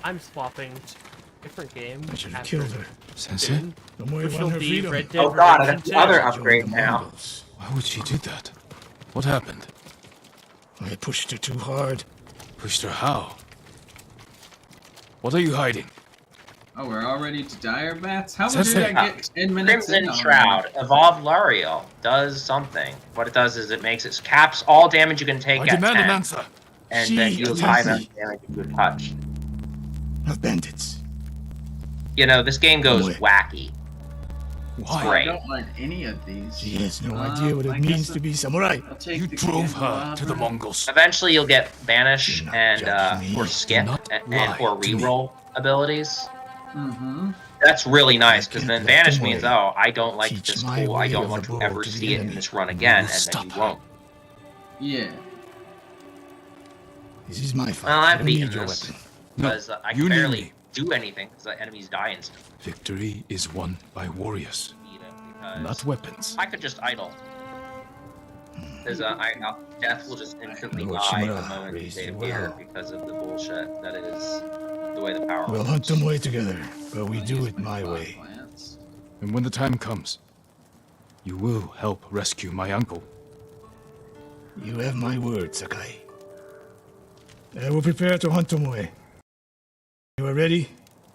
I'm swapping to a different game. I should have after killed her. Sensei? soon, The more which you will want her be freedom. Red Dead Oh god, I Redemption got the 2. other upgrade The now. Mongols. Why would she do that? What happened? I pushed her too hard. Pushed her how? What are you hiding? Oh, we're already to dire bats? How Sensei. did I get 10 minutes Crimson in already? Shroud, Evolved Lariel, does something. What it does is it makes it caps all damage you can take I at demand 10, an answer. and She then deals attacked high me. amount of damage if you're touched. Of bandits. You know, this game goes Boy. wacky. Why? I Great. don't like any of these. She has no idea what I it guess means to be samurai. I'll take You the drove her to the candelabra. Mongols. Eventually, you'll get banish Do not and judge me. or Do skip not and lie or to me. reroll abilities. Mm-hmm. That's really nice because can't then let vanish them means win. oh I don't like Teach this my tool. I way don't of want the to bow ever to the see it in enemy. this run You again, will and then stop you her. won't. Yeah. This is my fault. Well, I I've don't beaten need your this weapon. because I you can need barely me. do anything because the enemies die instantly. Victory is won by warriors, Beat it because not weapons. I could just idle. Because death will just instantly Lord die the Shimura moment raised they you appear well. because of the bullshit that is the way the power We'll works. hunt them away together, but we do Use it my plot way. plans. And when the time comes, you will help rescue my uncle. You have my word, Sakai. I will prepare to hunt Tomoe. You are ready?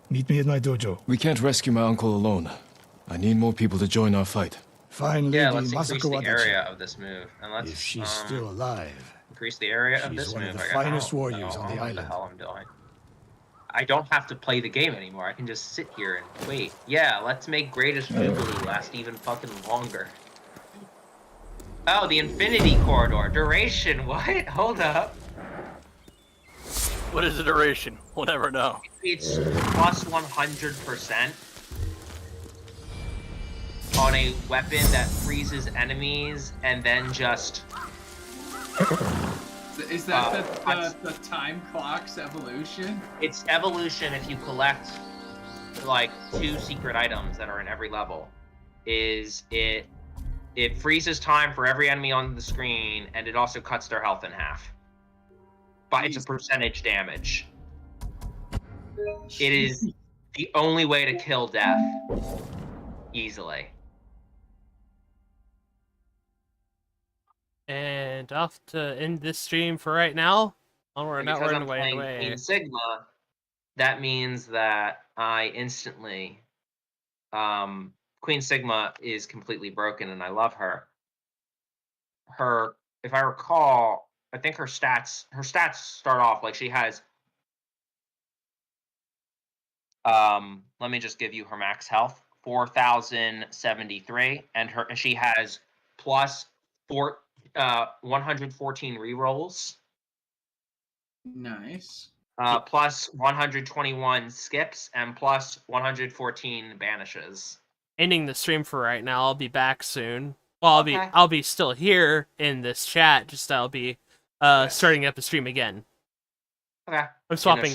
Meet me at my dojo. We can't rescue my uncle alone. I need more people to join our fight. Find Yeah, Lady let's increase Masako the Wadachi. area of this move, and let's If she's still alive. increase the area of She's this one of move. the I got finest no- warriors no, on the I don't know island. What the hell I'm doing? I don't have to play the game anymore. I can just sit here and wait. Yeah, let's make Greatest Jubilee last even fucking longer. Oh, the Infinity Corridor. Duration, what? Hold up. What is the duration? We'll never know. It's plus 100% on a weapon that freezes enemies and then just... Is that the time clock's evolution? It's evolution if you collect like 2 secret items that are in every level. It freezes time for every enemy on the screen, and it also cuts their health in half. But it's a percentage damage. It is the only way to kill death easily. And off to end this stream for right now. Onward and And outward because and I'm away and playing away. Queen Sigma, that means that I instantly Queen Sigma is completely broken, and I love her. Her, if I recall, I think her stats start off like she has. Let me just give you her max health: 4,073, and she has plus 114 rerolls. Nice. plus 121 skips and plus 114 banishes. Ending the stream for right now. I'll be back soon. Well, Okay. I'll be still here in this chat. Just I'll be starting up the stream again. Okay. I'm swapping